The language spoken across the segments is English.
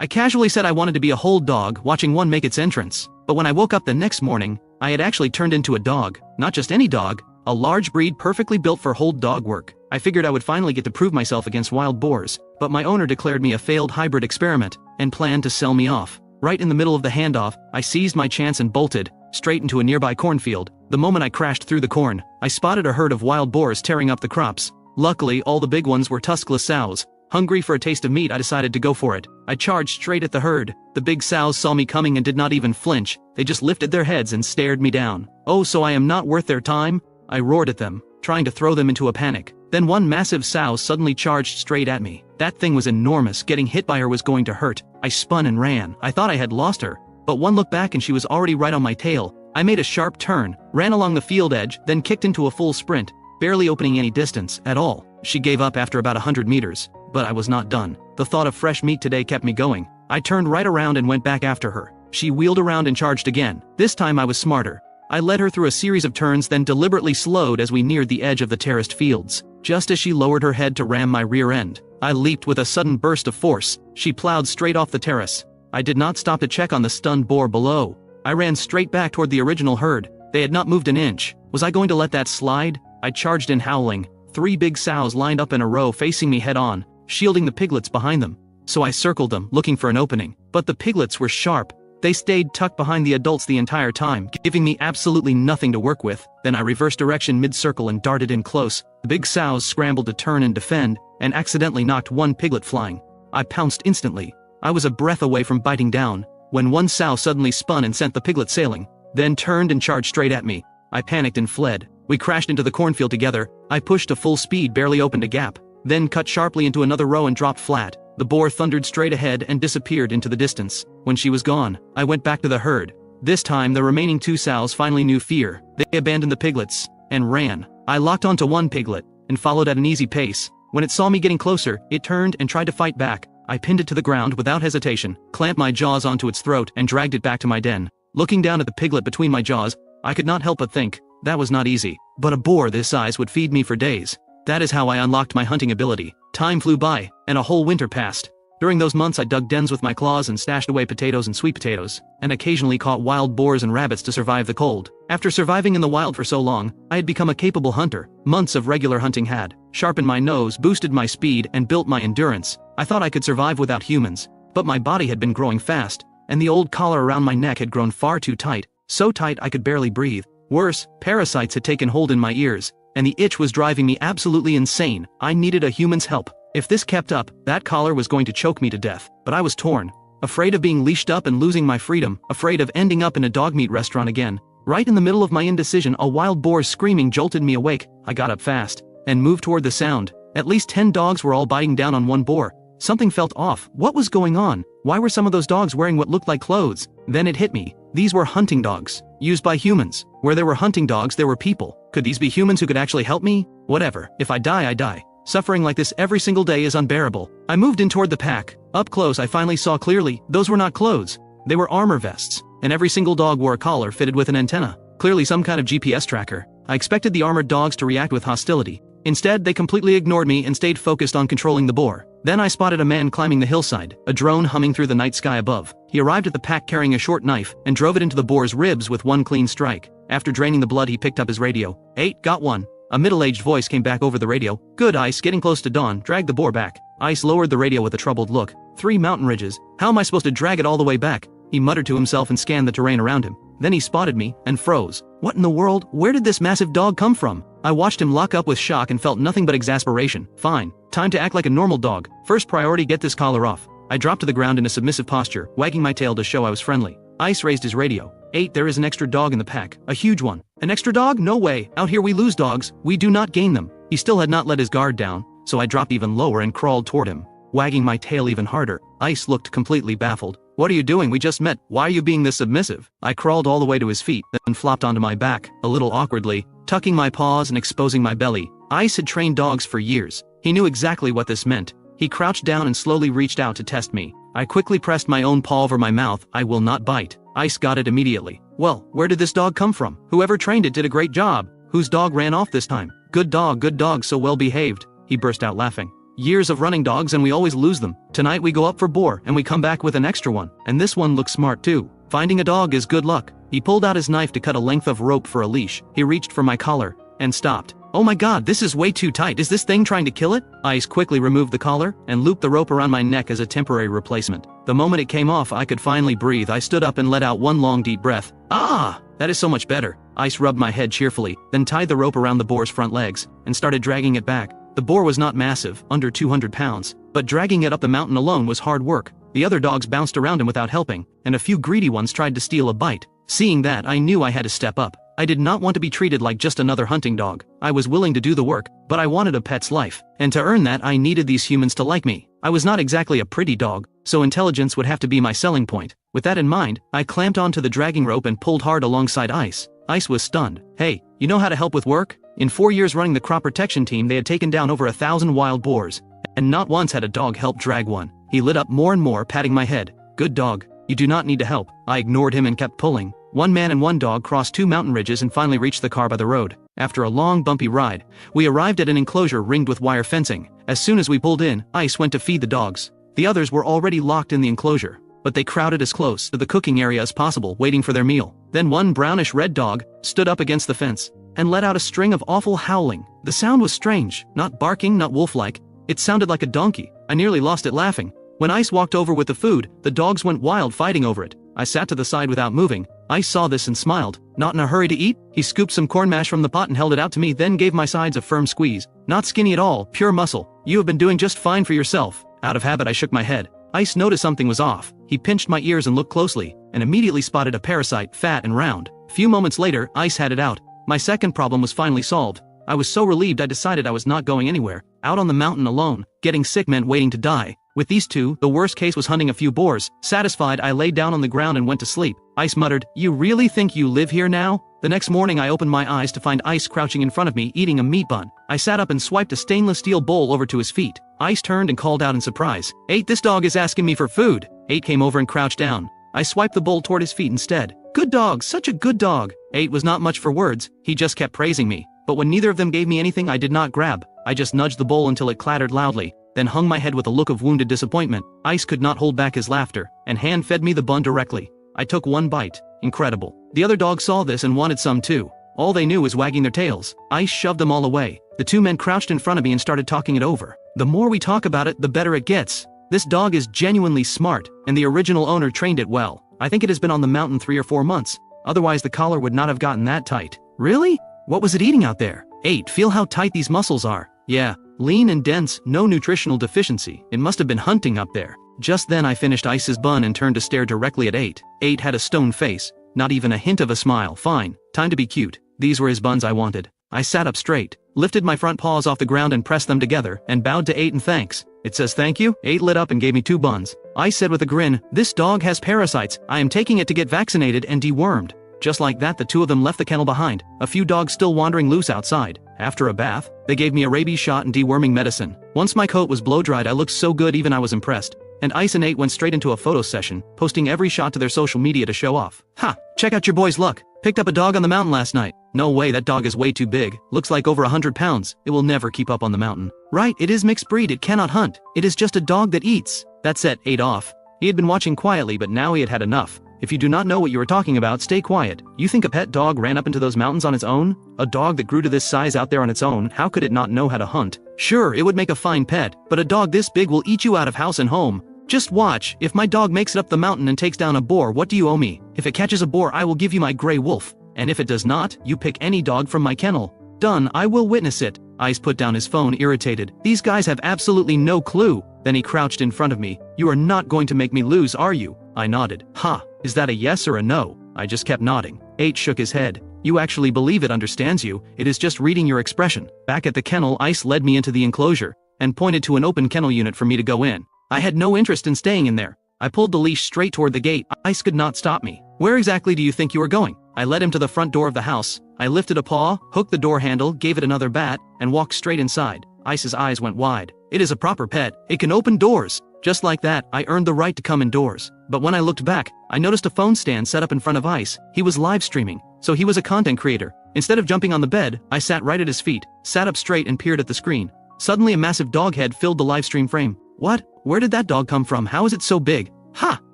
I casually said I wanted to be a whole dog, watching one make its entrance. But when I woke up the next morning, I had actually turned into a dog. Not just any dog, a large breed perfectly built for whole dog work. I figured I would finally get to prove myself against wild boars, but my owner declared me a failed hybrid experiment, and planned to sell me off. Right in the middle of the handoff, I seized my chance and bolted, straight into a nearby cornfield. The moment I crashed through the corn, I spotted a herd of wild boars tearing up the crops. Luckily, all the big ones were tuskless sows. Hungry for a taste of meat, I decided to go for it. I charged straight at the herd. The big sows saw me coming and did not even flinch. They just lifted their heads and stared me down. Oh, so I am not worth their time? I roared at them, trying to throw them into a panic. Then one massive sow suddenly charged straight at me. That thing was enormous. Getting hit by her was going to hurt. I spun and ran. I thought I had lost her, but one look back and she was already right on my tail. I made a sharp turn, ran along the field edge, then kicked into a full sprint, barely opening any distance at all. She gave up after about 100 meters, but I was not done. The thought of fresh meat today kept me going. I turned right around and went back after her. She wheeled around and charged again. This time I was smarter. I led her through a series of turns, then deliberately slowed as we neared the edge of the terraced fields. Just as she lowered her head to ram my rear end, I leaped with a sudden burst of force. She plowed straight off the terrace. I did not stop to check on the stunned boar below. I ran straight back toward the original herd. They had not moved an inch. Was I going to let that slide? I charged in howling. 3 big sows lined up in a row facing me head-on, shielding the piglets behind them. So I circled them, looking for an opening. But the piglets were sharp. They stayed tucked behind the adults the entire time, giving me absolutely nothing to work with. Then I reversed direction mid-circle and darted in close. The big sows scrambled to turn and defend, and accidentally knocked one piglet flying. I pounced instantly. I was a breath away from biting down, when one sow suddenly spun and sent the piglet sailing, then turned and charged straight at me. I panicked and fled. We crashed into the cornfield together. I pushed to full speed, barely opened a gap, then cut sharply into another row and dropped flat. The boar thundered straight ahead and disappeared into the distance. When she was gone, I went back to the herd. This time the remaining 2 sows finally knew fear. They abandoned the piglets and ran. I locked onto one piglet and followed at an easy pace. When it saw me getting closer, it turned and tried to fight back. I pinned it to the ground without hesitation, clamped my jaws onto its throat and dragged it back to my den. Looking down at the piglet between my jaws, I could not help but think, that was not easy. But a boar this size would feed me for days. That is how I unlocked my hunting ability. Time flew by, and a whole winter passed. During those months I dug dens with my claws and stashed away potatoes and sweet potatoes, and occasionally caught wild boars and rabbits to survive the cold. After surviving in the wild for so long, I had become a capable hunter. Months of regular hunting had sharpened my nose, boosted my speed, and built my endurance. I thought I could survive without humans, but my body had been growing fast, and the old collar around my neck had grown far too tight, so tight I could barely breathe. Worse, parasites had taken hold in my ears, and the itch was driving me absolutely insane. I needed a human's help. If this kept up, that collar was going to choke me to death. But I was torn. Afraid of being leashed up and losing my freedom, afraid of ending up in a dog meat restaurant again. Right in the middle of my indecision, a wild boar's screaming jolted me awake. I got up fast and moved toward the sound. At least 10 dogs were all biting down on one boar. Something felt off. What was going on? Why were some of those dogs wearing what looked like clothes? Then it hit me. These were hunting dogs, used by humans. Where there were hunting dogs, there were people. Could these be humans who could actually help me? Whatever. If I die, I die. Suffering like this every single day is unbearable. I moved in toward the pack. Up close I finally saw clearly, those were not clothes. They were armor vests, and every single dog wore a collar fitted with an antenna. Clearly some kind of GPS tracker. I expected the armored dogs to react with hostility. Instead, they completely ignored me and stayed focused on controlling the boar. Then I spotted a man climbing the hillside, a drone humming through the night sky above. He arrived at the pack carrying a short knife and drove it into the boar's ribs with one clean strike. After draining the blood, he picked up his radio. Got one. A middle-aged voice came back over the radio. Good, Ice, getting close to dawn, drag the boar back. Ice lowered the radio with a troubled look. 3 mountain ridges. How am I supposed to drag it all the way back? He muttered to himself and scanned the terrain around him. Then he spotted me and froze. What in the world? Where did this massive dog come from? I watched him lock up with shock and felt nothing but exasperation. Fine. Time to act like a normal dog. First priority, get this collar off. I dropped to the ground in a submissive posture, wagging my tail to show I was friendly. Ice raised his radio. There is an extra dog in the pack. A huge one. An extra dog? No way. Out here we lose dogs. We do not gain them. He still had not let his guard down, so I dropped even lower and crawled toward him, wagging my tail even harder. Ice looked completely baffled. What are you doing? We just met. Why are you being this submissive? I crawled all the way to his feet, then flopped onto my back, a little awkwardly, tucking my paws and exposing my belly. Ice had trained dogs for years. He knew exactly what this meant. He crouched down and slowly reached out to test me. I quickly pressed my own paw over my mouth. I will not bite. Ice got it immediately. Well, where did this dog come from? Whoever trained it did a great job. Whose dog ran off this time? Good dog, so well behaved. He burst out laughing. Years of running dogs and we always lose them. Tonight we go up for boar and we come back with an extra one. And this one looks smart too. Finding a dog is good luck. He pulled out his knife to cut a length of rope for a leash. He reached for my collar and stopped. Oh my god, this is way too tight. Is this thing trying to kill it? Ice quickly removed the collar and looped the rope around my neck as a temporary replacement. The moment it came off, I could finally breathe. I stood up and let out one long deep breath. Ah, that is so much better. Ice rubbed my head cheerfully, then tied the rope around the boar's front legs and started dragging it back. The boar was not massive, under 200 pounds, but dragging it up the mountain alone was hard work. The other dogs bounced around him without helping, and a few greedy ones tried to steal a bite. Seeing that, I knew I had to step up. I did not want to be treated like just another hunting dog. I was willing to do the work, but I wanted a pet's life. And to earn that, I needed these humans to like me. I was not exactly a pretty dog, so intelligence would have to be my selling point. With that in mind, I clamped onto the dragging rope and pulled hard alongside Ice. Ice was stunned. Hey, you know how to help with work? In 4 years running the crop protection team, they had taken down over 1,000 wild boars, and not once had a dog help drag one. He lit up more and more, patting my head. Good dog. You do not need to help. I ignored him and kept pulling. One man and one dog crossed 2 mountain ridges and finally reached the car by the road. After a long, bumpy ride, we arrived at an enclosure ringed with wire fencing. As soon as we pulled in, Ice went to feed the dogs. The others were already locked in the enclosure, but they crowded as close to the cooking area as possible, waiting for their meal. Then one brownish-red dog stood up against the fence and let out a string of awful howling. The sound was strange, not barking, not wolf-like. It sounded like a donkey. I nearly lost it laughing. When Ice walked over with the food, the dogs went wild, fighting over it. I sat to the side without moving. Ice saw this and smiled. Not in a hurry to eat? He scooped some corn mash from the pot and held it out to me, then gave my sides a firm squeeze. Not skinny at all, pure muscle. You have been doing just fine for yourself. Out of habit, I shook my head. Ice noticed something was off. He pinched my ears and looked closely, and immediately spotted a parasite, fat and round. Few moments later, Ice had it out. My second problem was finally solved. I was so relieved I decided I was not going anywhere. Out on the mountain alone, getting sick meant waiting to die. With these two, the worst case was hunting a few boars. Satisfied, I laid down on the ground and went to sleep. Ice muttered, "You really think you live here now?" The next morning I opened my eyes to find Ice crouching in front of me eating a meat bun. I sat up and swiped a stainless steel bowl over to his feet. Ice turned and called out in surprise, "Eight, this dog is asking me for food." Eight came over and crouched down. I swiped the bowl toward his feet instead. "Good dog, such a good dog." Eight was not much for words, he just kept praising me. But when neither of them gave me anything I did not grab, I just nudged the bowl until it clattered loudly, then hung my head with a look of wounded disappointment. Ice could not hold back his laughter, and hand-fed me the bun directly. I took one bite. Incredible. The other dogs saw this and wanted some too. All they knew was wagging their tails. Ice shoved them all away. The two men crouched in front of me and started talking it over. The more we talk about it, the better it gets. This dog is genuinely smart, and the original owner trained it well. I think it has been on the mountain 3 or 4 months. Otherwise the collar would not have gotten that tight. Really? What was it eating out there? 8. Feel how tight these muscles are. Yeah, lean and dense, no nutritional deficiency. It must have been hunting up there. Just then I finished Ice's bun and turned to stare directly at 8. 8 had a stone face, not even a hint of a smile. Fine, time to be cute. These were his buns I wanted. I sat up straight, lifted my front paws off the ground and pressed them together, and bowed to 8 in thanks. "It says thank you?" 8 lit up and gave me 2 buns. I said with a grin, "This dog has parasites. I am taking it to get vaccinated and dewormed." Just like that, the two of them left the kennel behind, a few dogs still wandering loose outside. After a bath, they gave me a rabies shot and deworming medicine. Once my coat was blow-dried, I looked so good even I was impressed. And Ice and 8 went straight into a photo session, posting every shot to their social media to show off. "Ha! Check out your boy's luck. Picked up a dog on the mountain last night." "No way, that dog is way too big. Looks like over 100 pounds. It will never keep up on the mountain." "Right, it is mixed breed, it cannot hunt. It is just a dog that eats." That set 8 off. He had been watching quietly, but now he had had enough. "If you do not know what you are talking about, stay quiet. You think a pet dog ran up into those mountains on its own? A dog that grew to this size out there on its own, how could it not know how to hunt? Sure, it would make a fine pet, but a dog this big will eat you out of house and home. Just watch, if my dog makes it up the mountain and takes down a boar, what do you owe me? If it catches a boar, I will give you my gray wolf. And if it does not, you pick any dog from my kennel. Done, I will witness it." Ice put down his phone, irritated. "These guys have absolutely no clue." Then he crouched in front of me. "You are not going to make me lose, are you?" I nodded. "Ha, is that a yes or a no?" I just kept nodding. 8 shook his head. "You actually believe it understands you. It is just reading your expression." Back at the kennel, Ice led me into the enclosure and pointed to an open kennel unit for me to go in. I had no interest in staying in there. I pulled the leash straight toward the gate. Ice could not stop me. "Where exactly do you think you are going?" I led him to the front door of the house. I lifted a paw, hooked the door handle, gave it another bat, and walked straight inside. Ice's eyes went wide. "It is a proper pet. It can open doors." Just like that, I earned the right to come indoors. But when I looked back, I noticed a phone stand set up in front of Ice. He was live streaming, so he was a content creator. Instead of jumping on the bed, I sat right at his feet, sat up straight and peered at the screen. Suddenly a massive dog head filled the livestream frame. What? Where did that dog come from? How is it so big? Ha!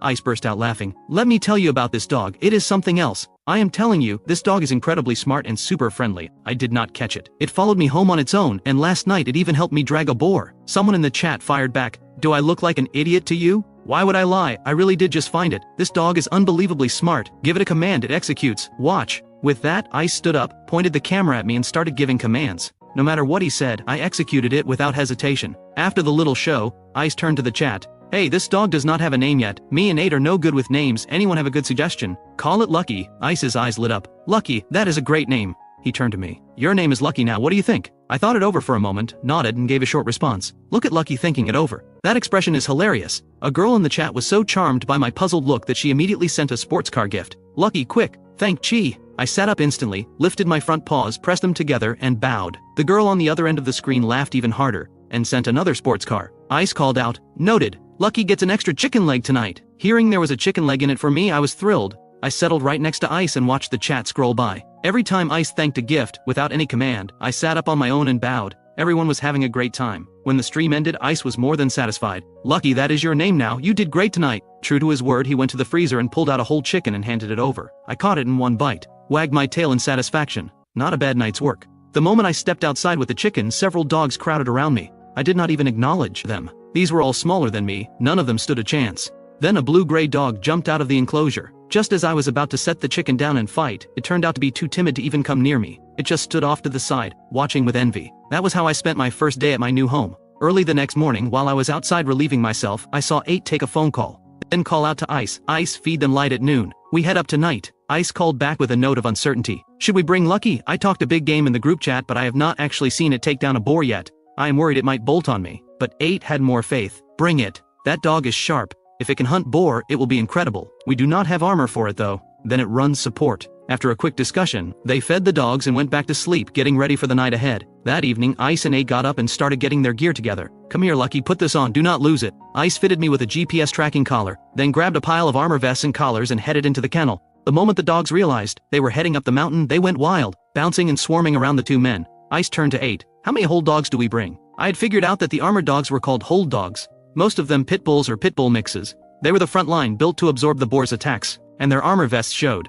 Ice burst out laughing. Let me tell you about this dog, it is something else. I am telling you, this dog is incredibly smart and super friendly. I did not catch it. It followed me home on its own, and last night it even helped me drag a boar. Someone in the chat fired back, do I look like an idiot to you? Why would I lie? I really did just find it. This dog is unbelievably smart. Give it a command, it executes. Watch. With that, Ice stood up, pointed the camera at me and started giving commands. No matter what he said, I executed it without hesitation. After the little show, Ice turned to the chat. Hey, this dog does not have a name yet. Me and Nate are no good with names. Anyone have a good suggestion? Call it Lucky. Ice's eyes lit up. Lucky, that is a great name. He turned to me. Your name is Lucky now, what do you think? I thought it over for a moment, nodded and gave a short response. Look at Lucky thinking it over. That expression is hilarious. A girl in the chat was so charmed by my puzzled look that she immediately sent a sports car gift. Lucky, quick. Thank Chi. I sat up instantly, lifted my front paws, pressed them together, and bowed. The girl on the other end of the screen laughed even harder, and sent another sports car. Ice called out, noted. Lucky gets an extra chicken leg tonight. Hearing there was a chicken leg in it for me, I was thrilled. I settled right next to Ice and watched the chat scroll by. Every time Ice thanked a gift, without any command, I sat up on my own and bowed. Everyone was having a great time. When the stream ended, Ice was more than satisfied. Lucky, that is your name now. You did great tonight. True to his word, he went to the freezer and pulled out a whole chicken and handed it over. I caught it in one bite, wagged my tail in satisfaction. Not a bad night's work. The moment I stepped outside with the chicken, several dogs crowded around me. I did not even acknowledge them. These were all smaller than me, none of them stood a chance. Then a blue-gray dog jumped out of the enclosure. Just as I was about to set the chicken down and fight, it turned out to be too timid to even come near me. It just stood off to the side, watching with envy. That was how I spent my first day at my new home. Early the next morning, while I was outside relieving myself, I saw 8 take a phone call. Then call out to Ice. Ice, feed them light at noon. We head up tonight. Ice called back with a note of uncertainty. Should we bring Lucky? I talked a big game in the group chat, but I have not actually seen it take down a boar yet. I am worried it might bolt on me. But 8 had more faith. Bring it. That dog is sharp. If it can hunt boar, it will be incredible. We do not have armor for it though. Then it runs support. After a quick discussion, they fed the dogs and went back to sleep, getting ready for the night ahead. That evening, Ice and 8 got up and started getting their gear together. Come here, Lucky, put this on, do not lose it. Ice fitted me with a GPS tracking collar, then grabbed a pile of armor vests and collars and headed into the kennel. The moment the dogs realized they were heading up the mountain, they went wild, bouncing and swarming around the 2 men. Ice turned to 8. How many hold dogs do we bring? I had figured out that the armored dogs were called hold dogs. Most of them pit bulls or pit bull mixes. They were the front line, built to absorb the boar's attacks, and their armor vests showed,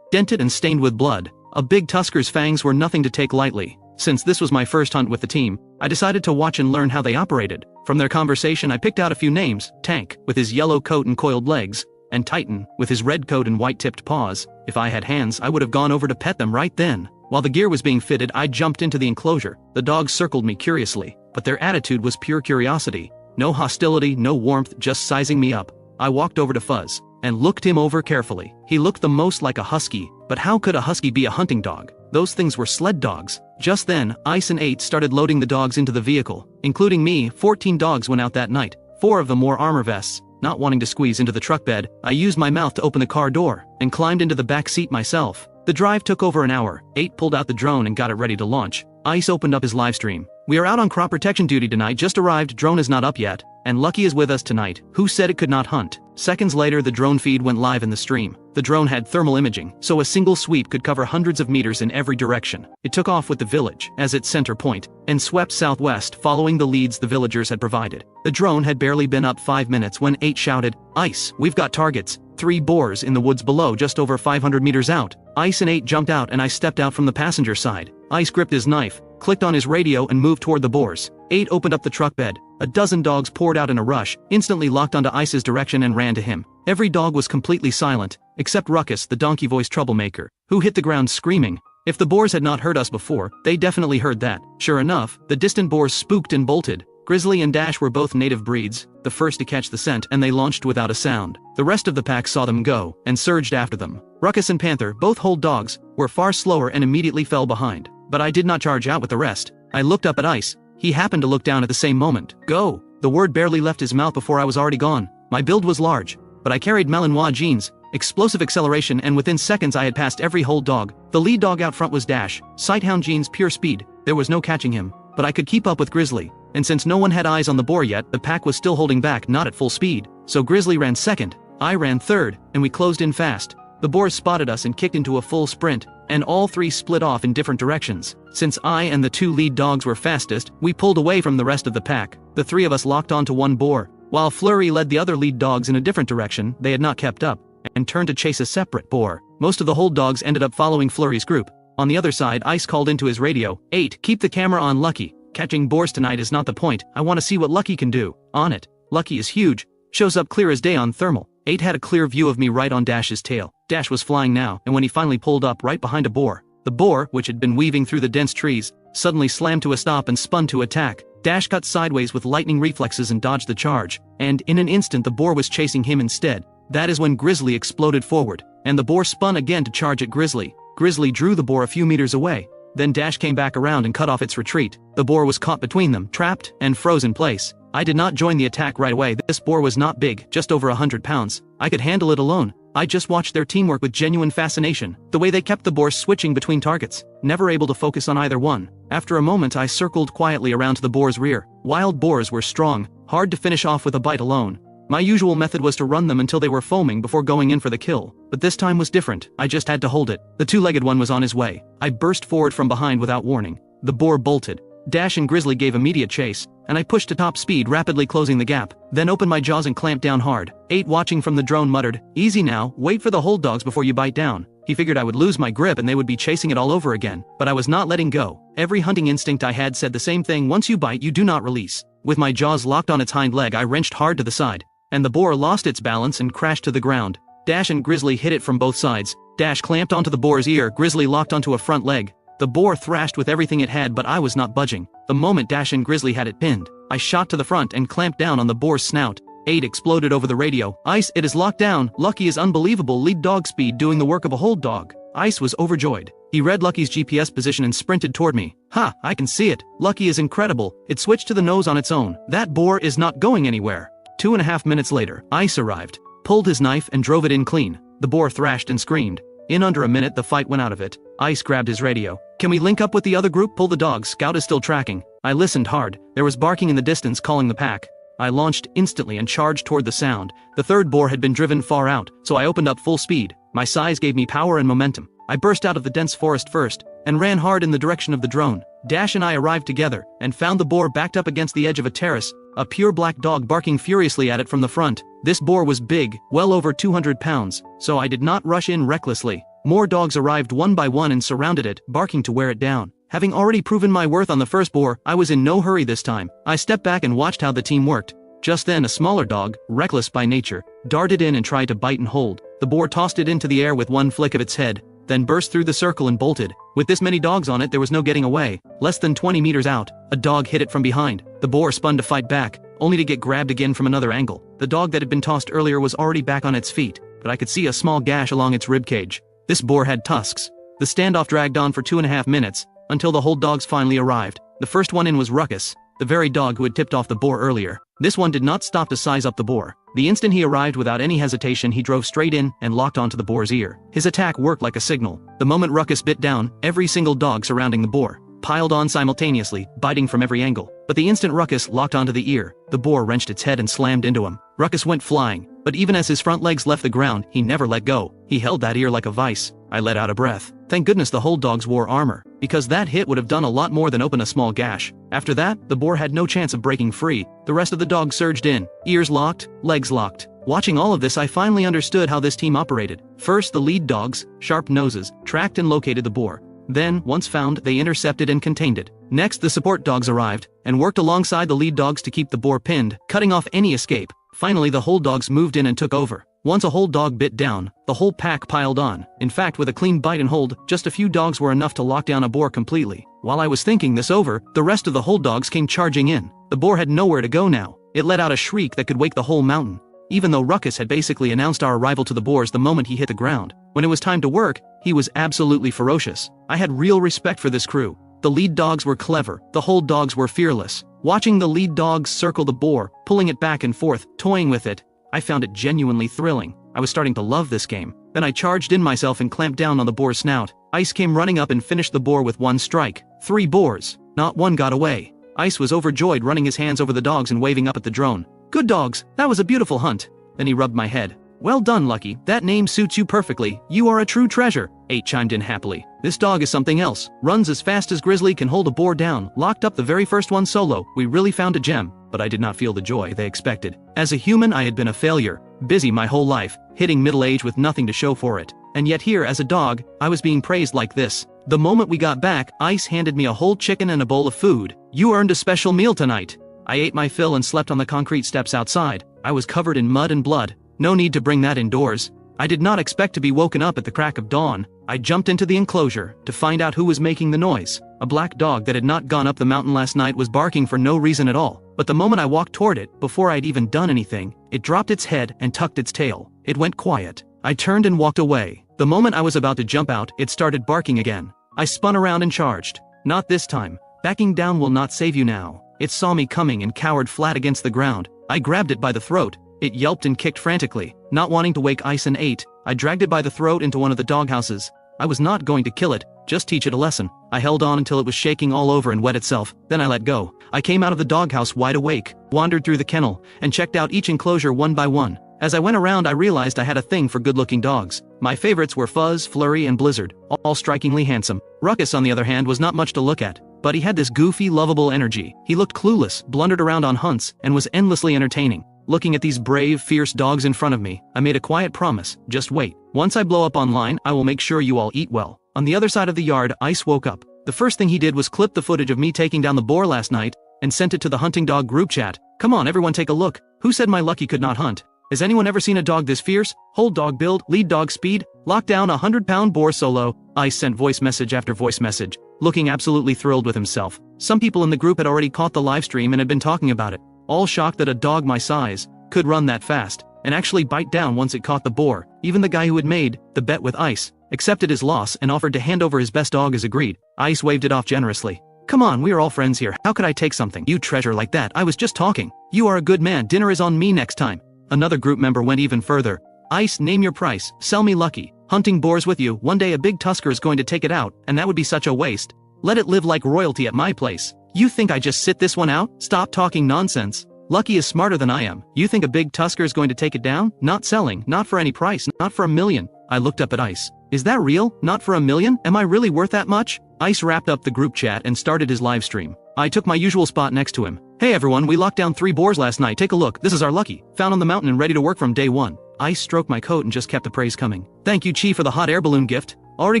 dented and stained with blood. A big tusker's fangs were nothing to take lightly. Since this was my first hunt with the team, I decided to watch and learn how they operated. From their conversation I picked out a few names: Tank, with his yellow coat and coiled legs, and Titan, with his red coat and white-tipped paws. If I had hands, I would have gone over to pet them right then. While the gear was being fitted, I jumped into the enclosure. The dogs circled me curiously, but their attitude was pure curiosity. No hostility, no warmth, just sizing me up. I walked over to Fuzz and looked him over carefully. He looked the most like a husky, but how could a husky be a hunting dog? Those things were sled dogs. Just then, Ice and 8 started loading the dogs into the vehicle. Including me, 14 dogs went out that night. 4 of them wore armor vests. Not wanting to squeeze into the truck bed, I used my mouth to open the car door and climbed into the back seat myself. The drive took over an hour. 8 pulled out the drone and got it ready to launch. Ice opened up his live stream. We are out on crop protection duty tonight, just arrived, drone is not up yet, and Lucky is with us tonight. Who said it could not hunt? Seconds later, the drone feed went live in the stream. The drone had thermal imaging, so a single sweep could cover hundreds of meters in every direction. It took off with the village as its center point, and swept southwest, following the leads the villagers had provided. The drone had barely been up 5 minutes when 8 shouted, Ice, we've got targets. 3 boars in the woods below, just over 500 meters out. Ice and 8 jumped out and I stepped out from the passenger side. Ice gripped his knife, clicked on his radio and moved toward the boars. 8 opened up the truck bed. A dozen dogs poured out in a rush, instantly locked onto Ice's direction and ran to him. Every dog was completely silent, except Ruckus, the donkey-voiced troublemaker, who hit the ground screaming. If the boars had not heard us before, they definitely heard that. Sure enough, the distant boars spooked and bolted. Grizzly and Dash were both native breeds, the first to catch the scent, and they launched without a sound. The rest of the pack saw them go, and surged after them. Ruckus and Panther, both hold dogs, were far slower and immediately fell behind. But I did not charge out with the rest. I looked up at Ice. He happened to look down at the same moment. Go! The word barely left his mouth before I was already gone. My build was large, but I carried Malinois genes, explosive acceleration, and within seconds I had passed every hold dog. The lead dog out front was Dash, Sighthound genes, pure speed. There was no catching him, but I could keep up with Grizzly. And since no one had eyes on the boar yet, the pack was still holding back, not at full speed. So Grizzly ran second, I ran third, and we closed in fast. The boars spotted us and kicked into a full sprint. and all three split off in different directions. Since I and the two lead dogs were fastest, we pulled away from the rest of the pack. The three of us locked onto one boar. While Flurry led the other lead dogs in a different direction, they had not kept up, and turned to chase a separate boar. Most of the hold dogs ended up following Flurry's group. On the other side, Ice called into his radio, 8, keep the camera on Lucky. Catching boars tonight is not the point, I want to see what Lucky can do. On it. Lucky is huge. Shows up clear as day on thermal. 8 had a clear view of me right on Dash's tail. Dash was flying now, and when he finally pulled up right behind a boar, the boar, which had been weaving through the dense trees, suddenly slammed to a stop and spun to attack. Dash cut sideways with lightning reflexes and dodged the charge, and in an instant the boar was chasing him instead. That is when Grizzly exploded forward, and the boar spun again to charge at Grizzly. Grizzly drew the boar a few meters away. Then Dash came back around and cut off its retreat. The boar was caught between them, trapped, and froze in place. I did not join the attack right away. This boar was not big, just over 100 pounds. I could handle it alone. I just watched their teamwork with genuine fascination. The way they kept the boar switching between targets, never able to focus on either one. After a moment I circled quietly around to the boar's rear. Wild boars were strong, hard to finish off with a bite alone. My usual method was to run them until they were foaming before going in for the kill, but this time was different. I just had to hold it. The two-legged one was on his way. I burst forward from behind without warning. The boar bolted. Dash and Grizzly gave immediate chase, and I pushed to top speed, rapidly closing the gap, then opened my jaws and clamped down hard. 8 watching from the drone muttered, easy now, wait for the hold dogs before you bite down. He figured I would lose my grip and they would be chasing it all over again, but I was not letting go. Every hunting instinct I had said the same thing, once you bite you do not release. With my jaws locked on its hind leg I wrenched hard to the side, and the boar lost its balance and crashed to the ground. Dash and Grizzly hit it from both sides. Dash clamped onto the boar's ear, Grizzly locked onto a front leg. The boar thrashed with everything it had, but I was not budging. The moment Dash and Grizzly had it pinned, I shot to the front and clamped down on the boar's snout. 8 exploded over the radio. Ice, it is locked down. Lucky is unbelievable lead dog speed doing the work of a hold dog. Ice was overjoyed. He read Lucky's GPS position and sprinted toward me. Ha, I can see it. Lucky is incredible. It switched to the nose on its own. That boar is not going anywhere. 2.5 minutes later, Ice arrived, pulled his knife and drove it in clean. The boar thrashed and screamed. In under a minute the fight went out of it. Ice grabbed his radio. Can we link up with the other group? Pull the dog, Scout is still tracking. I listened hard. There was barking in the distance calling the pack. I launched instantly and charged toward the sound. The third boar had been driven far out, so I opened up full speed. My size gave me power and momentum. I burst out of the dense forest first, and ran hard in the direction of the drone. Dash and I arrived together, and found the boar backed up against the edge of a terrace, a pure black dog barking furiously at it from the front. This boar was big, well over 200 pounds, so I did not rush in recklessly. More dogs arrived one by one and surrounded it, barking to wear it down. Having already proven my worth on the first boar, I was in no hurry this time. I stepped back and watched how the team worked. Just then a smaller dog, reckless by nature, darted in and tried to bite and hold. The boar tossed it into the air with one flick of its head, then burst through the circle and bolted. With this many dogs on it there was no getting away. Less than 20 meters out, a dog hit it from behind. The boar spun to fight back, only to get grabbed again from another angle. The dog that had been tossed earlier was already back on its feet, but I could see a small gash along its ribcage. This boar had tusks. The standoff dragged on for 2.5 minutes, until the hold dogs finally arrived. The first one in was Ruckus, the very dog who had tipped off the boar earlier. This one did not stop to size up the boar. The instant he arrived, without any hesitation he drove straight in and locked onto the boar's ear. His attack worked like a signal. The moment Ruckus bit down, every single dog surrounding the boar piled on simultaneously, biting from every angle. But the instant Ruckus locked onto the ear, the boar wrenched its head and slammed into him. Ruckus went flying, but even as his front legs left the ground, he never let go. He held that ear like a vice. I let out a breath. Thank goodness the hold dogs wore armor, because that hit would have done a lot more than open a small gash. After that, the boar had no chance of breaking free. The rest of the dogs surged in, ears locked, legs locked. Watching all of this I finally understood how this team operated. First, the lead dogs, sharp noses, tracked and located the boar. Then, once found, they intercepted and contained it. Next, the support dogs arrived, and worked alongside the lead dogs to keep the boar pinned, cutting off any escape. Finally the hold dogs moved in and took over. Once a hold dog bit down, the whole pack piled on. In fact, with a clean bite and hold, just a few dogs were enough to lock down a boar completely. While I was thinking this over, the rest of the hold dogs came charging in. The boar had nowhere to go now. It let out a shriek that could wake the whole mountain. Even though Ruckus had basically announced our arrival to the boars the moment he hit the ground. When it was time to work, he was absolutely ferocious. I had real respect for this crew. The lead dogs were clever, the hold dogs were fearless. Watching the lead dogs circle the boar, pulling it back and forth, toying with it, I found it genuinely thrilling. I was starting to love this game. Then I charged in myself and clamped down on the boar's snout. Ice came running up and finished the boar with one strike. 3 boars. Not one got away. Ice was overjoyed, running his hands over the dogs and waving up at the drone. Good dogs, that was a beautiful hunt. Then he rubbed my head. Well done, Lucky, that name suits you perfectly. You are a true treasure. 8 chimed in happily. This dog is something else. Runs as fast as Grizzly can hold a boar down. Locked up the very first one solo. We really found a gem. But I did not feel the joy they expected. As a human, I had been a failure. Busy my whole life, hitting middle age with nothing to show for it. And yet here, as a dog, I was being praised like this. The moment we got back, Ice handed me a whole chicken and a bowl of food. You earned a special meal tonight. I ate my fill and slept on the concrete steps outside. I was covered in mud and blood. No need to bring that indoors. I did not expect to be woken up at the crack of dawn. I jumped into the enclosure to find out who was making the noise. A black dog that had not gone up the mountain last night was barking for no reason at all. But the moment I walked toward it, before I'd even done anything, it dropped its head and tucked its tail. It went quiet. I turned and walked away. The moment I was about to jump out, it started barking again. I spun around and charged. Not this time. Backing down will not save you now. It saw me coming and cowered flat against the ground. I grabbed it by the throat. It yelped and kicked frantically. Not wanting to wake Ice and 8, I dragged it by the throat into one of the doghouses. I was not going to kill it, just teach it a lesson. I held on until it was shaking all over and wet itself, then I let go. I came out of the doghouse wide awake, wandered through the kennel, and checked out each enclosure one by one. As I went around, I realized I had a thing for good-looking dogs. My favorites were Fuzz, Flurry, and Blizzard, all strikingly handsome. Ruckus, on the other hand, was not much to look at, but he had this goofy, lovable energy. He looked clueless, blundered around on hunts, and was endlessly entertaining. Looking at these brave, fierce dogs in front of me, I made a quiet promise: just wait. Once I blow up online, I will make sure you all eat well. On the other side of the yard, Ice woke up. The first thing he did was clip the footage of me taking down the boar last night, and sent it to the hunting dog group chat. Come on, everyone, take a look. Who said my Lucky could not hunt? Has anyone ever seen a dog this fierce? Whole dog build, lead dog speed, lock down a 100-pound boar solo. Ice sent voice message after voice message, looking absolutely thrilled with himself. Some people in the group had already caught the live stream and had been talking about it, all shocked that a dog my size could run that fast, and actually bite down once it caught the boar. Even the guy who had made the bet with Ice accepted his loss and offered to hand over his best dog as agreed. Ice waved it off generously. Come on, we are all friends here. How could I take something you treasure like that? I was just talking. You are a good man. Dinner is on me next time. Another group member went even further. Ice, name your price. Sell me Lucky. Hunting boars with you. One day a big tusker is going to take it out, and that would be such a waste. Let it live like royalty at my place. You think I just sit this one out? Stop talking nonsense. Lucky is smarter than I am. You think a big tusker is going to take it down? Not selling, not for any price, not for $1 million. I looked up at Ice. Is that real? Not for $1 million? Am I really worth that much? Ice wrapped up the group chat and started his live stream. I took my usual spot next to him. Hey everyone, we locked down 3 boars last night. Take a look. This is our Lucky. Found on the mountain and ready to work from day 1. Ice stroked my coat and just kept the praise coming. Thank you, Chief, for the hot air balloon gift. Already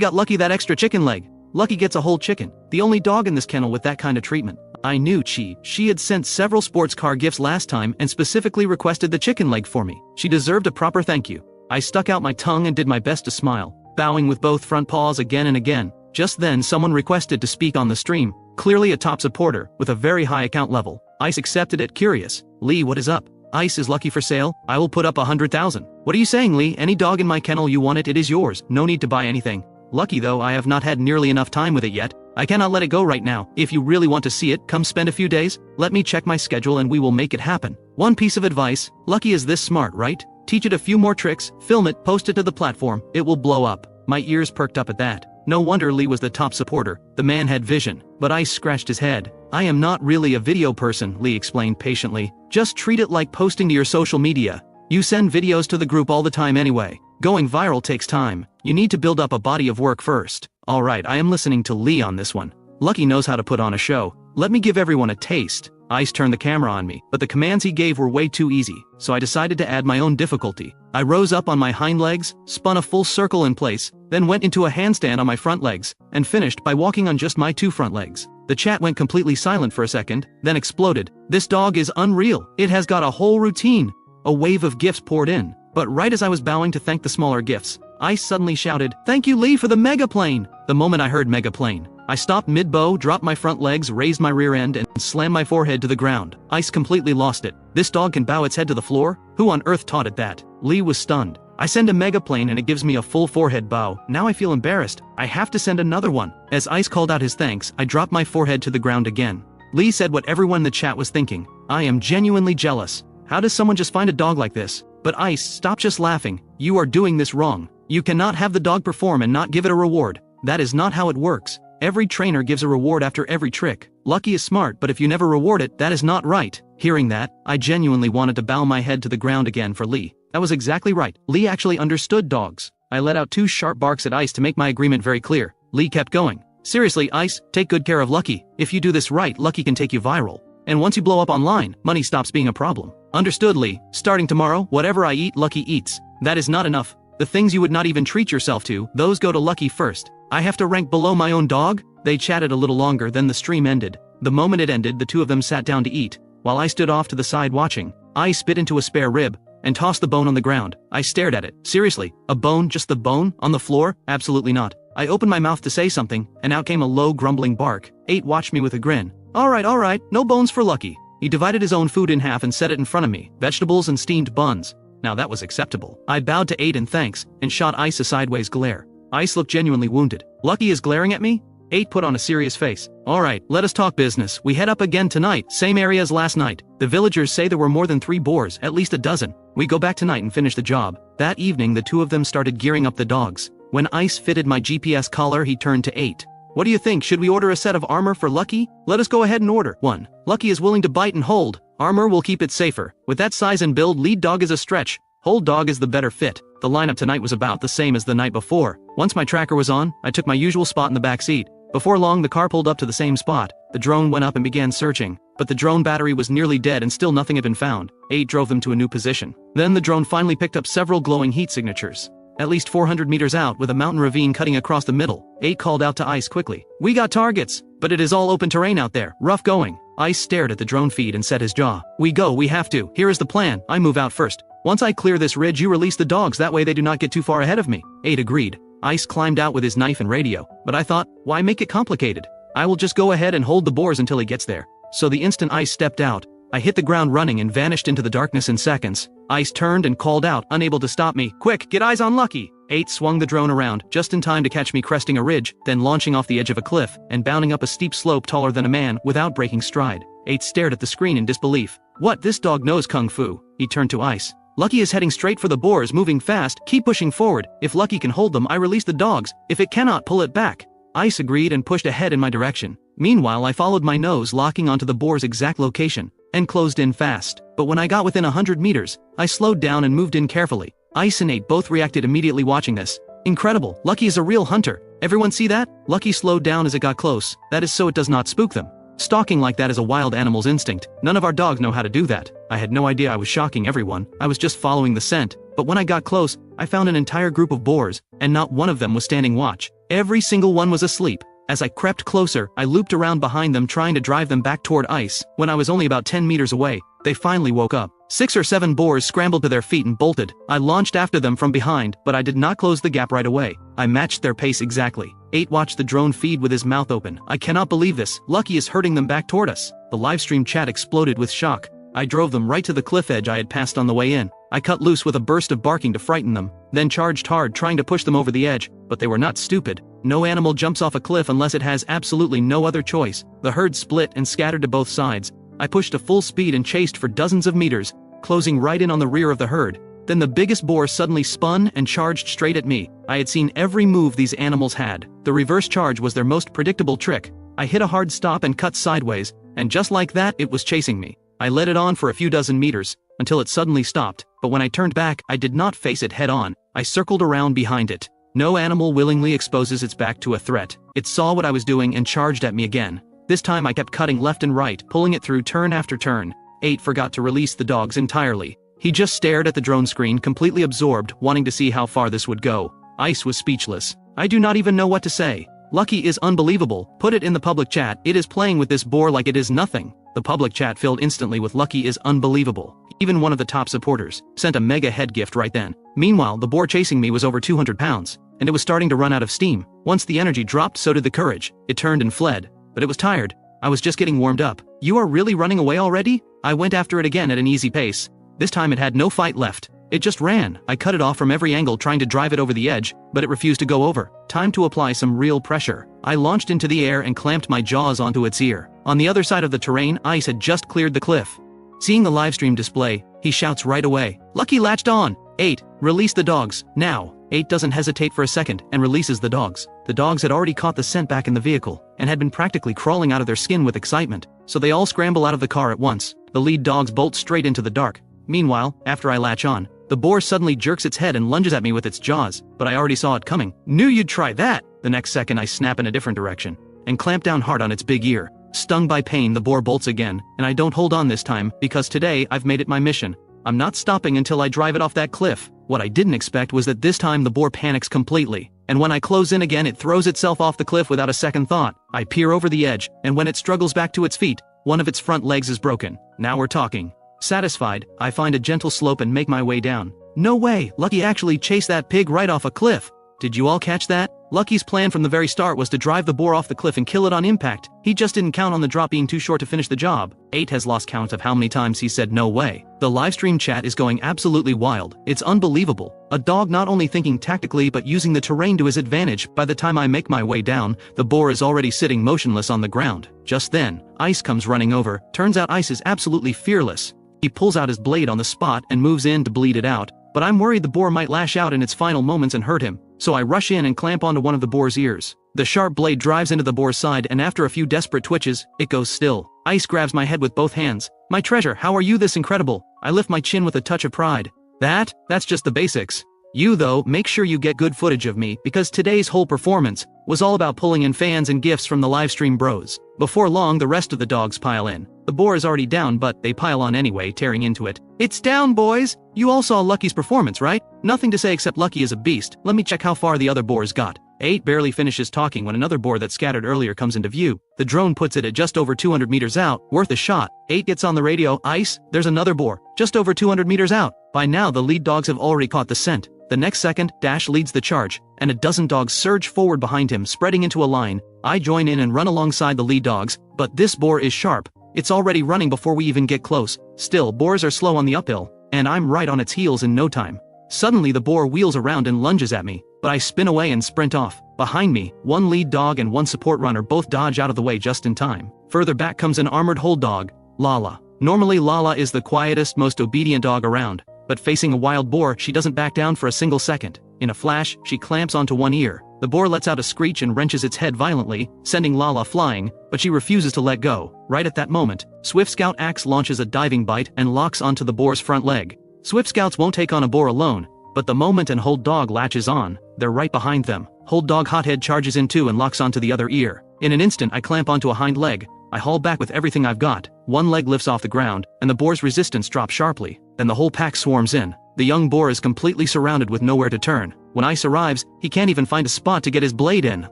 got Lucky that extra chicken leg. Lucky gets a whole chicken. The only dog in this kennel with that kind of treatment. I knew she had sent several sports car gifts last time and specifically requested the chicken leg for me. She deserved a proper thank you. I stuck out my tongue and did my best to smile, bowing with both front paws again and again. Just then someone requested to speak on the stream, clearly a top supporter, with a very high account level. Ice accepted it, curious. Lee, what is up? Ice, is Lucky for sale? I will put up 100,000. What are you saying, Lee? Any dog in my kennel you want it is yours. No need to buy anything. Lucky though, I have not had nearly enough time with it yet. I cannot let it go right now. If you really want to see it, come spend a few days. Let me check my schedule and we will make it happen. One piece of advice, Lucky is this smart, right? Teach it a few more tricks, film it, post it to the platform, it will blow up. My ears perked up at that. No wonder Lee was the top supporter. The man had vision. But Ice scratched his head. I am not really a video person, Lee explained patiently. Just treat it like posting to your social media. You send videos to the group all the time anyway. Going viral takes time. You need to build up a body of work first. Alright, I am listening to Lee on this one. Lucky knows how to put on a show. Let me give everyone a taste. Ice turned the camera on me, but the commands he gave were way too easy, so I decided to add my own difficulty. I rose up on my hind legs, spun a full circle in place, then went into a handstand on my front legs, and finished by walking on just my 2 front legs. The chat went completely silent for a second, then exploded. This dog is unreal. It has got a whole routine. A wave of gifts poured in, but right as I was bowing to thank the smaller gifts, Ice suddenly shouted, "Thank you, Lee, for the mega plane!" The moment I heard mega plane, I stopped mid-bow, dropped my front legs, raised my rear end, and slammed my forehead to the ground. Ice completely lost it. This dog can bow its head to the floor? Who on earth taught it that? Lee was stunned. I send a mega plane and it gives me a full forehead bow. Now I feel embarrassed. I have to send another one. As Ice called out his thanks, I dropped my forehead to the ground again. Lee said what everyone in the chat was thinking. I am genuinely jealous. How does someone just find a dog like this? But Ice, stop just laughing. You are doing this wrong. You cannot have the dog perform and not give it a reward. That is not how it works. Every trainer gives a reward after every trick. Lucky is smart, but if you never reward it, that is not right. Hearing that, I genuinely wanted to bow my head to the ground again for Lee. That was exactly right. Lee actually understood dogs. I let out 2 sharp barks at Ice to make my agreement very clear. Lee kept going. Seriously, Ice, take good care of Lucky. If you do this right, Lucky can take you viral. And once you blow up online, money stops being a problem. Understood, Lee. Starting tomorrow, whatever I eat, Lucky eats. That is not enough. The things you would not even treat yourself to, those go to Lucky first. I have to rank below my own dog? They chatted a little longer, then the stream ended. The moment it ended, the 2 of them sat down to eat, while I stood off to the side watching. I spit into a spare rib and tossed the bone on the ground. I stared at it. Seriously, a bone, just the bone, on the floor? Absolutely not. I opened my mouth to say something, and out came a low grumbling bark. 8 watched me with a grin. Alright, no bones for Lucky. He divided his own food in half and set it in front of me, vegetables and steamed buns. Now that was acceptable. I bowed to 8 in thanks, and shot Ice a sideways glare. Ice looked genuinely wounded. Lucky is glaring at me? 8 put on a serious face. Alright, let us talk business. We head up again tonight, same area as last night. The villagers say there were more than 3 boars, at least a dozen. We go back tonight and finish the job. That evening the 2 of them started gearing up the dogs. When Ice fitted my GPS collar, he turned to 8. What do you think, should we order a set of armor for Lucky? Let us go ahead and order. 1. Lucky is willing to bite and hold. Armor will keep it safer. With that size and build, lead dog is a stretch. Hold dog is the better fit. The lineup tonight was about the same as the night before. Once my tracker was on, I took my usual spot in the back seat. Before long, the car pulled up to the same spot. The drone went up and began searching, but the drone battery was nearly dead and still nothing had been found. 8 drove them to a new position. Then the drone finally picked up several glowing heat signatures. At least 400 meters out, with a mountain ravine cutting across the middle, 8 called out to Ice quickly. We got targets, but it is all open terrain out there. Rough going. Ice stared at the drone feed and set his jaw. We have to. Here is the plan. I move out first. Once I clear this ridge, you release the dogs, that way they do not get too far ahead of me. 8 agreed. Ice climbed out with his knife and radio, but I thought, why make it complicated? I will just go ahead and hold the boars until he gets there. So the instant Ice stepped out, I hit the ground running and vanished into the darkness in seconds. Ice turned and called out, unable to stop me. Quick, get eyes on Lucky! 8 swung the drone around, just in time to catch me cresting a ridge, then launching off the edge of a cliff, and bounding up a steep slope taller than a man, without breaking stride. 8 stared at the screen in disbelief. What, this dog knows Kung Fu? He turned to Ice. Lucky is heading straight for the boars, moving fast, keep pushing forward. If Lucky can hold them, I release the dogs. If it cannot, pull it back. Ice agreed and pushed ahead in my direction. Meanwhile, I followed my nose, locking onto the boar's exact location, and closed in fast. But when I got within 100 meters, I slowed down and moved in carefully. Ice and 8 both reacted immediately watching this. Incredible, Lucky is a real hunter. Everyone see that? Lucky slowed down as it got close. That is so it does not spook them. Stalking like that is a wild animal's instinct. None of our dogs know how to do that. I had no idea I was shocking everyone. I was just following the scent. But when I got close, I found an entire group of boars, and not one of them was standing watch. Every single one was asleep. As I crept closer, I looped around behind them, trying to drive them back toward Ice. When I was only about 10 meters away, they finally woke up. 6 or 7 boars scrambled to their feet and bolted. I launched after them from behind, but I did not close the gap right away. I matched their pace exactly. 8 watched the drone feed with his mouth open. I cannot believe this. Lucky is herding them back toward us. The livestream chat exploded with shock. I drove them right to the cliff edge I had passed on the way in. I cut loose with a burst of barking to frighten them, then charged hard, trying to push them over the edge, but they were not stupid. No animal jumps off a cliff unless it has absolutely no other choice. The herd split and scattered to both sides. I pushed at full speed and chased for dozens of meters, closing right in on the rear of the herd. Then the biggest boar suddenly spun and charged straight at me. I had seen every move these animals had. The reverse charge was their most predictable trick. I hit a hard stop and cut sideways, and just like that, it was chasing me. I led it on for a few dozen meters, until it suddenly stopped, but when I turned back, I did not face it head on. I circled around behind it. No animal willingly exposes its back to a threat. It saw what I was doing and charged at me again. This time I kept cutting left and right, pulling it through turn after turn. 8 forgot to release the dogs entirely. He just stared at the drone screen, completely absorbed, wanting to see how far this would go. Ice was speechless. I do not even know what to say. Lucky is unbelievable. Put it in the public chat. It is playing with this boar like it is nothing. The public chat filled instantly with Lucky is unbelievable. Even one of the top supporters sent a mega head gift right then. Meanwhile, the boar chasing me was over 200 pounds, and it was starting to run out of steam. Once the energy dropped, so did the courage. It turned and fled, but it was tired. I was just getting warmed up. You are really running away already? I went after it again at an easy pace. This time it had no fight left. It just ran. I cut it off from every angle, trying to drive it over the edge, but it refused to go over. Time to apply some real pressure. I launched into the air and clamped my jaws onto its ear. On the other side of the terrain, Ice had just cleared the cliff. Seeing the livestream display, he shouts right away. Lucky latched on. 8, release the dogs, now. 8 doesn't hesitate for a second and releases the dogs. The dogs had already caught the scent back in the vehicle, and had been practically crawling out of their skin with excitement, so they all scramble out of the car at once. The lead dogs bolt straight into the dark. Meanwhile, after I latch on, The boar suddenly jerks its head and lunges at me with its jaws, but I already saw it coming. Knew you'd try that! The next second I snap in a different direction and clamp down hard on its big ear. Stung by pain, the boar bolts again, and I don't hold on this time, because today I've made it my mission. I'm not stopping until I drive it off that cliff. What I didn't expect was that this time the boar panics completely, and when I close in again it throws itself off the cliff without a second thought. I peer over the edge, and when it struggles back to its feet, one of its front legs is broken. Now we're talking. Satisfied, I find a gentle slope and make my way down. No way, Lucky actually chased that pig right off a cliff. Did you all catch that? Lucky's plan from the very start was to drive the boar off the cliff and kill it on impact. He just didn't count on the drop being too short to finish the job. 8 has lost count of how many times he said no way. The livestream chat is going absolutely wild. It's unbelievable. A dog not only thinking tactically but using the terrain to his advantage. By the time I make my way down, the boar is already sitting motionless on the ground. Just then, Ice comes running over. Turns out Ice is absolutely fearless. He pulls out his blade on the spot and moves in to bleed it out. But I'm worried the boar might lash out in its final moments and hurt him, so I rush in and clamp onto one of the boar's ears. The sharp blade drives into the boar's side, and after a few desperate twitches, it goes still. Ice grabs my head with both hands. My treasure, how are you this incredible? I lift my chin with a touch of pride. That's just the basics. You though, make sure you get good footage of me, because today's whole performance was all about pulling in fans and gifts from the livestream bros. Before long the rest of the dogs pile in. The boar is already down, but they pile on anyway, tearing into it. It's down, boys! You all saw Lucky's performance, right? Nothing to say except Lucky is a beast. Let me check how far the other boars got. 8 barely finishes talking when another boar that scattered earlier comes into view. The drone puts it at just over 200 meters out, worth a shot. 8 gets on the radio. Ice, there's another boar, just over 200 meters out. By now the lead dogs have already caught the scent. The next second, Dash leads the charge, and a dozen dogs surge forward behind him, spreading into a line. I join in and run alongside the lead dogs, but this boar is sharp. It's already running before we even get close. Still, boars are slow on the uphill, and I'm right on its heels in no time. Suddenly the boar wheels around and lunges at me, but I spin away and sprint off. Behind me, one lead dog and one support runner both dodge out of the way just in time. Further back comes an armored hold dog, Lala. Normally Lala is the quietest, most obedient dog around, but facing a wild boar, she doesn't back down for a single second. In a flash, she clamps onto one ear. The boar lets out a screech and wrenches its head violently, sending Lala flying, but she refuses to let go. Right at that moment, Swift Scout Axe launches a diving bite and locks onto the boar's front leg. Swift Scouts won't take on a boar alone, but the moment and Hold Dog latches on, they're right behind them. Hold Dog Hothead charges in too and locks onto the other ear. In an instant I clamp onto a hind leg. I haul back with everything I've got. One leg lifts off the ground, and the boar's resistance drops sharply. Then the whole pack swarms in. The young boar is completely surrounded with nowhere to turn. When Ice arrives, he can't even find a spot to get his blade in,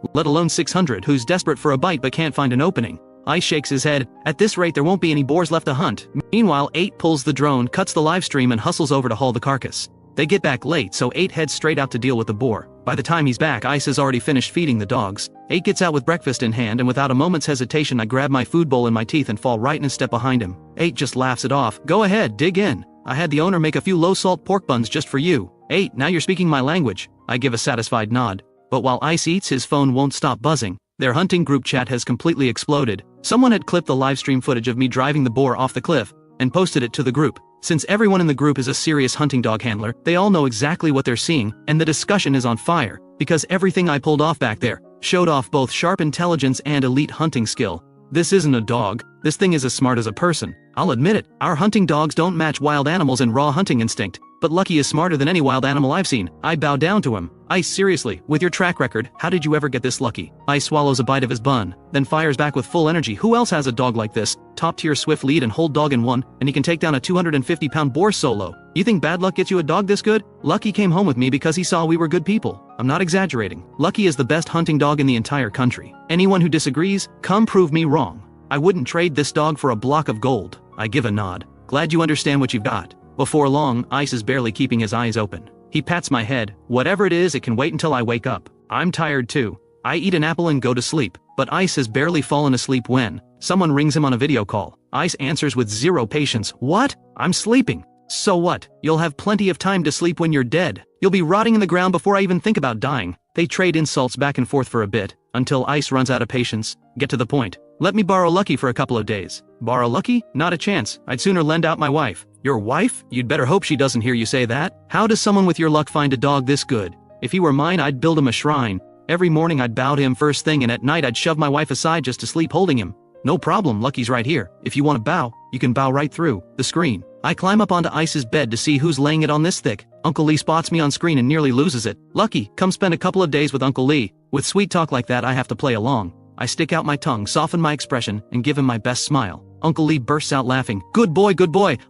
let alone 600 who's desperate for a bite but can't find an opening. Ice shakes his head. At this rate there won't be any boars left to hunt. Meanwhile 8 pulls the drone, cuts the live stream and hustles over to haul the carcass. They get back late, so 8 heads straight out to deal with the boar. By the time he's back, Ice has already finished feeding the dogs. 8 gets out with breakfast in hand, and without a moment's hesitation I grab my food bowl in my teeth and fall right in step behind him. 8 just laughs it off. Go ahead, dig in. I had the owner make a few low-salt pork buns just for you. 8, now you're speaking my language. I give a satisfied nod. But while Ice eats, his phone won't stop buzzing. Their hunting group chat has completely exploded. Someone had clipped the live stream footage of me driving the boar off the cliff and posted it to the group. Since everyone in the group is a serious hunting dog handler, they all know exactly what they're seeing, and the discussion is on fire, because everything I pulled off back there showed off both sharp intelligence and elite hunting skill. This isn't a dog, this thing is as smart as a person. I'll admit it, our hunting dogs don't match wild animals in raw hunting instinct, but Lucky is smarter than any wild animal I've seen. I bow down to him. Ice, seriously, with your track record, how did you ever get this lucky? Ice swallows a bite of his bun, then fires back with full energy. Who else has a dog like this? Top-tier swift lead and hold dog in one, and he can take down a 250-pound boar solo. You think bad luck gets you a dog this good? Lucky came home with me because he saw we were good people. I'm not exaggerating. Lucky is the best hunting dog in the entire country. Anyone who disagrees, come prove me wrong. I wouldn't trade this dog for a block of gold. I give a nod. Glad you understand what you've got. Before long, Ice is barely keeping his eyes open. He pats my head. Whatever it is, it can wait until I wake up. I'm tired too. I eat an apple and go to sleep, but Ice has barely fallen asleep when someone rings him on a video call. Ice answers with zero patience. What? I'm sleeping. So what? You'll have plenty of time to sleep when you're dead. You'll be rotting in the ground before I even think about dying. They trade insults back and forth for a bit, until Ice runs out of patience. Get to the point. Let me borrow Lucky for a couple of days. Borrow Lucky? Not a chance. I'd sooner lend out my wife. Your wife? You'd better hope she doesn't hear you say that. How does someone with your luck find a dog this good? If he were mine, I'd build him a shrine. Every morning I'd bow to him first thing, and at night I'd shove my wife aside just to sleep holding him. No problem, Lucky's right here. If you want to bow, you can bow right through the screen. I climb up onto Ice's bed to see who's laying it on this thick. Uncle Lee spots me on screen and nearly loses it. Lucky, come spend a couple of days with Uncle Lee. With sweet talk like that I have to play along. I stick out my tongue, soften my expression, and give him my best smile. Uncle Lee bursts out laughing. Good boy,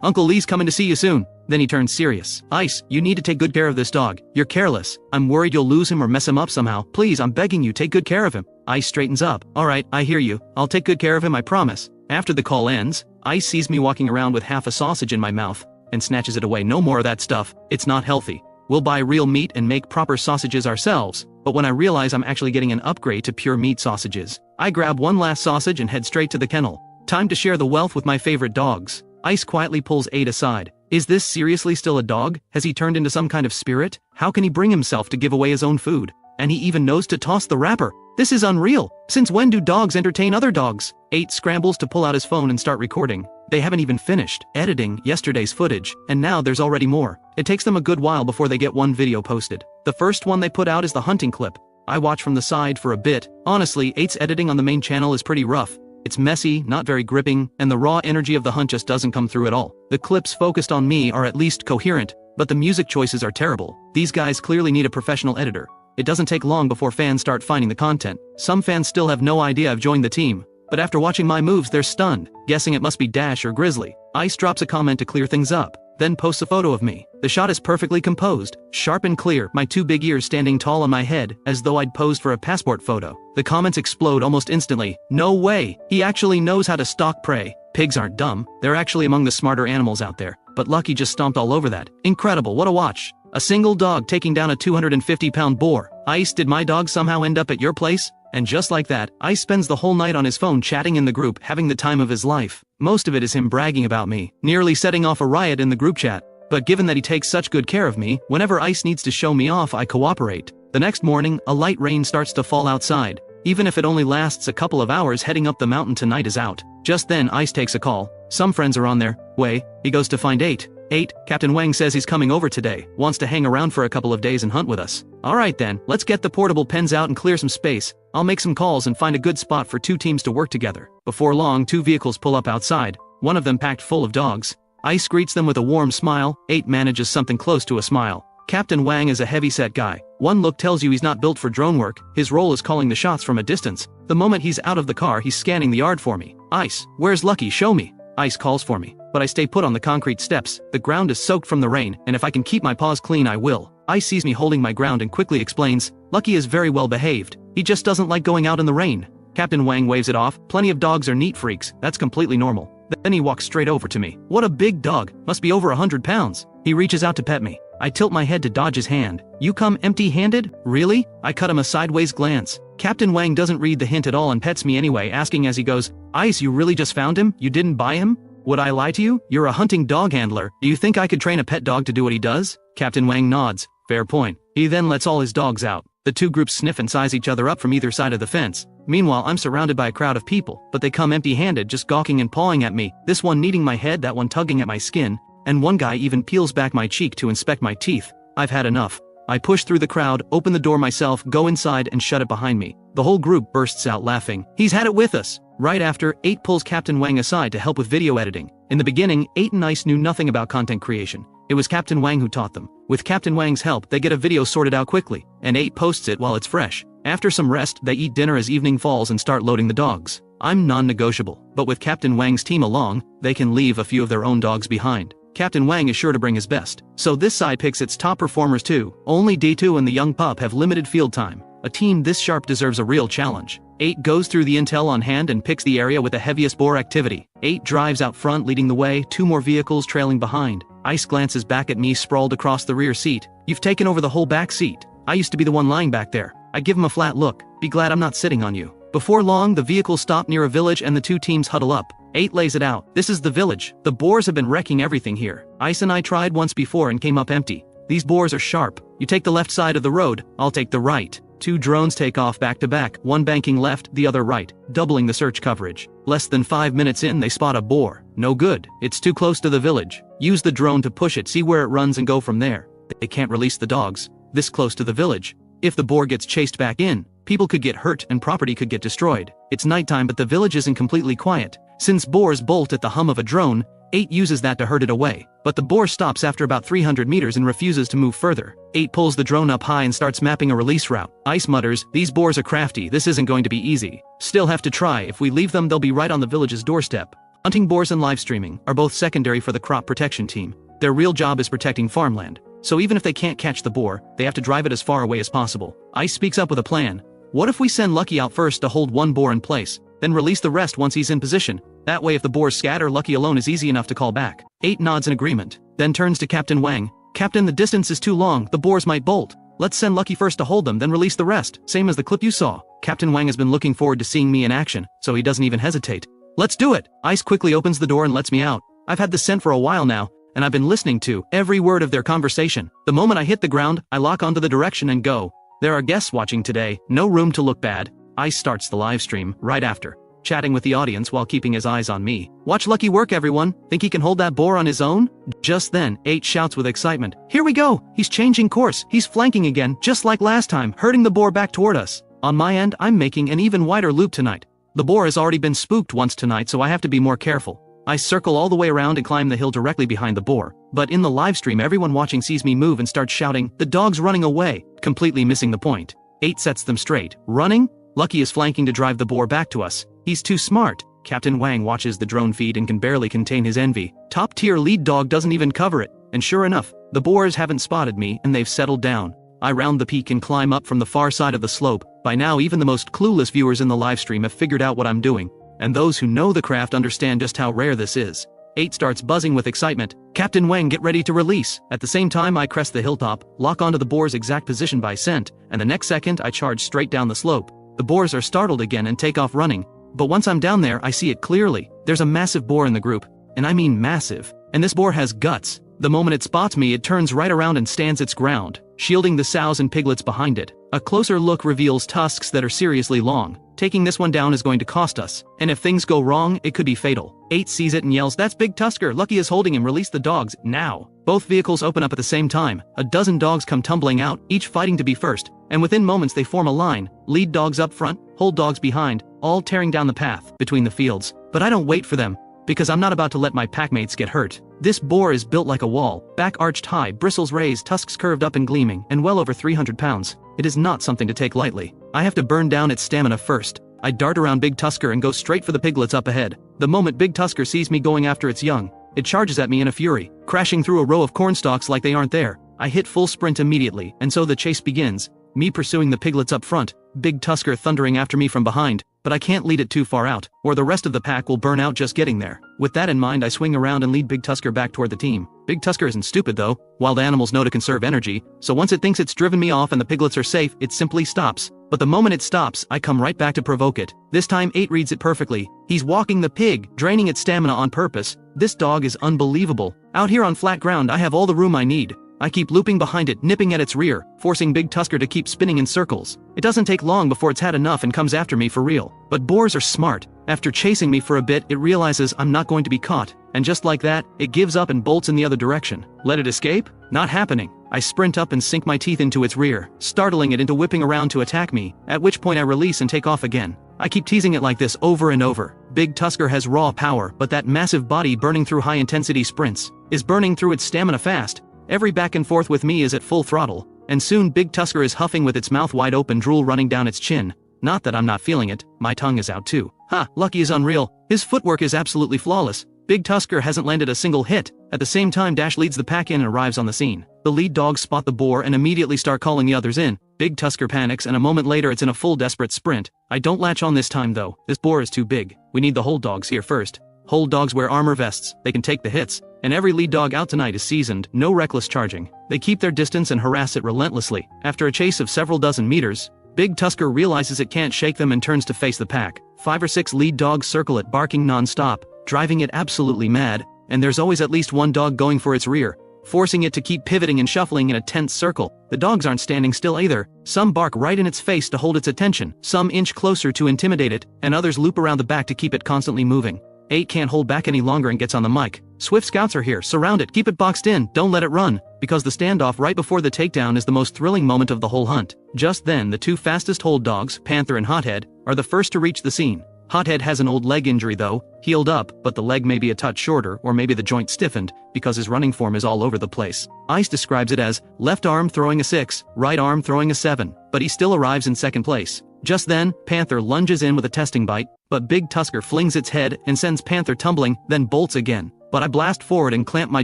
Uncle Lee's coming to see you soon. Then he turns serious. Ice, you need to take good care of this dog. You're careless. I'm worried you'll lose him or mess him up somehow. Please, I'm begging you, take good care of him. Ice straightens up. Alright, I hear you. I'll take good care of him, I promise. After the call ends, Ice sees me walking around with half a sausage in my mouth and snatches it away. No more of that stuff. It's not healthy. We'll buy real meat and make proper sausages ourselves. But when I realize I'm actually getting an upgrade to pure meat sausages, I grab one last sausage and head straight to the kennel. Time to share the wealth with my favorite dogs. Ice quietly pulls 8 aside. Is this seriously still a dog? Has he turned into some kind of spirit? How can he bring himself to give away his own food? And he even knows to toss the wrapper. This is unreal. Since when do dogs entertain other dogs? 8 scrambles to pull out his phone and start recording. They haven't even finished editing yesterday's footage, and now there's already more. It takes them a good while before they get one video posted. The first one they put out is the hunting clip. I watch from the side for a bit. Honestly, 8's editing on the main channel is pretty rough. It's messy, not very gripping, and the raw energy of the hunt just doesn't come through at all. The clips focused on me are at least coherent, but the music choices are terrible. These guys clearly need a professional editor. It doesn't take long before fans start finding the content. Some fans still have no idea I've joined the team, but after watching my moves they're stunned, guessing it must be Dash or Grizzly. Ice drops a comment to clear things up, then posts a photo of me. The shot is perfectly composed, sharp and clear, my 2 big ears standing tall on my head, as though I'd posed for a passport photo. The comments explode almost instantly. No way! He actually knows how to stalk prey. Pigs aren't dumb, they're actually among the smarter animals out there. But Lucky just stomped all over that. Incredible, what a watch. A single dog taking down a 250-pound boar. Ice, did my dog somehow end up at your place? And just like that, Ice spends the whole night on his phone chatting in the group, having the time of his life. Most of it is him bragging about me, nearly setting off a riot in the group chat. But given that he takes such good care of me, whenever Ice needs to show me off I cooperate. The next morning, a light rain starts to fall outside. Even if it only lasts a couple of hours, heading up the mountain tonight is out. Just then Ice takes a call. Some friends are on their way. He goes to find 8. 8, Captain Wang says he's coming over today, wants to hang around for a couple of days and hunt with us. Alright then, let's get the portable pens out and clear some space. I'll make some calls and find a good spot for 2 teams to work together. Before long, 2 vehicles pull up outside, one of them packed full of dogs. Ice greets them with a warm smile. 8 manages something close to a smile. Captain Wang is a heavy-set guy. One look tells you he's not built for drone work. His role is calling the shots from a distance. The moment he's out of the car, he's scanning the yard for me. Ice, where's Lucky? Show me. Ice calls for me, but I stay put on the concrete steps. The ground is soaked from the rain, and if I can keep my paws clean I will. Ice sees me holding my ground and quickly explains, Lucky is very well behaved. He just doesn't like going out in the rain. Captain Wang waves it off. Plenty of dogs are neat freaks, that's completely normal. Then he walks straight over to me. What a big dog, must be over 100 pounds. He reaches out to pet me. I tilt my head to dodge his hand. You come empty-handed? Really? I cut him a sideways glance. Captain Wang doesn't read the hint at all and pets me anyway, asking as he goes, Ice, you really just found him? You didn't buy him? Would I lie to you? You're a hunting dog handler. Do you think I could train a pet dog to do what he does? Captain Wang nods. Fair point. He then lets all his dogs out. The 2 groups sniff and size each other up from either side of the fence. Meanwhile, I'm surrounded by a crowd of people, but they come empty-handed, just gawking and pawing at me, this one kneading my head, that one tugging at my skin, and one guy even peels back my cheek to inspect my teeth. I've had enough. I push through the crowd, open the door myself, go inside and shut it behind me. The whole group bursts out laughing. He's had it with us. Right after, 8 pulls Captain Wang aside to help with video editing. In the beginning, 8 and Ice knew nothing about content creation. It was Captain Wang who taught them. With Captain Wang's help, they get a video sorted out quickly, and 8 posts it while it's fresh. After some rest, they eat dinner as evening falls and start loading the dogs. I'm non-negotiable, but with Captain Wang's team along, they can leave a few of their own dogs behind. Captain Wang is sure to bring his best, so this side picks its top performers too. Only D2 and the young pup have limited field time. A team this sharp deserves a real challenge. 8 goes through the intel on hand and picks the area with the heaviest boar activity. 8 drives out front leading the way, 2 more vehicles trailing behind. Ice glances back at me sprawled across the rear seat. You've taken over the whole back seat. I used to be the one lying back there. I give him a flat look. Be glad I'm not sitting on you. Before long, the vehicles stop near a village and the 2 teams huddle up. 8 lays it out. This is the village. The boars have been wrecking everything here. Ice and I tried once before and came up empty. These boars are sharp. You take the left side of the road, I'll take the right. 2 drones take off back to back, one banking left, the other right, doubling the search coverage. Less than 5 minutes in they spot a boar. No good. It's too close to the village. Use the drone to push it, see where it runs and go from there. They can't release the dogs. This close to the village. If the boar gets chased back in, people could get hurt and property could get destroyed. It's nighttime but the village isn't completely quiet. Since boars bolt at the hum of a drone, 8 uses that to herd it away, but the boar stops after about 300 meters and refuses to move further. 8 pulls the drone up high and starts mapping a release route. Ice mutters, "These boars are crafty, this isn't going to be easy. Still have to try, if we leave them they'll be right on the village's doorstep." Hunting boars and live streaming are both secondary for the crop protection team. Their real job is protecting farmland. So even if they can't catch the boar, they have to drive it as far away as possible. Ice speaks up with a plan. "What if we send Lucky out first to hold one boar in place, then release the rest once he's in position? That way if the boars scatter, Lucky alone is easy enough to call back." 8 nods in agreement, then turns to Captain Wang. "Captain, the distance is too long, the boars might bolt. Let's send Lucky first to hold them, then release the rest, same as the clip you saw." Captain Wang has been looking forward to seeing me in action, so he doesn't even hesitate. "Let's do it!" Ice quickly opens the door and lets me out. I've had the scent for a while now, and I've been listening to every word of their conversation. The moment I hit the ground, I lock onto the direction and go. There are guests watching today, no room to look bad. Ice starts the live stream right after, chatting with the audience while keeping his eyes on me. "Watch Lucky work, everyone. Think he can hold that boar on his own?" Just then, 8 shouts with excitement. "Here we go! He's changing course. He's flanking again, just like last time, herding the boar back toward us." On my end, I'm making an even wider loop tonight. The boar has already been spooked once tonight, so I have to be more careful. I circle all the way around and climb the hill directly behind the boar. But in the livestream everyone watching sees me move and starts shouting, "The dog's running away," completely missing the point. 8 sets them straight. "Running?" Lucky is flanking to drive the boar back to us. He's too smart. Captain Wang watches the drone feed and can barely contain his envy. Top tier lead dog doesn't even cover it. And sure enough, the boars haven't spotted me and they've settled down. I round the peak and climb up from the far side of the slope. By now even the most clueless viewers in the livestream have figured out what I'm doing. And those who know the craft understand just how rare this is. 8 starts buzzing with excitement. "Captain Wang, get ready to release." At the same time I crest the hilltop, lock onto the boar's exact position by scent, and the next second I charge straight down the slope. The boars are startled again and take off running. But once I'm down there I see it clearly. There's a massive boar in the group. And I mean massive. And this boar has guts. The moment it spots me it turns right around and stands its ground, shielding the sows and piglets behind it. A closer look reveals tusks that are seriously long. Taking this one down is going to cost us, and if things go wrong, it could be fatal. 8 sees it and yells, "That's Big Tusker, Lucky is holding him, release the dogs, now." Both vehicles open up at the same time. A dozen dogs come tumbling out, each fighting to be first, and within moments they form a line, lead dogs up front, hold dogs behind, all tearing down the path between the fields. But I don't wait for them, because I'm not about to let my packmates get hurt. This boar is built like a wall, back arched high, bristles raised, tusks curved up and gleaming, and well over 300 pounds. It is not something to take lightly. I have to burn down its stamina first. I dart around Big Tusker and go straight for the piglets up ahead. The moment Big Tusker sees me going after its young, it charges at me in a fury, crashing through a row of cornstalks like they aren't there. I hit full sprint immediately, and so the chase begins. Me pursuing the piglets up front, Big Tusker thundering after me from behind, but I can't lead it too far out, or the rest of the pack will burn out just getting there. With that in mind I swing around and lead Big Tusker back toward the team. Big Tusker isn't stupid though. Wild animals know to conserve energy, so once it thinks it's driven me off and the piglets are safe, it simply stops. But the moment it stops, I come right back to provoke it. This time 8 reads it perfectly. He's walking the pig, draining its stamina on purpose. This dog is unbelievable. Out here on flat ground I have all the room I need. I keep looping behind it, nipping at its rear, forcing Big Tusker to keep spinning in circles. It doesn't take long before it's had enough and comes after me for real. But boars are smart. After chasing me for a bit, it realizes I'm not going to be caught. And just like that, it gives up and bolts in the other direction. Let it escape? Not happening. I sprint up and sink my teeth into its rear, startling it into whipping around to attack me, at which point I release and take off again. I keep teasing it like this over and over. Big Tusker has raw power, but that massive body burning through high-intensity sprints is burning through its stamina fast. Every back and forth with me is at full throttle, and soon Big Tusker is huffing with its mouth wide open, drool running down its chin. Not that I'm not feeling it, my tongue is out too. Ha, Lucky is unreal. His footwork is absolutely flawless. Big Tusker hasn't landed a single hit. At the same time Dash leads the pack in and arrives on the scene. The lead dogs spot the boar and immediately start calling the others in. Big Tusker panics and a moment later it's in a full desperate sprint. I don't latch on this time though. This boar is too big. We need the hold dogs here first. Hold dogs wear armor vests, they can take the hits. And every lead dog out tonight is seasoned, no reckless charging. They keep their distance and harass it relentlessly. After a chase of several dozen meters, Big Tusker realizes it can't shake them and turns to face the pack. 5 or 6 lead dogs circle it, barking non-stop, driving it absolutely mad, and there's always at least one dog going for its rear, forcing it to keep pivoting and shuffling in a tense circle. The dogs aren't standing still either. Some bark right in its face to hold its attention, some inch closer to intimidate it, and others loop around the back to keep it constantly moving. 8 can't hold back any longer and gets on the mic. Swift scouts are here, surround it, keep it boxed in, don't let it run, because the standoff right before the takedown is the most thrilling moment of the whole hunt. Just then the 2 fastest hold dogs, Panther and Hothead, are the first to reach the scene. Hothead has an old leg injury though, healed up, but the leg may be a touch shorter or maybe the joint stiffened, because his running form is all over the place. Ice describes it as, left arm throwing a 6, right arm throwing a 7, but he still arrives in second place. Just then, Panther lunges in with a testing bite, but Big Tusker flings its head and sends Panther tumbling, then bolts again. But I blast forward and clamp my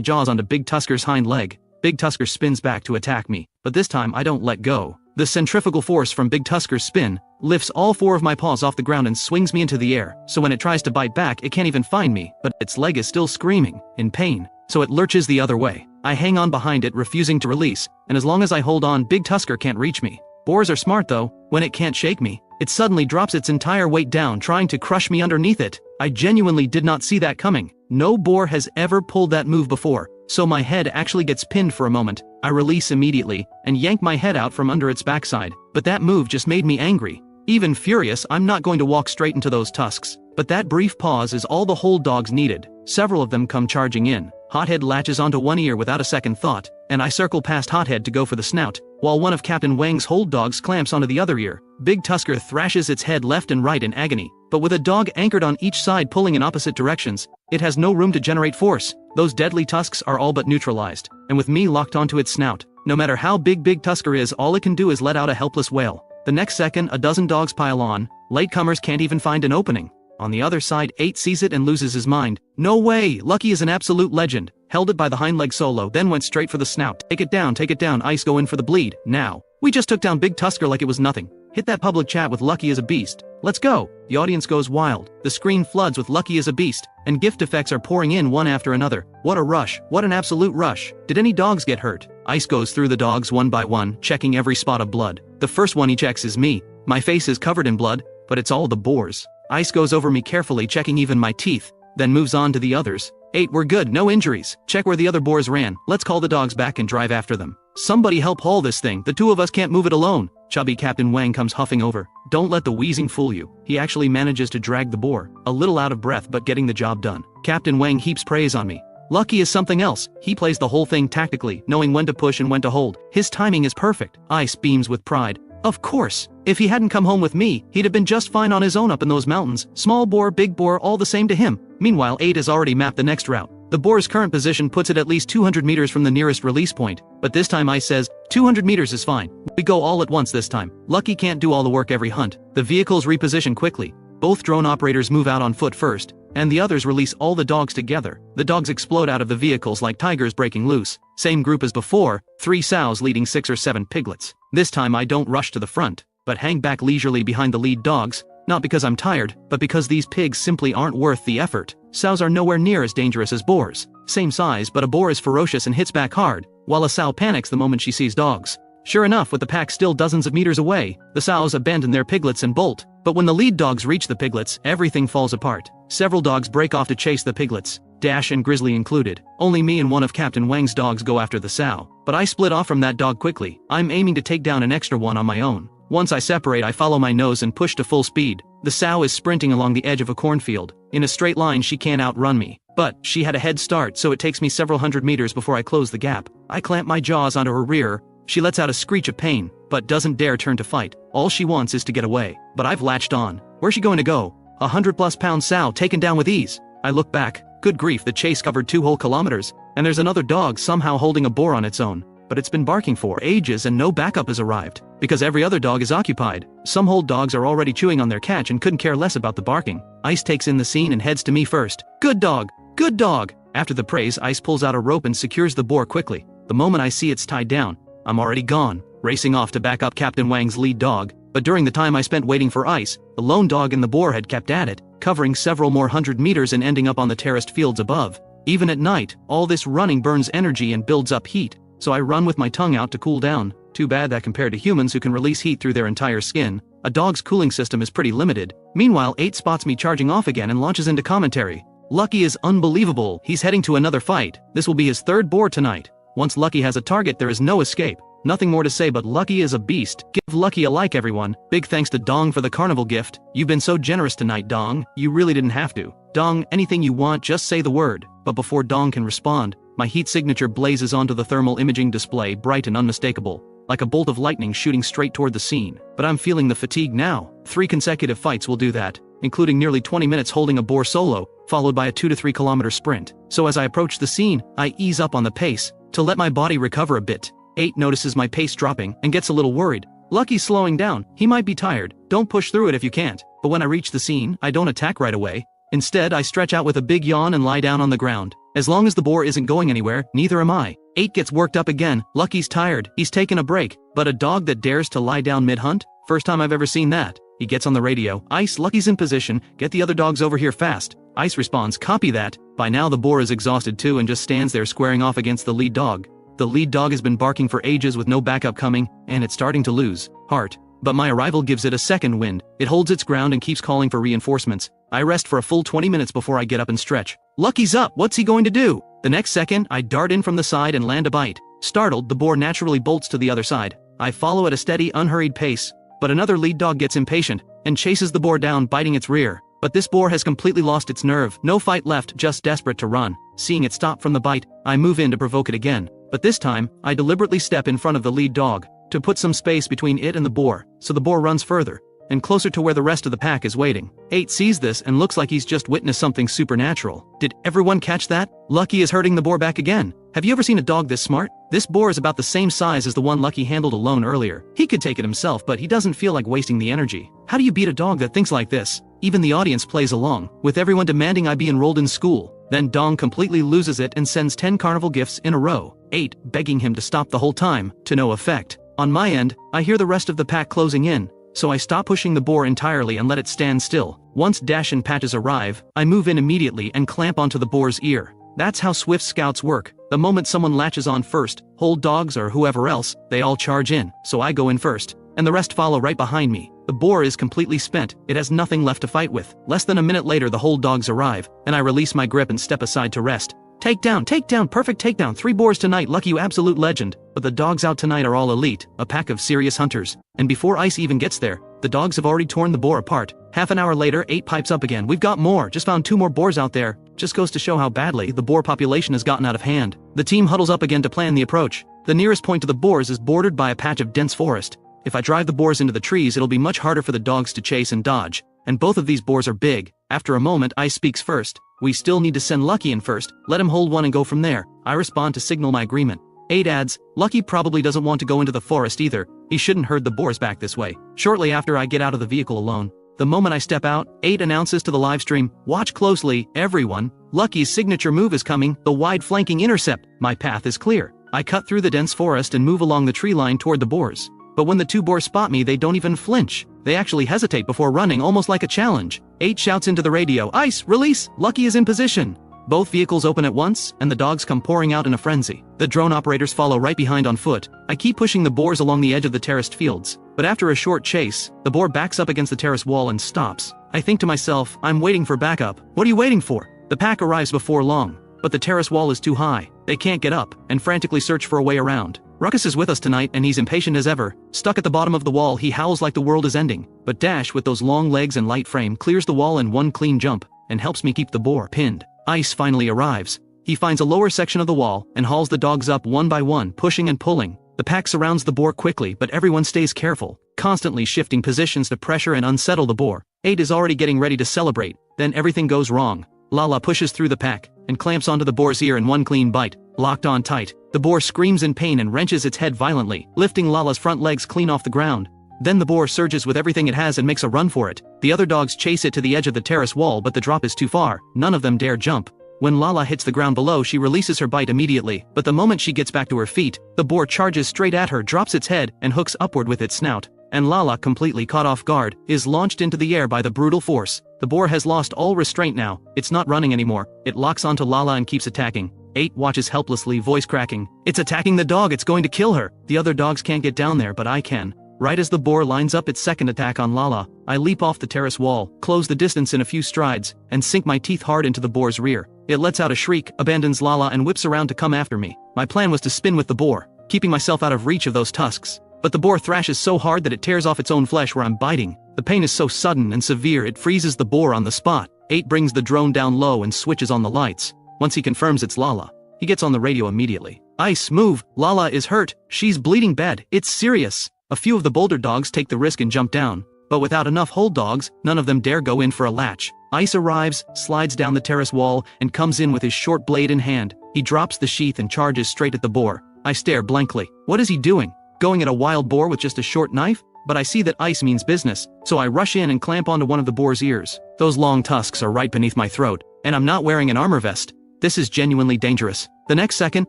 jaws onto Big Tusker's hind leg. Big Tusker spins back to attack me, but this time I don't let go. The centrifugal force from Big Tusker's spin lifts all 4 of my paws off the ground and swings me into the air, so when it tries to bite back it can't even find me, but its leg is still screaming, in pain, so it lurches the other way. I hang on behind it, refusing to release, and as long as I hold on, Big Tusker can't reach me. Boars are smart though. When it can't shake me, it suddenly drops its entire weight down, trying to crush me underneath it. I genuinely did not see that coming. No boar has ever pulled that move before, so my head actually gets pinned for a moment. I release immediately, and yank my head out from under its backside, but that move just made me angry. Even furious, I'm not going to walk straight into those tusks. But that brief pause is all the hold dogs needed. Several of them come charging in. Hothead latches onto one ear without a second thought, and I circle past Hothead to go for the snout, while one of Captain Wang's hold dogs clamps onto the other ear. Big Tusker thrashes its head left and right in agony, but with a dog anchored on each side pulling in opposite directions, it has no room to generate force. Those deadly tusks are all but neutralized, and with me locked onto its snout, no matter how big Big Tusker is, all it can do is let out a helpless wail. The next second, a dozen dogs pile on. Latecomers can't even find an opening. On the other side, 8 sees it and loses his mind. No way! Lucky is an absolute legend. Held it by the hind leg solo, then went straight for the snout. Take it down, Ice go in for the bleed, now. We just took down Big Tusker like it was nothing. Hit that public chat with Lucky is a beast. Let's go! The audience goes wild. The screen floods with Lucky is a beast, and gift effects are pouring in one after another. What a rush, what an absolute rush. Did any dogs get hurt? Ice goes through the dogs one by one, checking every spot of blood. The first one he checks is me. My face is covered in blood, but it's all the boars. Ice goes over me carefully, checking even my teeth, then moves on to the others. 8, we're good, no injuries. Check where the other boars ran. Let's call the dogs back and drive after them. Somebody help haul this thing, the 2 of us can't move it alone. Chubby Captain Wang comes huffing over. Don't let the wheezing fool you. He actually manages to drag the boar, a little out of breath but getting the job done. Captain Wang heaps praise on me. Lucky is something else. He plays the whole thing tactically, knowing when to push and when to hold. His timing is perfect. Ice beams with pride. Of course. If he hadn't come home with me, he'd have been just fine on his own up in those mountains. Small boar, big boar, all the same to him. Meanwhile, 8 has already mapped the next route. The boar's current position puts it at least 200 meters from the nearest release point, but this time Ice says, 200 meters is fine. We go all at once this time. Lucky can't do all the work every hunt. The vehicles reposition quickly. Both drone operators move out on foot first, and the others release all the dogs together. The dogs explode out of the vehicles like tigers breaking loose. Same group as before, 3 sows leading 6 or 7 piglets. This time I don't rush to the front, but hang back leisurely behind the lead dogs, not because I'm tired, but because these pigs simply aren't worth the effort. Sows are nowhere near as dangerous as boars. Same size, but a boar is ferocious and hits back hard, while a sow panics the moment she sees dogs. Sure enough, with the pack still dozens of meters away, the sows abandon their piglets and bolt. But when the lead dogs reach the piglets, everything falls apart. Several dogs break off to chase the piglets, Dash and Grizzly included. Only me and one of Captain Wang's dogs go after the sow. But I split off from that dog quickly. I'm aiming to take down an extra one on my own. Once I separate, I follow my nose and push to full speed. The sow is sprinting along the edge of a cornfield. In a straight line, she can't outrun me. But she had a head start, so it takes me several hundred meters before I close the gap. I clamp my jaws onto her rear. She lets out a screech of pain, but doesn't dare turn to fight. All she wants is to get away. But I've latched on. Where's she going to go? 100+ pound sow taken down with ease. I look back. Good grief, the chase covered 2 whole kilometers, and there's another dog somehow holding a boar on its own. But it's been barking for ages and no backup has arrived, because every other dog is occupied. Some hold dogs are already chewing on their catch and couldn't care less about the barking. Ice takes in the scene and heads to me first. Good dog! Good dog! After the praise, Ice pulls out a rope and secures the boar quickly. The moment I see it's tied down, I'm already gone, racing off to back up Captain Wang's lead dog. But during the time I spent waiting for Ice, the lone dog and the boar had kept at it, covering several more 100 meters and ending up on the terraced fields above. Even at night, all this running burns energy and builds up heat, so I run with my tongue out to cool down. Too bad that compared to humans who can release heat through their entire skin, a dog's cooling system is pretty limited. Meanwhile, 8 spots me charging off again and launches into commentary. Lucky is unbelievable. He's heading to another fight. This will be his 3rd boar tonight. Once Lucky has a target, there is no escape. Nothing more to say, but Lucky is a beast. Give Lucky a like, everyone. Big thanks to Dong for the carnival gift. You've been so generous tonight, Dong. You really didn't have to. Dong, anything you want, just say the word. But before Dong can respond, my heat signature blazes onto the thermal imaging display, bright and unmistakable, like a bolt of lightning shooting straight toward the scene. But I'm feeling the fatigue now. 3 consecutive fights will do that. including nearly 20 minutes holding a boar solo, followed by a 2 to 3 kilometer sprint. So as I approach the scene, I ease up on the pace to let my body recover a bit. 8 notices my pace dropping and gets a little worried. Lucky's slowing down, he might be tired, don't push through it if you can't. But when I reach the scene, I don't attack right away. Instead, I stretch out with a big yawn and lie down on the ground. As long as the boar isn't going anywhere, neither am I. 8 gets worked up again. Lucky's tired, he's taken a break. But a dog that dares to lie down mid-hunt? First time I've ever seen that. He gets on the radio. Ice, Lucky's in position, get the other dogs over here fast. Ice responds, copy that. By now the boar is exhausted too and just stands there squaring off against the lead dog. The lead dog has been barking for ages with no backup coming, and it's starting to lose heart. But my arrival gives it a second wind. It holds its ground and keeps calling for reinforcements. I rest for a full 20 minutes before I get up and stretch. Lucky's up, what's he going to do? The next second, I dart in from the side and land a bite. Startled, the boar naturally bolts to the other side. I follow at a steady, unhurried pace, but another lead dog gets impatient and chases the boar down, biting its rear. But this boar has completely lost its nerve, no fight left, just desperate to run. Seeing it stop from the bite, I move in to provoke it again. But this time, I deliberately step in front of the lead dog to put some space between it and the boar, so the boar runs further and closer to where the rest of the pack is waiting. 8 sees this and looks like he's just witnessed something supernatural. Did everyone catch that? Lucky is herding the boar back again. Have you ever seen a dog this smart? This boar is about the same size as the one Lucky handled alone earlier. He could take it himself, but he doesn't feel like wasting the energy. How do you beat a dog that thinks like this? Even the audience plays along, with everyone demanding I be enrolled in school. Then Dong completely loses it and sends 10 carnival gifts in a row. 8 begging him to stop the whole time, to no effect. On my end, I hear the rest of the pack closing in, so I stop pushing the boar entirely and let it stand still. Once Dash and Patches arrive, I move in immediately and clamp onto the boar's ear. That's how swift scouts work. The moment someone latches on first, whole dogs or whoever else, they all charge in, so I go in first, and the rest follow right behind me. The boar is completely spent, it has nothing left to fight with. Less than a minute later the whole dogs arrive, and I release my grip and step aside to rest. Takedown, perfect takedown, 3 boars tonight, Lucky, you absolute legend. But the dogs out tonight are all elite, a pack of serious hunters. And before Ice even gets there, the dogs have already torn the boar apart. Half an hour later, 8 pipes up again. We've got more, just found 2 more boars out there. Just goes to show how badly the boar population has gotten out of hand. The team huddles up again to plan the approach. The nearest point to the boars is bordered by a patch of dense forest. If I drive the boars into the trees, it'll be much harder for the dogs to chase and dodge. And both of these boars are big. After a moment, Ice speaks first. We still need to send Lucky in first, let him hold one and go from there. I respond to signal my agreement. 8 adds, Lucky probably doesn't want to go into the forest either, he shouldn't herd the boars back this way. Shortly after I get out of the vehicle alone, the moment I step out, 8 announces to the livestream, watch closely, everyone, Lucky's signature move is coming, the wide flanking intercept. My path is clear. I cut through the dense forest and move along the tree line toward the boars. But when the 2 boars spot me, they don't even flinch. They actually hesitate before running, almost like a challenge. 8 shouts into the radio, Ice, release, Lucky is in position. Both vehicles open at once, and the dogs come pouring out in a frenzy. The drone operators follow right behind on foot. I keep pushing the boars along the edge of the terraced fields. But after a short chase, the boar backs up against the terrace wall and stops. I think to myself, I'm waiting for backup. What are you waiting for? The pack arrives before long, but the terrace wall is too high. They can't get up, and frantically search for a way around. Ruckus is with us tonight and he's impatient as ever. Stuck at the bottom of the wall, he howls like the world is ending. But Dash, with those long legs and light frame, clears the wall in one clean jump, and helps me keep the boar pinned. Ice finally arrives. He finds a lower section of the wall, and hauls the dogs up one by one, pushing and pulling. The pack surrounds the boar quickly, but everyone stays careful, constantly shifting positions to pressure and unsettle the boar. 8 is already getting ready to celebrate, then everything goes wrong. Lala pushes through the pack, and clamps onto the boar's ear in one clean bite, locked on tight. The boar screams in pain and wrenches its head violently, lifting Lala's front legs clean off the ground. Then the boar surges with everything it has and makes a run for it. The other dogs chase it to the edge of the terrace wall, but the drop is too far, none of them dare jump. When Lala hits the ground below, she releases her bite immediately, but the moment she gets back to her feet, the boar charges straight at her, drops its head, and hooks upward with its snout. And Lala, completely caught off guard, is launched into the air by the brutal force. The boar has lost all restraint now, it's not running anymore, it locks onto Lala and keeps attacking. 8 watches helplessly, voice cracking. It's attacking the dog, it's going to kill her. The other dogs can't get down there, but I can. Right as the boar lines up its second attack on Lala, I leap off the terrace wall, close the distance in a few strides, and sink my teeth hard into the boar's rear. It lets out a shriek, abandons Lala and whips around to come after me. My plan was to spin with the boar, keeping myself out of reach of those tusks. But the boar thrashes so hard that it tears off its own flesh where I'm biting. The pain is so sudden and severe it freezes the boar on the spot. 8 brings the drone down low and switches on the lights. Once he confirms it's Lala, he gets on the radio immediately. Ice, move, Lala is hurt, she's bleeding bad, it's serious. A few of the bolder dogs take the risk and jump down, but without enough hold dogs, none of them dare go in for a latch. Ice arrives, slides down the terrace wall, and comes in with his short blade in hand. He drops the sheath and charges straight at the boar. I stare blankly. What is he doing? Going at a wild boar with just a short knife? But I see that Ice means business, so I rush in and clamp onto one of the boar's ears. Those long tusks are right beneath my throat, and I'm not wearing an armor vest. This is genuinely dangerous. The next second,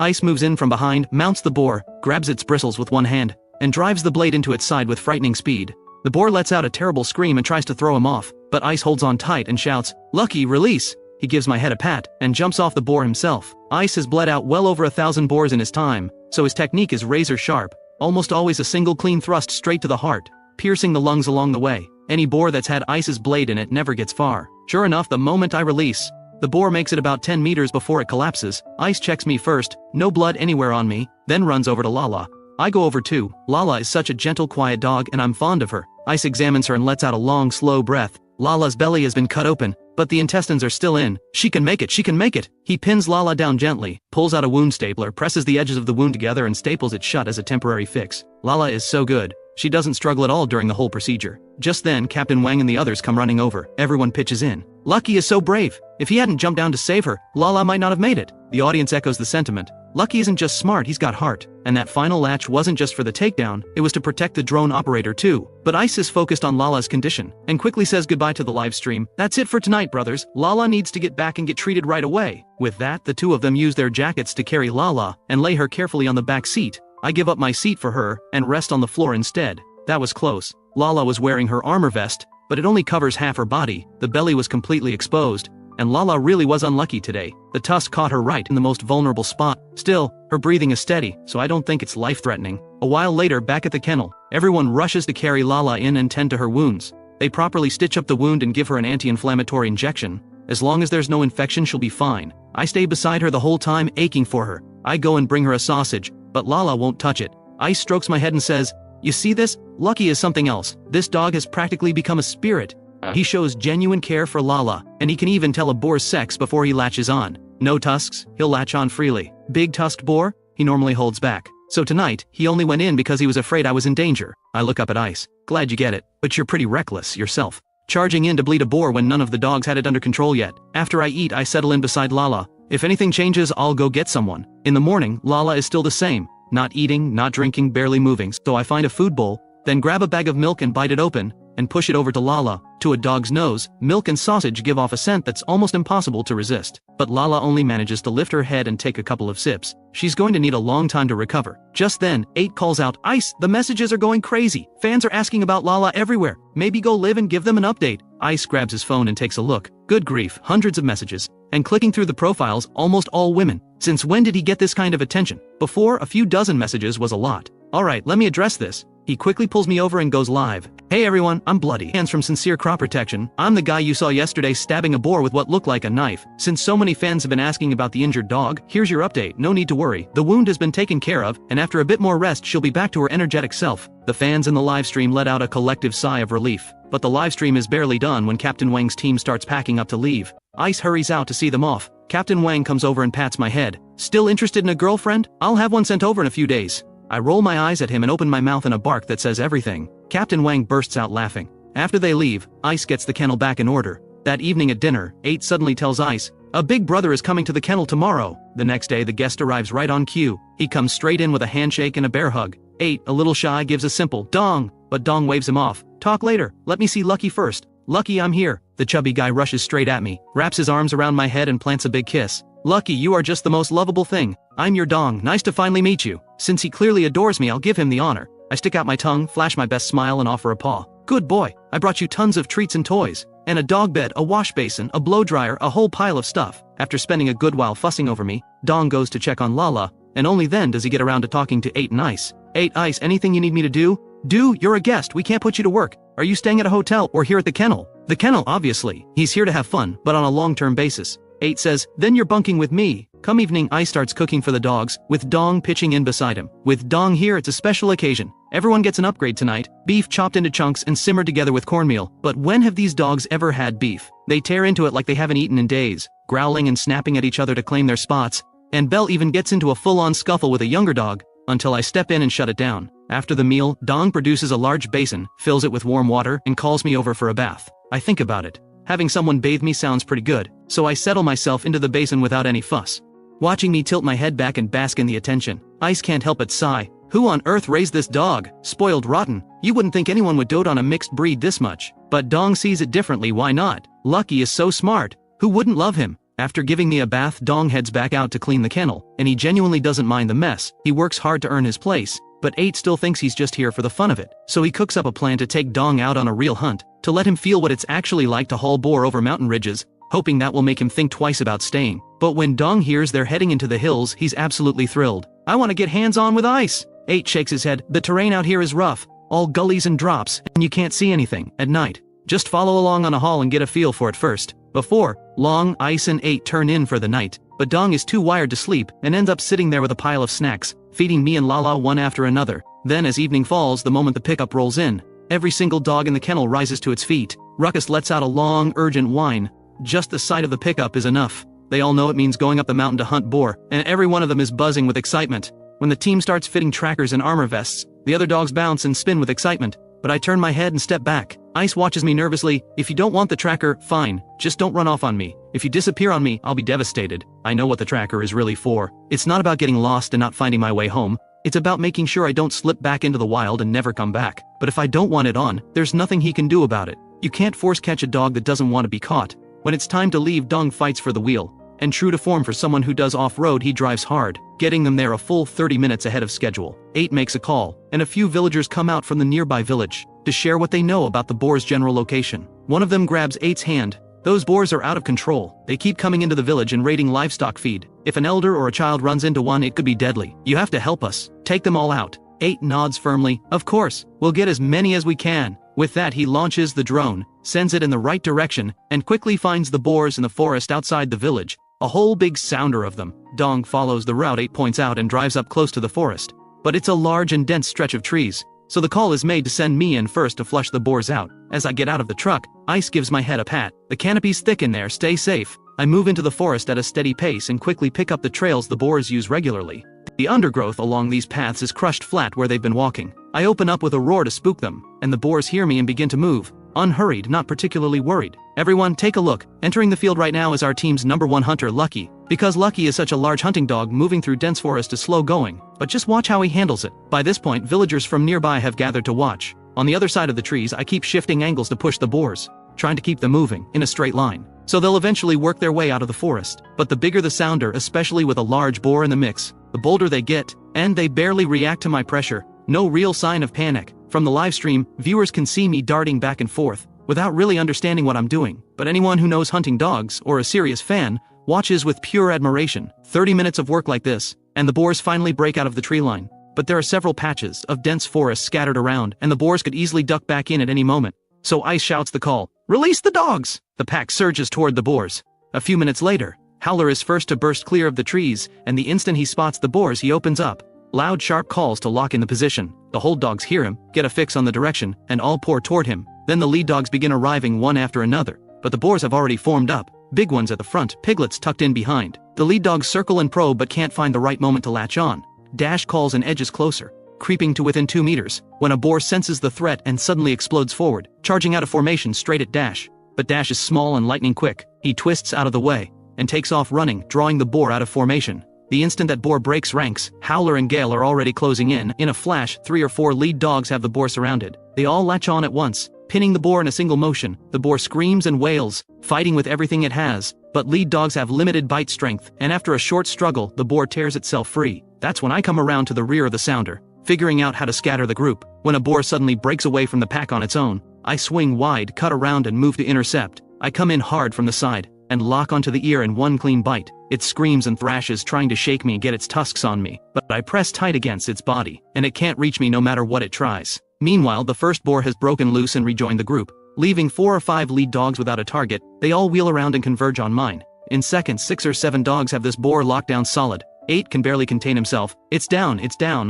Ice moves in from behind, mounts the boar, grabs its bristles with one hand, and drives the blade into its side with frightening speed. The boar lets out a terrible scream and tries to throw him off, but Ice holds on tight and shouts, "Lucky, release!" He gives my head a pat, and jumps off the boar himself. Ice has bled out well over 1,000 boars in his time, so his technique is razor sharp, almost always a single clean thrust straight to the heart, piercing the lungs along the way. Any boar that's had Ice's blade in it never gets far. Sure enough, the moment I release, the boar makes it about 10 meters before it collapses. Ice checks me first, no blood anywhere on me, then runs over to Lala. I go over too. Lala is such a gentle, quiet dog, and I'm fond of her. Ice examines her and lets out a long, slow breath. Lala's belly has been cut open, but the intestines are still in. She can make it, she can make it! He pins Lala down gently, pulls out a wound stapler, presses the edges of the wound together and staples it shut as a temporary fix. Lala is so good. She doesn't struggle at all during the whole procedure. Just then, Captain Wang and the others come running over. Everyone pitches in. Lucky is so brave. If he hadn't jumped down to save her, Lala might not have made it. The audience echoes the sentiment. Lucky isn't just smart, he's got heart. And that final latch wasn't just for the takedown, it was to protect the drone operator too. But Ice is focused on Lala's condition, and quickly says goodbye to the live stream. That's it for tonight, brothers. Lala needs to get back and get treated right away. With that, the two of them use their jackets to carry Lala, and lay her carefully on the back seat. I give up my seat for her, and rest on the floor instead. That was close. Lala was wearing her armor vest, but it only covers half her body. The belly was completely exposed, and Lala really was unlucky today. The tusk caught her right in the most vulnerable spot. Still, her breathing is steady, so I don't think it's life-threatening. A while later, back at the kennel, everyone rushes to carry Lala in and tend to her wounds. They properly stitch up the wound and give her an anti-inflammatory injection. As long as there's no infection, she'll be fine. I stay beside her the whole time, aching for her. I go and bring her a sausage, but Lala won't touch it. Ice strokes my head and says, "You see this? Lucky is something else. This dog has practically become a spirit." He shows genuine care for Lala, and he can even tell a boar's sex before he latches on. No tusks, he'll latch on freely. Big tusked boar, he normally holds back. So tonight, he only went in because he was afraid I was in danger. I look up at Ice. Glad you get it, but you're pretty reckless yourself. Charging in to bleed a boar when none of the dogs had it under control yet. After I eat, I settle in beside Lala. If anything changes, I'll go get someone. In the morning, Lala is still the same. Not eating, not drinking, barely moving, so I find a food bowl, then grab a bag of milk and bite it open, and push it over to Lala. To a dog's nose, milk and sausage give off a scent that's almost impossible to resist. But Lala only manages to lift her head and take a couple of sips. She's going to need a long time to recover. Just then, 8 calls out, "Ice, the messages are going crazy. Fans are asking about Lala everywhere. Maybe go live and give them an update." Ice grabs his phone and takes a look. Good grief, hundreds of messages. And clicking through the profiles, almost all women. Since when did he get this kind of attention? Before, a few dozen messages was a lot. Alright, let me address this. He quickly pulls me over and goes live. "Hey everyone, I'm Bloody Hands from Sincere Crop Protection. I'm the guy you saw yesterday stabbing a boar with what looked like a knife. Since so many fans have been asking about the injured dog, here's your update. No need to worry. The wound has been taken care of, and after a bit more rest she'll be back to her energetic self." The fans in the livestream let out a collective sigh of relief. But the livestream is barely done when Captain Wang's team starts packing up to leave. Ice hurries out to see them off. Captain Wang comes over and pats my head. "Still interested in a girlfriend? I'll have one sent over in a few days." I roll my eyes at him and open my mouth in a bark that says everything. Captain Wang bursts out laughing. After they leave, Ice gets the kennel back in order. That evening at dinner, 8 suddenly tells Ice, "A big brother is coming to the kennel tomorrow." The next day the guest arrives right on cue. He comes straight in with a handshake and a bear hug. 8, a little shy, gives a simple "Dong," but Dong waves him off. "Talk later, let me see Lucky first." "Lucky, I'm here." The chubby guy rushes straight at me, wraps his arms around my head and plants a big kiss. "Lucky, you are just the most lovable thing. I'm your Dong, nice to finally meet you." Since he clearly adores me, I'll give him the honor. I stick out my tongue, flash my best smile and offer a paw. "Good boy, I brought you tons of treats and toys. And a dog bed, a wash basin, a blow dryer, a whole pile of stuff." After spending a good while fussing over me, Dong goes to check on Lala, and only then does he get around to talking to 8 and Ice. "8, Ice, anything you need me to do?" "Do, you're a guest, we can't put you to work. Are you staying at a hotel or here at the kennel?" "The kennel, obviously. He's here to have fun, but on a long-term basis." 8 says, "Then you're bunking with me." Come evening, Ice starts cooking for the dogs, with Dong pitching in beside him. With Dong here, it's a special occasion. Everyone gets an upgrade tonight. Beef chopped into chunks and simmered together with cornmeal. But when have these dogs ever had beef? They tear into it like they haven't eaten in days, growling and snapping at each other to claim their spots. And Belle even gets into a full-on scuffle with a younger dog, until I step in and shut it down. After the meal, Dong produces a large basin, fills it with warm water, and calls me over for a bath. I think about it. Having someone bathe me sounds pretty good, so I settle myself into the basin without any fuss. Watching me tilt my head back and bask in the attention, Ice can't help but sigh. Who on earth raised this dog? Spoiled rotten. You wouldn't think anyone would dote on a mixed breed this much. But Dong sees it differently, why not? Lucky is so smart. Who wouldn't love him? After giving me a bath, Dong heads back out to clean the kennel, and he genuinely doesn't mind the mess. He works hard to earn his place, but 8 still thinks he's just here for the fun of it. So he cooks up a plan to take Dong out on a real hunt, to let him feel what it's actually like to haul boar over mountain ridges, hoping that will make him think twice about staying. But when Dong hears they're heading into the hills, he's absolutely thrilled. I want to get hands-on with Ice. 8 shakes his head. The terrain out here is rough, all gullies and drops, and you can't see anything at night. Just follow along on a haul and get a feel for it first. Before long, Ice and 8 turn in for the night, but Dong is too wired to sleep and ends up sitting there with a pile of snacks, feeding me and Lala one after another. Then as evening falls, the moment the pickup rolls in, every single dog in the kennel rises to its feet. Ruckus lets out a long, urgent whine. Just the sight of the pickup is enough. They all know it means going up the mountain to hunt boar, and every one of them is buzzing with excitement. When the team starts fitting trackers and armor vests, the other dogs bounce and spin with excitement, but I turn my head and step back. Ice watches me nervously. If you don't want the tracker, fine, just don't run off on me. If you disappear on me, I'll be devastated. I know what the tracker is really for. It's not about getting lost and not finding my way home. It's about making sure I don't slip back into the wild and never come back. But if I don't want it on, there's nothing he can do about it. You can't force catch a dog that doesn't want to be caught. When it's time to leave, Dong fights for the wheel. And true to form for someone who does off-road, he drives hard, getting them there a full 30 minutes ahead of schedule. 8 makes a call, and a few villagers come out from the nearby village to share what they know about the boar's general location. One of them grabs 8's hand. Those boars are out of control. They keep coming into the village and raiding livestock feed. If an elder or a child runs into one, it could be deadly. You have to help us. Take them all out. 8 nods firmly. Of course, we'll get as many as we can. With that, he launches the drone, sends it in the right direction, and quickly finds the boars in the forest outside the village. A whole big sounder of them. Dong follows the route 8 points out and drives up close to the forest. But it's a large and dense stretch of trees, so the call is made to send me in first to flush the boars out. As I get out of the truck, Ice gives my head a pat. The canopy's thick in there, stay safe. I move into the forest at a steady pace and quickly pick up the trails the boars use regularly. The undergrowth along these paths is crushed flat where they've been walking. I open up with a roar to spook them, and the boars hear me and begin to move. Unhurried, not particularly worried. Everyone, take a look. Entering the field right now is our team's #1 hunter, Lucky. Because Lucky is such a large hunting dog, moving through dense forest is slow going, but just watch how he handles it. By this point, villagers from nearby have gathered to watch. On the other side of the trees, I keep shifting angles to push the boars, trying to keep them moving in a straight line, so they'll eventually work their way out of the forest. But the bigger the sounder, especially with a large boar in the mix, the bolder they get, and they barely react to my pressure. No real sign of panic. From the live stream, viewers can see me darting back and forth, without really understanding what I'm doing, but anyone who knows hunting dogs, or a serious fan, watches with pure admiration. 30 minutes of work like this, and the boars finally break out of the tree line. But there are several patches of dense forest scattered around, and the boars could easily duck back in at any moment. So Ice shouts the call, "Release the dogs!" The pack surges toward the boars. A few minutes later, Howler is first to burst clear of the trees, and the instant he spots the boars, he opens up. Loud, sharp calls to lock in the position. The hold dogs hear him, get a fix on the direction, and all pour toward him. Then the lead dogs begin arriving one after another, but the boars have already formed up. Big ones at the front, piglets tucked in behind. The lead dogs circle and probe but can't find the right moment to latch on. Dash calls and edges closer, creeping to within 2 meters, when a boar senses the threat and suddenly explodes forward, charging out of formation straight at Dash. But Dash is small and lightning quick. He twists out of the way and takes off running, drawing the boar out of formation. The instant that boar breaks ranks, Howler and Gale are already closing in. In a flash, 3 or 4 lead dogs have the boar surrounded. They all latch on at once, pinning the boar in a single motion. The boar screams and wails, fighting with everything it has, but lead dogs have limited bite strength, and after a short struggle, the boar tears itself free. That's when I come around to the rear of the sounder, figuring out how to scatter the group. When a boar suddenly breaks away from the pack on its own, I swing wide, cut around and move to intercept. I come in hard from the side, and lock onto the ear in one clean bite. It screams and thrashes, trying to shake me and get its tusks on me, but I press tight against its body, and it can't reach me no matter what it tries. Meanwhile, the first boar has broken loose and rejoined the group. Leaving 4 or 5 lead dogs without a target, they all wheel around and converge on mine. In seconds, 6 or 7 dogs have this boar locked down solid. 8 can barely contain himself. It's down,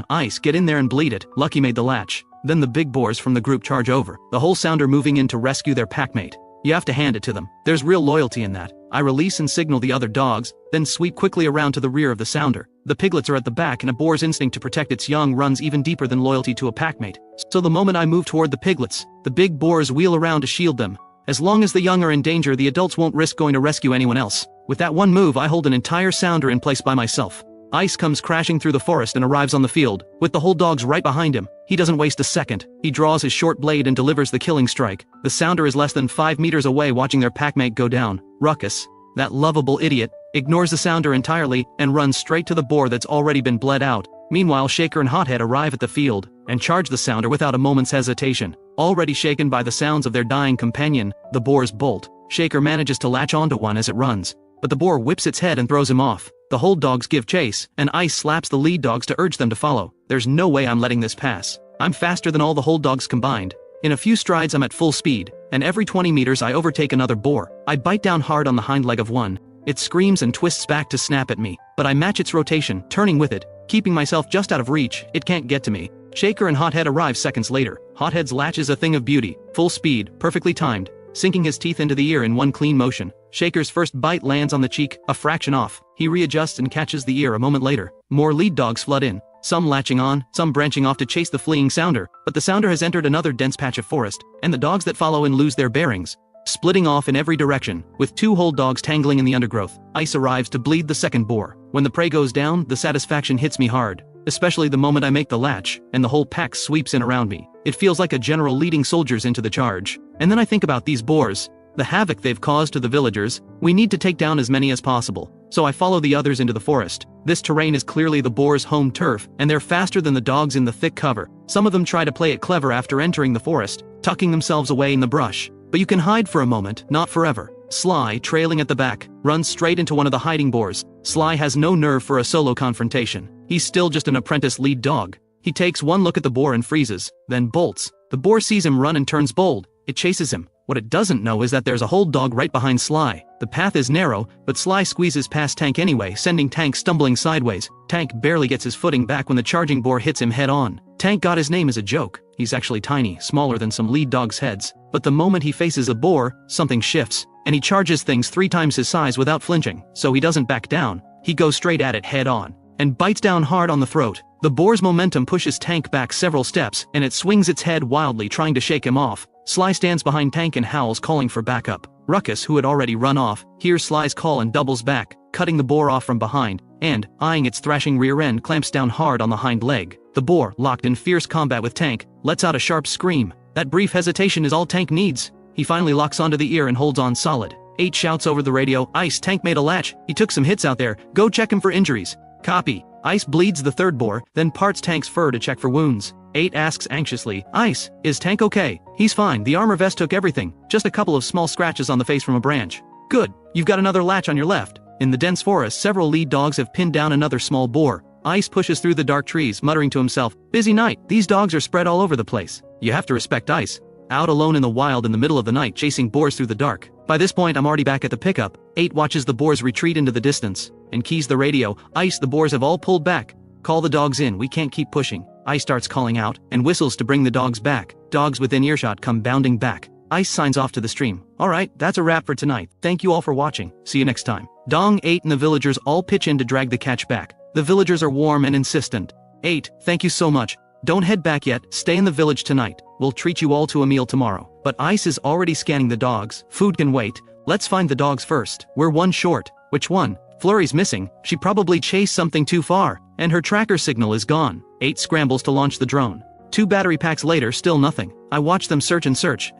Ice, get in there and bleed it. Lucky made the latch. Then the big boars from the group charge over, the whole sounder moving in to rescue their packmate. You have to hand it to them. There's real loyalty in that. I release and signal the other dogs, then sweep quickly around to the rear of the sounder. The piglets are at the back, and a boar's instinct to protect its young runs even deeper than loyalty to a packmate. So the moment I move toward the piglets, the big boars wheel around to shield them. As long as the young are in danger, the adults won't risk going to rescue anyone else. With that one move, I hold an entire sounder in place by myself. Ice comes crashing through the forest and arrives on the field, with the whole dogs right behind him. He doesn't waste a second. He draws his short blade and delivers the killing strike. The sounder is less than 5 meters away, watching their packmate go down. Ruckus, that lovable idiot, ignores the sounder entirely and runs straight to the boar that's already been bled out. Meanwhile, Shaker and Hothead arrive at the field and charge the sounder without a moment's hesitation. Already shaken by the sounds of their dying companion, the boars bolt. Shaker manages to latch onto one as it runs, but the boar whips its head and throws him off. The hold dogs give chase, and Ice slaps the lead dogs to urge them to follow. There's no way I'm letting this pass. I'm faster than all the hold dogs combined. In a few strides I'm at full speed, and every 20 meters I overtake another boar. I bite down hard on the hind leg of one. It screams and twists back to snap at me, but I match its rotation, turning with it, keeping myself just out of reach. It can't get to me. Shaker and Hothead arrive seconds later. Hothead's latch is a thing of beauty, full speed, perfectly timed, sinking his teeth into the ear in one clean motion. Shaker's first bite lands on the cheek, a fraction off. He readjusts and catches the ear a moment later. More lead dogs flood in, some latching on, some branching off to chase the fleeing sounder, but the sounder has entered another dense patch of forest, and the dogs that follow in lose their bearings, splitting off in every direction, with 2 hold dogs tangling in the undergrowth. Ice arrives to bleed the second boar. When the prey goes down, the satisfaction hits me hard, especially the moment I make the latch, and the whole pack sweeps in around me. It feels like a general leading soldiers into the charge. And then I think about these boars, the havoc they've caused to the villagers. We need to take down as many as possible. So I follow the others into the forest. This terrain is clearly the boars' home turf, and they're faster than the dogs in the thick cover. Some of them try to play it clever after entering the forest, tucking themselves away in the brush. But you can hide for a moment, not forever. Sly, trailing at the back, runs straight into one of the hiding boars. Sly has no nerve for a solo confrontation. He's still just an apprentice lead dog. He takes one look at the boar and freezes, then bolts. The boar sees him run and turns bold. It chases him. What it doesn't know is that there's a hold dog right behind Sly. The path is narrow, but Sly squeezes past Tank anyway, sending Tank stumbling sideways. Tank barely gets his footing back when the charging boar hits him head on. Tank got his name as a joke. He's actually tiny, smaller than some lead dogs' heads. But the moment he faces a boar, something shifts, and he charges things 3 times his size without flinching. So he doesn't back down. He goes straight at it head on, and bites down hard on the throat. The boar's momentum pushes Tank back several steps, and it swings its head wildly, trying to shake him off. Sly stands behind Tank and howls, calling for backup. Ruckus, who had already run off, hears Sly's call and doubles back, cutting the boar off from behind, and, eyeing its thrashing rear end, clamps down hard on the hind leg. The boar, locked in fierce combat with Tank, lets out a sharp scream. That brief hesitation is all Tank needs. He finally locks onto the ear and holds on solid. 8 shouts over the radio, "Ice, Tank made a latch. He took some hits out there. Go check him for injuries." Copy. Ice bleeds the third boar, then parts Tank's fur to check for wounds. 8 asks anxiously, "Ice, is Tank okay?" "He's fine. The armor vest took everything. Just a couple of small scratches on the face from a branch." "Good. You've got another latch on your left." In the dense forest, several lead dogs have pinned down another small boar. Ice pushes through the dark trees, muttering to himself, "Busy night. These dogs are spread all over the place." You have to respect Ice. Out alone in the wild in the middle of the night, chasing boars through the dark. By this point, I'm already back at the pickup. 8 watches the boars retreat into the distance, and keys the radio. "Ice, the boars have all pulled back. Call the dogs in. We can't keep pushing." Ice starts calling out, and whistles to bring the dogs back. Dogs within earshot come bounding back. Ice signs off to the stream. "Alright, that's a wrap for tonight. Thank you all for watching. See you next time." Dong, 8 and the villagers all pitch in to drag the catch back. The villagers are warm and insistent. 8, thank you so much. Don't head back yet, stay in the village tonight. We'll treat you all to a meal tomorrow. But Ice is already scanning the dogs. Food can wait. Let's find the dogs first. We're one short. Which one? Flurry's missing. She probably chased something too far, and her tracker signal is gone. 8 scrambles to launch the drone. 2 battery packs later, still nothing. I watch them search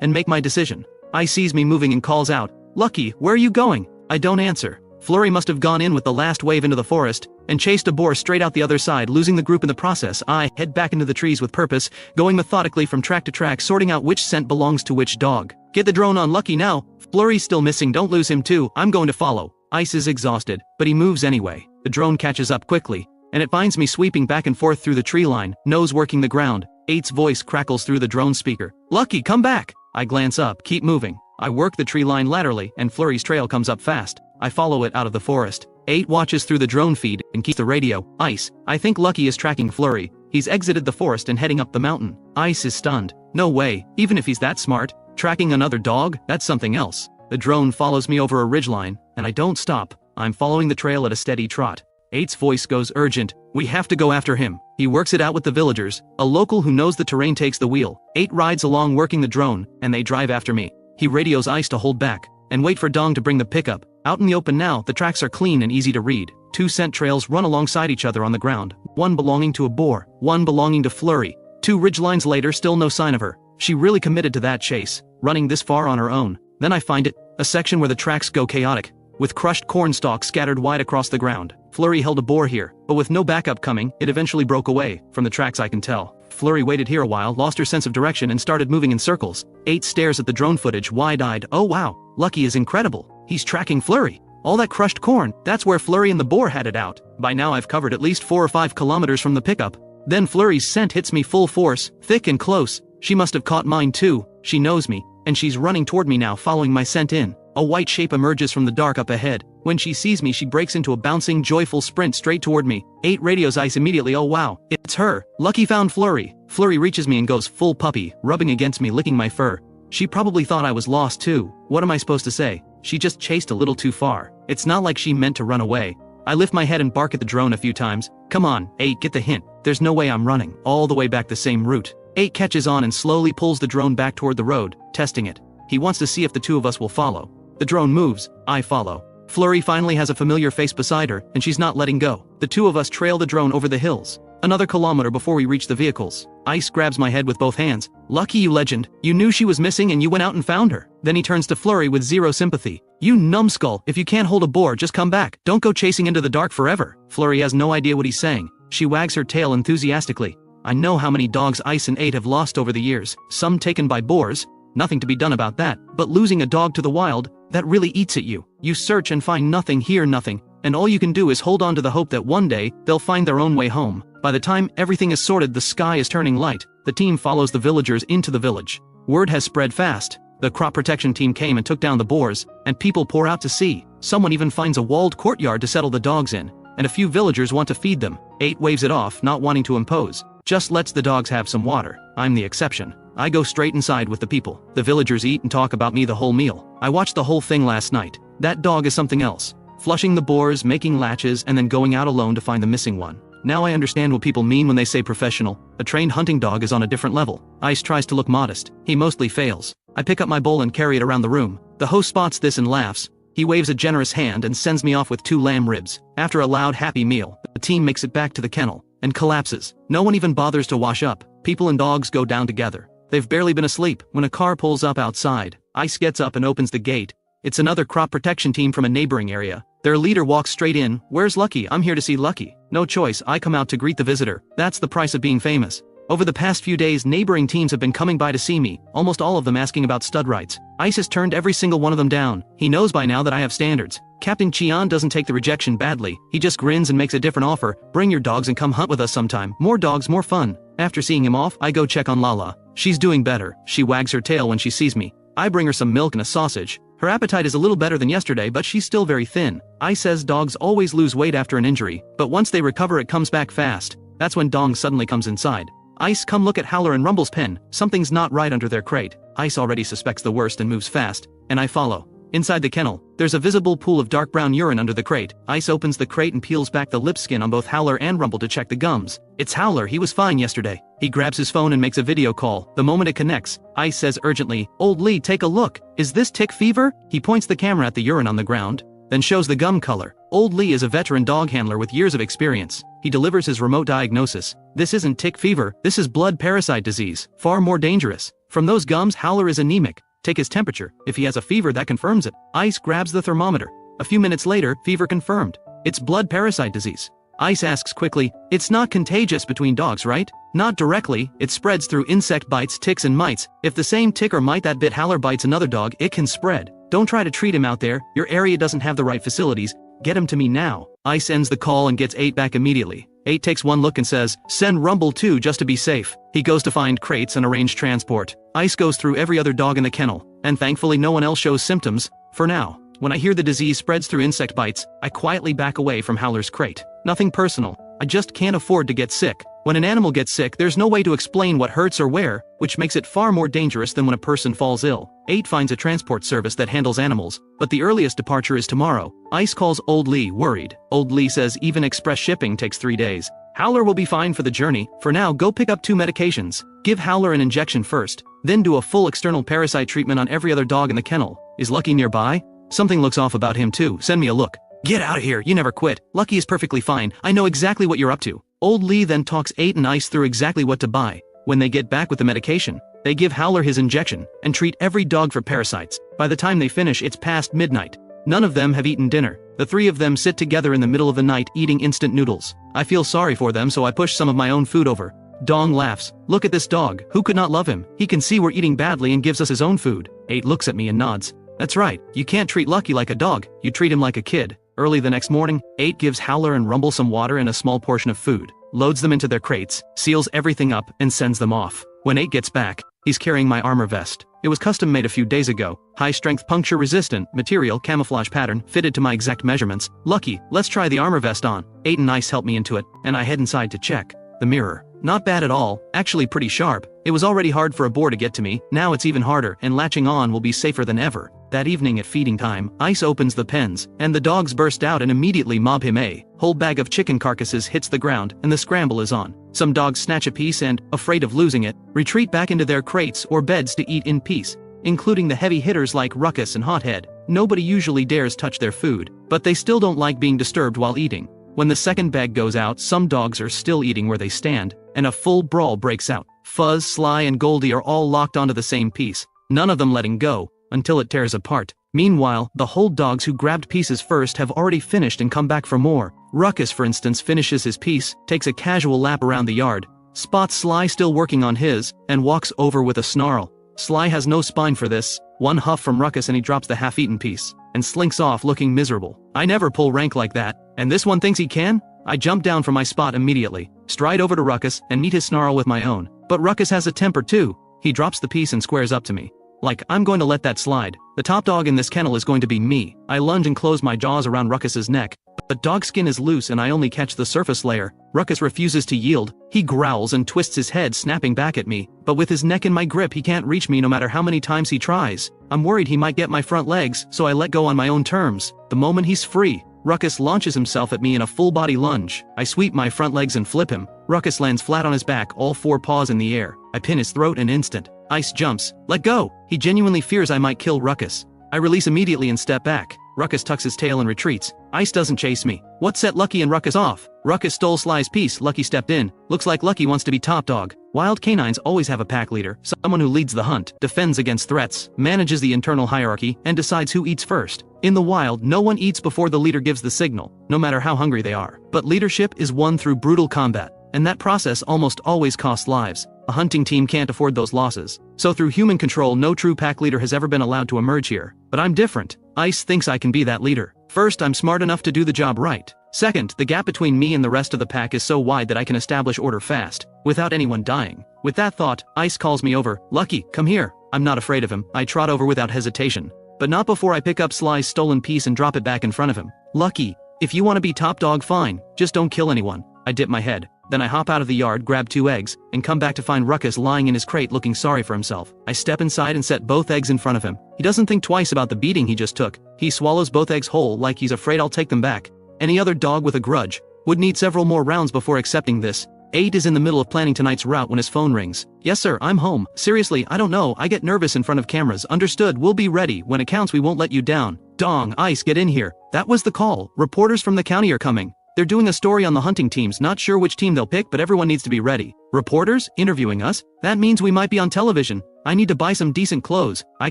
and make my decision. Ice sees me moving and calls out, "Lucky, where are you going?" I don't answer. Flurry must have gone in with the last wave into the forest, and chased a boar straight out the other side, losing the group in the process. I head back into the trees with purpose, going methodically from track to track, sorting out which scent belongs to which dog. Get the drone on Lucky now. Flurry's still missing, don't lose him too. I'm going to follow. Ice is exhausted, but he moves anyway. The drone catches up quickly, and it finds me sweeping back and forth through the tree line, nose working the ground. 8's voice crackles through the drone speaker. "Lucky, come back!" I glance up, keep moving. I work the tree line laterally, and Flurry's trail comes up fast. I follow it out of the forest. 8 watches through the drone feed and keeps the radio. "Ice, I think Lucky is tracking Flurry. He's exited the forest and heading up the mountain." Ice is stunned. "No way, even if he's that smart. Tracking another dog? That's something else." The drone follows me over a ridgeline, and I don't stop. I'm following the trail at a steady trot. 8's voice goes urgent. We have to go after him. He works it out with the villagers. A local who knows the terrain takes the wheel. 8 rides along working the drone, and they drive after me. He radios Ice to hold back and wait for Dong to bring the pickup. Out in the open now, the tracks are clean and easy to read. 2 scent trails run alongside each other on the ground, one belonging to a boar, one belonging to Flurry. 2 ridgelines later, still no sign of her. She really committed to that chase, running this far on her own. Then I find it, a section where the tracks go chaotic, with crushed corn stalks scattered wide across the ground. Flurry held a boar here, but with no backup coming, it eventually broke away, from the tracks I can tell. Flurry waited here a while, lost her sense of direction and started moving in circles. 8 stares at the drone footage wide-eyed. Oh wow, Lucky is incredible. He's tracking Flurry. All that crushed corn, that's where Flurry and the boar had it out. By now I've covered at least 4 or 5 kilometers from the pickup. Then Flurry's scent hits me full force, thick and close. She must have caught mine too. She knows me, and she's running toward me now, following my scent in. A white shape emerges from the dark up ahead. When she sees me, she breaks into a bouncing, joyful sprint straight toward me. 8 radios Ice immediately. Oh wow, it's her. Lucky found Flurry. Flurry reaches me and goes full puppy, rubbing against me, licking my fur. She probably thought I was lost too. What am I supposed to say? She just chased a little too far. It's not like she meant to run away. I lift my head and bark at the drone a few times. Come on, 8, get the hint. There's no way I'm running all the way back the same route. 8 catches on and slowly pulls the drone back toward the road, testing it. He wants to see if the 2 of us will follow. The drone moves, I follow. Flurry finally has a familiar face beside her, and she's not letting go. The 2 of us trail the drone over the hills. Another kilometer before we reach the vehicles. Ice grabs my head with both hands. Lucky you legend, you knew she was missing and you went out and found her. Then he turns to Flurry with zero sympathy. You numbskull, if you can't hold a boar, just come back. Don't go chasing into the dark forever. Flurry has no idea what he's saying. She wags her tail enthusiastically. I know how many dogs Ice and 8 have lost over the years, some taken by boars. Nothing to be done about that, but losing a dog to the wild, that really eats at you. You search and find nothing, hear nothing, and all you can do is hold on to the hope that one day, they'll find their own way home. By the time everything is sorted, the sky is turning light. The team follows the villagers into the village. Word has spread fast. The crop protection team came and took down the boars, and people pour out to see. Someone even finds a walled courtyard to settle the dogs in, and a few villagers want to feed them. 8 waves it off, not wanting to impose. Just lets the dogs have some water. I'm the exception. I go straight inside with the people. The villagers eat and talk about me the whole meal. I watched the whole thing last night. That dog is something else. Flushing the boars, making latches, and then going out alone to find the missing one. Now I understand what people mean when they say professional. A trained hunting dog is on a different level. Ice tries to look modest. He mostly fails. I pick up my bowl and carry it around the room. The host spots this and laughs. He waves a generous hand and sends me off with 2 lamb ribs. After a loud, happy meal, the team makes it back to the kennel and collapses. No one even bothers to wash up. People and dogs go down together. They've barely been asleep when a car pulls up outside. Ice gets up and opens the gate. It's another crop protection team from a neighboring area. Their leader walks straight in. Where's Lucky? I'm here to see Lucky. No choice, I come out to greet the visitor. That's the price of being famous. Over the past few days, neighboring teams have been coming by to see me, almost all of them asking about stud rights. Ice has turned every single one of them down. He knows by now that I have standards. Captain Qian doesn't take the rejection badly. He just grins and makes a different offer. Bring your dogs and come hunt with us sometime. More dogs, more fun. After seeing him off, I go check on Lala. She's doing better. She wags her tail when she sees me. I bring her some milk and a sausage. Her appetite is a little better than yesterday, but she's still very thin. Ice says dogs always lose weight after an injury, but once they recover it comes back fast. That's when Dong suddenly comes inside. Ice, come look at Howler and Rumble's pen. Something's not right under their crate. Ice already suspects the worst and moves fast, and I follow. Inside the kennel, there's a visible pool of dark brown urine under the crate. Ice opens the crate and peels back the lip skin on both Howler and Rumble to check the gums. It's Howler, he was fine yesterday. He grabs his phone and makes a video call. The moment it connects, Ice says urgently, Old Lee, take a look. Is this tick fever? He points the camera at the urine on the ground, then shows the gum color. Old Lee is a veteran dog handler with years of experience. He delivers his remote diagnosis. This isn't tick fever, this is blood parasite disease, far more dangerous. From those gums, Howler is anemic. Take his temperature. If he has a fever, that confirms it. Ice grabs the thermometer. A few minutes later, fever confirmed. It's blood parasite disease. Ice asks quickly, it's not contagious between dogs, right? Not directly, it spreads through insect bites, ticks and mites. If the same tick or mite that bit Howler bites another dog, it can spread. Don't try to treat him out there, your area doesn't have the right facilities. Get him to me now. Ice ends the call and gets 8 back immediately. 8 takes one look and says, send Rumble too just to be safe. He goes to find crates and arrange transport. Ice goes through every other dog in the kennel, and thankfully no one else shows symptoms, for now. When I hear the disease spreads through insect bites, I quietly back away from Howler's crate. Nothing personal, I just can't afford to get sick. When an animal gets sick, there's no way to explain what hurts or where, which makes it far more dangerous than when a person falls ill. 8 finds a transport service that handles animals, but the earliest departure is tomorrow. Ice calls Old Lee, worried. Old Lee says even express shipping takes 3 days. Howler will be fine for the journey. For now, go pick up 2 medications. Give Howler an injection first, then do a full external parasite treatment on every other dog in the kennel. Is Lucky nearby? Something looks off about him too. Send me a look. Get out of here, you never quit. Lucky is perfectly fine. I know exactly what you're up to. Old Lee then talks 8 and Ice through exactly what to buy. When they get back with the medication, they give Howler his injection and treat every dog for parasites. By the time they finish, it's past midnight. None of them have eaten dinner. The 3 of them sit together in the middle of the night eating instant noodles. I feel sorry for them, so I push some of my own food over. Dong laughs. Look at this dog. Who could not love him? He can see we're eating badly and gives us his own food. 8 looks at me and nods. That's right. You can't treat Lucky like a dog. You treat him like a kid. Early the next morning, 8 gives Howler and Rumble some water and a small portion of food, loads them into their crates, seals everything up, and sends them off. When 8 gets back, he's carrying my armor vest. It was custom made a few days ago. High-strength puncture-resistant material, camouflage pattern, fitted to my exact measurements. Lucky, let's try the armor vest on. 8 and Ice help me into it, and I head inside to check. The mirror. Not bad at all, actually pretty sharp. It was already hard for a boar to get to me, now it's even harder, and latching on will be safer than ever. That evening at feeding time, Ice opens the pens, and the dogs burst out and immediately mob him. A whole bag of chicken carcasses hits the ground, and the scramble is on. Some dogs snatch a piece and, afraid of losing it, retreat back into their crates or beds to eat in peace, including the heavy hitters like Ruckus and Hothead. Nobody usually dares touch their food, but they still don't like being disturbed while eating. When the second bag goes out, some dogs are still eating where they stand, and a full brawl breaks out. Fuzz, Sly, and Goldie are all locked onto the same piece, none of them letting go, until it tears apart. Meanwhile, the hold dogs who grabbed pieces first have already finished and come back for more. Ruckus, for instance, finishes his piece, takes a casual lap around the yard, spots Sly still working on his, and walks over with a snarl. Sly has no spine for this. One huff from Ruckus and he drops the half-eaten piece, and slinks off looking miserable. I never pull rank like that, and this one thinks he can? I jump down from my spot immediately, stride over to Ruckus, and meet his snarl with my own. But Ruckus has a temper too. He drops the piece and squares up to me. Like, I'm going to let that slide. The top dog in this kennel is going to be me. I lunge and close my jaws around Ruckus's neck, but dog skin is loose and I only catch the surface layer. Ruckus refuses to yield. He growls and twists his head, snapping back at me, but with his neck in my grip he can't reach me no matter how many times he tries. I'm worried he might get my front legs, so I let go on my own terms. The moment he's free, Ruckus launches himself at me in a full-body lunge. I sweep my front legs and flip him. Ruckus lands flat on his back, all 4 paws in the air. I pin his throat in an instant. Ice jumps. Let go! He genuinely fears I might kill Ruckus. I release immediately and step back. Ruckus tucks his tail and retreats. Ice doesn't chase me. What set Lucky and Ruckus off? Ruckus stole Sly's piece. Lucky stepped in. Looks like Lucky wants to be top dog. Wild canines always have a pack leader, someone who leads the hunt, defends against threats, manages the internal hierarchy, and decides who eats first. In the wild, no one eats before the leader gives the signal, no matter how hungry they are. But leadership is won through brutal combat, and that process almost always costs lives. A hunting team can't afford those losses. So through human control, no true pack leader has ever been allowed to emerge here. But I'm different. Ice thinks I can be that leader. First, I'm smart enough to do the job right. Second, the gap between me and the rest of the pack is so wide that I can establish order fast, without anyone dying. With that thought, Ice calls me over. Lucky, come here. I'm not afraid of him. I trot over without hesitation. But not before I pick up Sly's stolen piece and drop it back in front of him. Lucky, if you want to be top dog, fine. Just don't kill anyone. I dip my head. Then I hop out of the yard, grab 2 eggs, and come back to find Ruckus lying in his crate looking sorry for himself. I step inside and set both eggs in front of him. He doesn't think twice about the beating he just took. He swallows both eggs whole like he's afraid I'll take them back. Any other dog with a grudge would need several more rounds before accepting this. 8 is in the middle of planning tonight's route when his phone rings. Yes sir, I'm home. Seriously, I don't know, I get nervous in front of cameras. Understood, we'll be ready. When it counts we won't let you down. Dong, Ice, get in here. That was the call. Reporters from the county are coming. They're doing a story on the hunting teams, not sure which team they'll pick, but everyone needs to be ready. Reporters? Interviewing us? That means we might be on television. I need to buy some decent clothes. I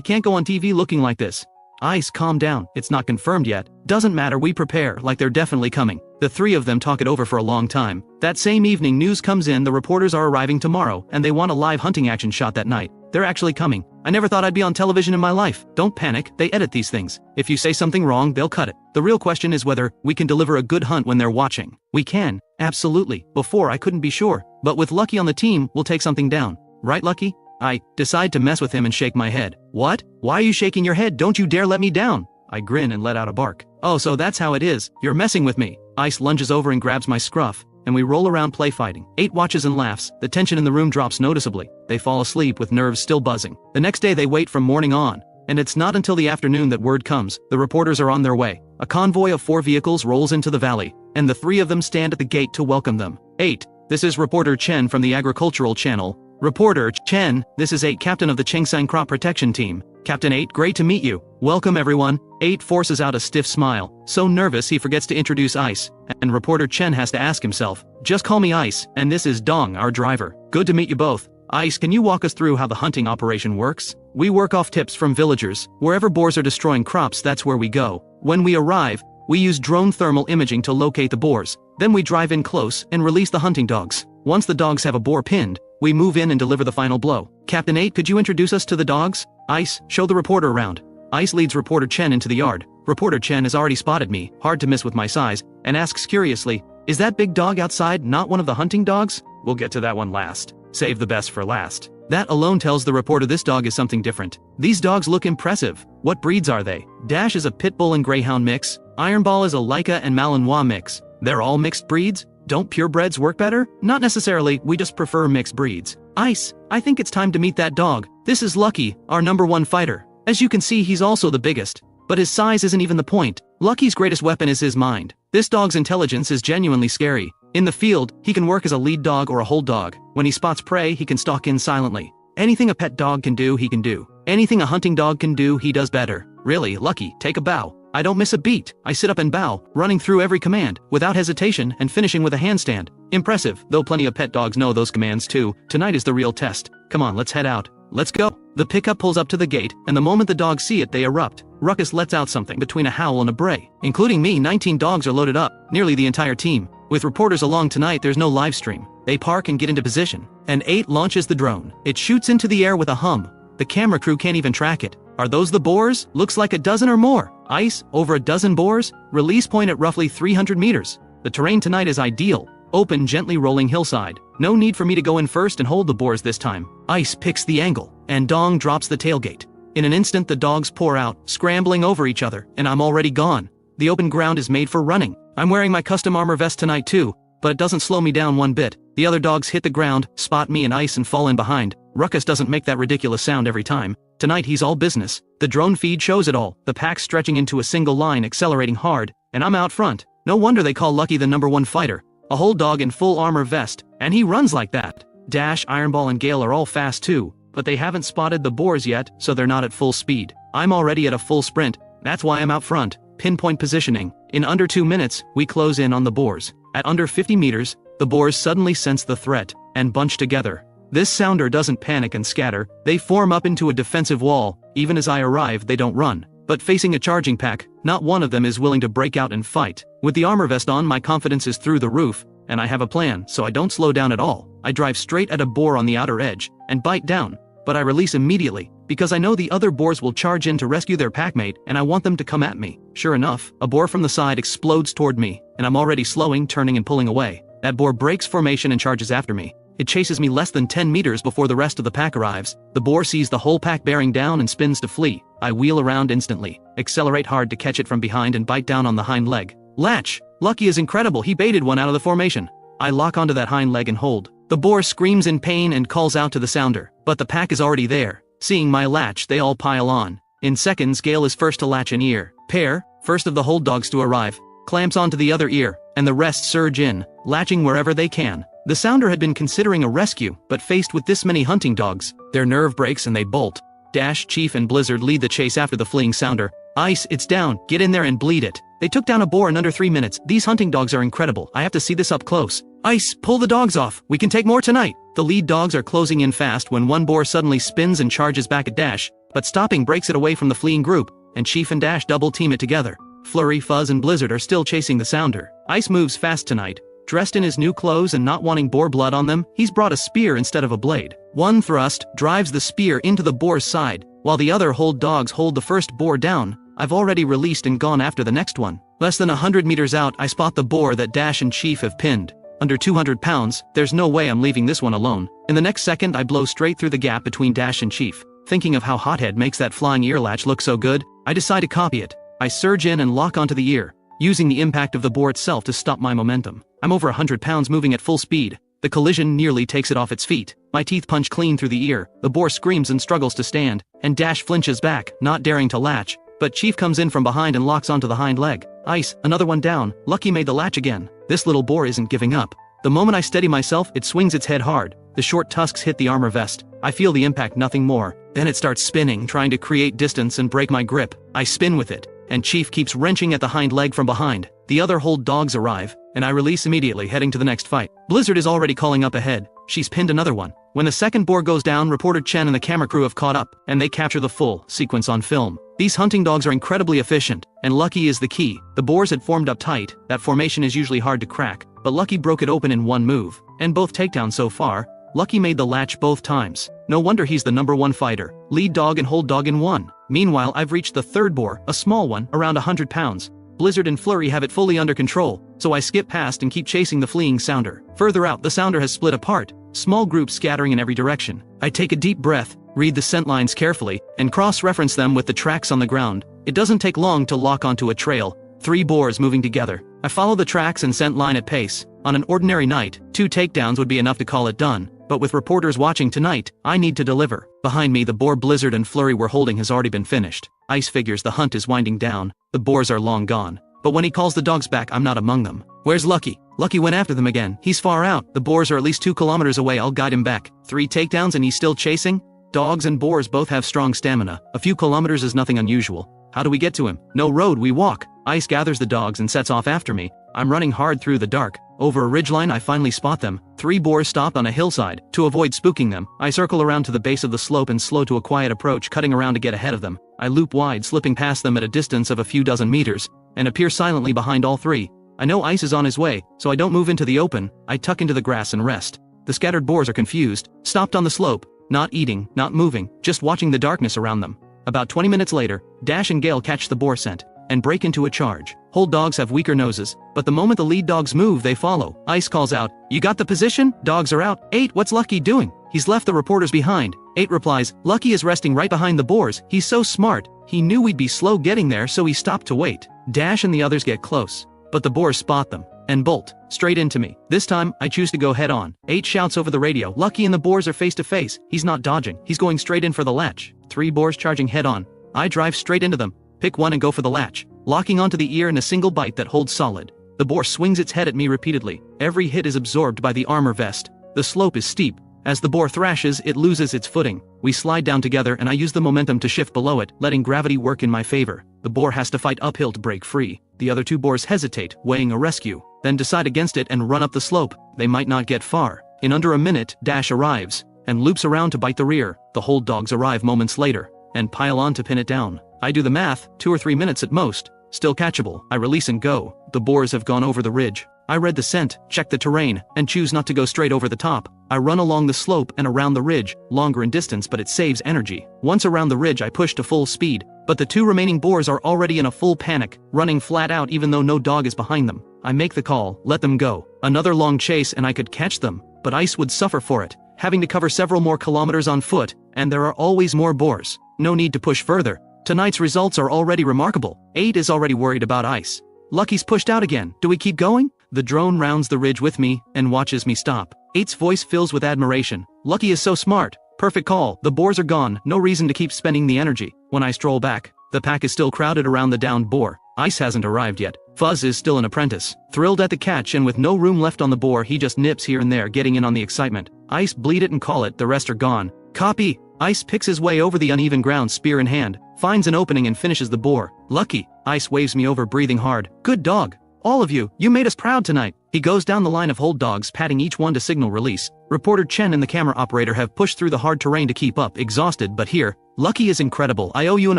can't go on TV looking like this. Ice, calm down. It's not confirmed yet. Doesn't matter, we prepare, like they're definitely coming. The 3 of them talk it over for a long time. That same evening news comes in, the reporters are arriving tomorrow, and they want a live hunting action shot that night. They're actually coming. I never thought I'd be on television in my life. Don't panic, they edit these things. If you say something wrong, they'll cut it. The real question is whether we can deliver a good hunt when they're watching. We can, absolutely. Before I couldn't be sure. But with Lucky on the team, we'll take something down. Right, Lucky? I decide to mess with him and shake my head. What? Why are you shaking your head? Don't you dare let me down. I grin and let out a bark. Oh, so that's how it is. You're messing with me. Ice lunges over and grabs my scruff. and we roll around play fighting. 8 watches and laughs, the tension in the room drops noticeably. They fall asleep with nerves still buzzing. The next day they wait from morning on, and it's not until the afternoon that word comes. The reporters are on their way. A convoy of 4 vehicles rolls into the valley, and the 3 of them stand at the gate to welcome them. 8. This is Reporter Chen from the Agricultural Channel. Reporter Chen, this is 8, captain of the Chengsang Crop Protection Team. Captain 8, great to meet you. Welcome everyone. 8 forces out a stiff smile, so nervous he forgets to introduce Ice, and Reporter Chen has to ask himself, just call me Ice, and this is Dong, our driver. Good to meet you both. Ice, can you walk us through how the hunting operation works? We work off tips from villagers. Wherever boars are destroying crops, that's where we go. When we arrive, we use drone thermal imaging to locate the boars. Then we drive in close and release the hunting dogs. Once the dogs have a boar pinned, we move in and deliver the final blow. Captain 8, could you introduce us to the dogs? Ice, show the reporter around. Ice leads Reporter Chen into the yard. Reporter Chen has already spotted me, hard to miss with my size, and asks curiously, is that big dog outside not one of the hunting dogs? We'll get to that one last. Save the best for last. That alone tells the reporter this dog is something different. These dogs look impressive. What breeds are they? Dash is a pit bull and greyhound mix. Ironball is a Laika and Malinois mix. They're all mixed breeds? Don't purebreds work better? Not necessarily, we just prefer mixed breeds. Ice, I think it's time to meet that dog. This is Lucky, our #1 fighter. As you can see, he's also the biggest. But his size isn't even the point. Lucky's greatest weapon is his mind. This dog's intelligence is genuinely scary. In the field, he can work as a lead dog or a hold dog. When he spots prey, he can stalk in silently. Anything a pet dog can do, he can do. Anything a hunting dog can do, he does better. Really, Lucky, take a bow. I don't miss a beat. I sit up and bow, running through every command, without hesitation, and finishing with a handstand. Impressive, though plenty of pet dogs know those commands too. Tonight is the real test. Come on, let's head out. Let's go. The pickup pulls up to the gate, and the moment the dogs see it, they erupt. Ruckus lets out something between a howl and a bray. Including me, 19 dogs are loaded up, nearly the entire team. With reporters along tonight, there's no live stream. They park and get into position. And 8 launches the drone. It shoots into the air with a hum. The camera crew can't even track it. Are those the boars? Looks like a dozen or more. Ice, over a dozen boars. Release point at roughly 300 meters. The terrain tonight is ideal. Open, gently rolling hillside. No need for me to go in first and hold the boars this time. Ice picks the angle, and Dong drops the tailgate. In an instant the dogs pour out, scrambling over each other, and I'm already gone. The open ground is made for running. I'm wearing my custom armor vest tonight too, but it doesn't slow me down one bit. The other dogs hit the ground, spot me and Ice and fall in behind. Ruckus doesn't make that ridiculous sound every time. Tonight he's all business. The drone feed shows it all, the pack stretching into a single line, accelerating hard, and I'm out front. No wonder they call Lucky the #1 fighter. A whole dog in full armor vest, and he runs like that. Dash, Ironball and Gale are all fast too, but they haven't spotted the boars yet, so they're not at full speed. I'm already at a full sprint, that's why I'm out front. Pinpoint positioning. In under 2 minutes, we close in on the boars. At under 50 meters, the boars suddenly sense the threat, and bunch together. This sounder doesn't panic and scatter, they form up into a defensive wall. Even as I arrive, they don't run. But facing a charging pack, not one of them is willing to break out and fight. With the armor vest on, my confidence is through the roof, and I have a plan, so I don't slow down at all. I drive straight at a boar on the outer edge, and bite down, but I release immediately, because I know the other boars will charge in to rescue their packmate, and I want them to come at me. Sure enough, a boar from the side explodes toward me, and I'm already slowing, turning and pulling away. That boar breaks formation and charges after me. It chases me less than 10 meters before the rest of the pack arrives. The boar sees the whole pack bearing down and spins to flee. I wheel around instantly, accelerate hard to catch it from behind and bite down on the hind leg. Latch! Lucky is incredible, he baited one out of the formation. I lock onto that hind leg and hold. The boar screams in pain and calls out to the sounder, but the pack is already there. Seeing my latch, they all pile on. In seconds, Gale is first to latch an ear. Pair, first of the hold dogs to arrive, clamps onto the other ear, and the rest surge in, latching wherever they can. The sounder had been considering a rescue, but faced with this many hunting dogs, their nerve breaks and they bolt. Dash, Chief and Blizzard lead the chase after the fleeing sounder. Ice, it's down, get in there and bleed it. They took down a boar in under 3 minutes. These hunting dogs are incredible, I have to see this up close. Ice, pull the dogs off, we can take more tonight. The lead dogs are closing in fast when one boar suddenly spins and charges back at Dash, but stopping breaks it away from the fleeing group, and Chief and Dash double team it together. Flurry, Fuzz and Blizzard are still chasing the sounder. Ice moves fast tonight. Dressed in his new clothes and not wanting boar blood on them, he's brought a spear instead of a blade. One thrust drives the spear into the boar's side, while the other hold dogs hold the first boar down. I've already released and gone after the next one. Less than 100 meters out, I spot the boar that Dash and Chief have pinned. Under 200 pounds, there's no way I'm leaving this one alone. In the next second, I blow straight through the gap between Dash and Chief. Thinking of how Hothead makes that flying ear latch look so good, I decide to copy it. I surge in and lock onto the ear, using the impact of the boar itself to stop my momentum. I'm over 100 pounds moving at full speed. The collision nearly takes it off its feet. My teeth punch clean through the ear. The boar screams and struggles to stand, and Dash flinches back, not daring to latch. But Chief comes in from behind and locks onto the hind leg. Ice, another one down. Lucky made the latch again. This little boar isn't giving up. The moment I steady myself, it swings its head hard. The short tusks hit the armor vest. I feel the impact, nothing more. Then it starts spinning, trying to create distance and break my grip. I spin with it, and Chief keeps wrenching at the hind leg from behind. The other hold dogs arrive, and I release immediately, heading to the next fight. Blizzard is already calling up ahead. She's pinned another one. When the second boar goes down, reporter Chen and the camera crew have caught up, and they capture the full sequence on film. These hunting dogs are incredibly efficient, and Lucky is the key. The boars had formed up tight. That formation is usually hard to crack, but Lucky broke it open in one move. And both takedowns so far, Lucky made the latch both times. No wonder he's the #1 fighter. Lead dog and hold dog in one. Meanwhile, I've reached the third boar, a small one, around 100 pounds. Blizzard and Flurry have it fully under control, so I skip past and keep chasing the fleeing sounder. Further out, the sounder has split apart, small groups scattering in every direction. I take a deep breath, read the scent lines carefully, and cross-reference them with the tracks on the ground. It doesn't take long to lock onto a trail. 3 boars moving together. I follow the tracks and scent line at pace. On an ordinary night, 2 takedowns would be enough to call it done. But with reporters watching tonight, I need to deliver. Behind me, the boar Blizzard and Flurry were holding has already been finished. Ice figures the hunt is winding down. The boars are long gone. But when he calls the dogs back, I'm not among them. Where's Lucky? Lucky went after them again. He's far out. The boars are at least 2 kilometers away. I'll guide him back. 3 takedowns and he's still chasing? Dogs and boars both have strong stamina. A few kilometers is nothing unusual. How do we get to him? No road, we walk. Ice gathers the dogs and sets off after me. I'm running hard through the dark. Over a ridgeline, I finally spot them. 3 boars stopped on a hillside. To avoid spooking them, I circle around to the base of the slope and slow to a quiet approach, cutting around to get ahead of them. I loop wide, slipping past them at a distance of a few dozen meters, and appear silently behind all 3. I know Ice is on his way, so I don't move into the open. I tuck into the grass and rest. The scattered boars are confused, stopped on the slope, not eating, not moving, just watching the darkness around them. About 20 minutes later, Dash and Gale catch the boar scent and break into a charge. Hold dogs have weaker noses, but the moment the lead dogs move, they follow. Ice calls out, "You got the position? Dogs are out." 8, what's Lucky doing? He's left the reporters behind. 8 replies, Lucky is resting right behind the boars. He's so smart. He knew we'd be slow getting there, so he stopped to wait. Dash and the others get close, but the boars spot them and bolt straight into me. This time, I choose to go head on. 8 shouts over the radio, Lucky and the boars are face to face. He's not dodging. He's going straight in for the latch. 3 boars charging head on. I drive straight into them, pick one and go for the latch, locking onto the ear in a single bite that holds solid. The boar swings its head at me repeatedly. Every hit is absorbed by the armor vest. The slope is steep. As the boar thrashes, it loses its footing. We slide down together and I use the momentum to shift below it, letting gravity work in my favor. The boar has to fight uphill to break free. The other 2 boars hesitate, weighing a rescue, then decide against it and run up the slope. They might not get far. In under a minute, Dash arrives and loops around to bite the rear. The hold dogs arrive moments later and pile on to pin it down. I do the math, 2 or 3 minutes at most. Still catchable. I release and go. The boars have gone over the ridge. I read the scent, check the terrain, and choose not to go straight over the top. I run along the slope and around the ridge, longer in distance but it saves energy. Once around the ridge I push to full speed, but the 2 remaining boars are already in a full panic, running flat out even though no dog is behind them. I make the call, let them go. Another long chase and I could catch them, but Ice would suffer for it, having to cover several more kilometers on foot, and there are always more boars. No need to push further. Tonight's results are already remarkable. 8 is already worried about Ice. Lucky's pushed out again. Do we keep going? The drone rounds the ridge with me and watches me stop. 8's voice fills with admiration. Lucky is so smart. Perfect call. The boars are gone. No reason to keep spending the energy. When I stroll back, the pack is still crowded around the downed boar. Ice hasn't arrived yet. Fuzz is still an apprentice. Thrilled at the catch and with no room left on the boar, he just nips here and there, getting in on the excitement. Ice, bleed it and call it. The rest are gone. Copy. Ice picks his way over the uneven ground, spear in hand, finds an opening and finishes the boar. Lucky. Ice waves me over, breathing hard. Good dog. All of you made us proud tonight. He goes down the line of hold dogs, patting each one to signal release. Reporter Chen and the camera operator have pushed through the hard terrain to keep up, exhausted but here. Lucky is incredible. I owe you an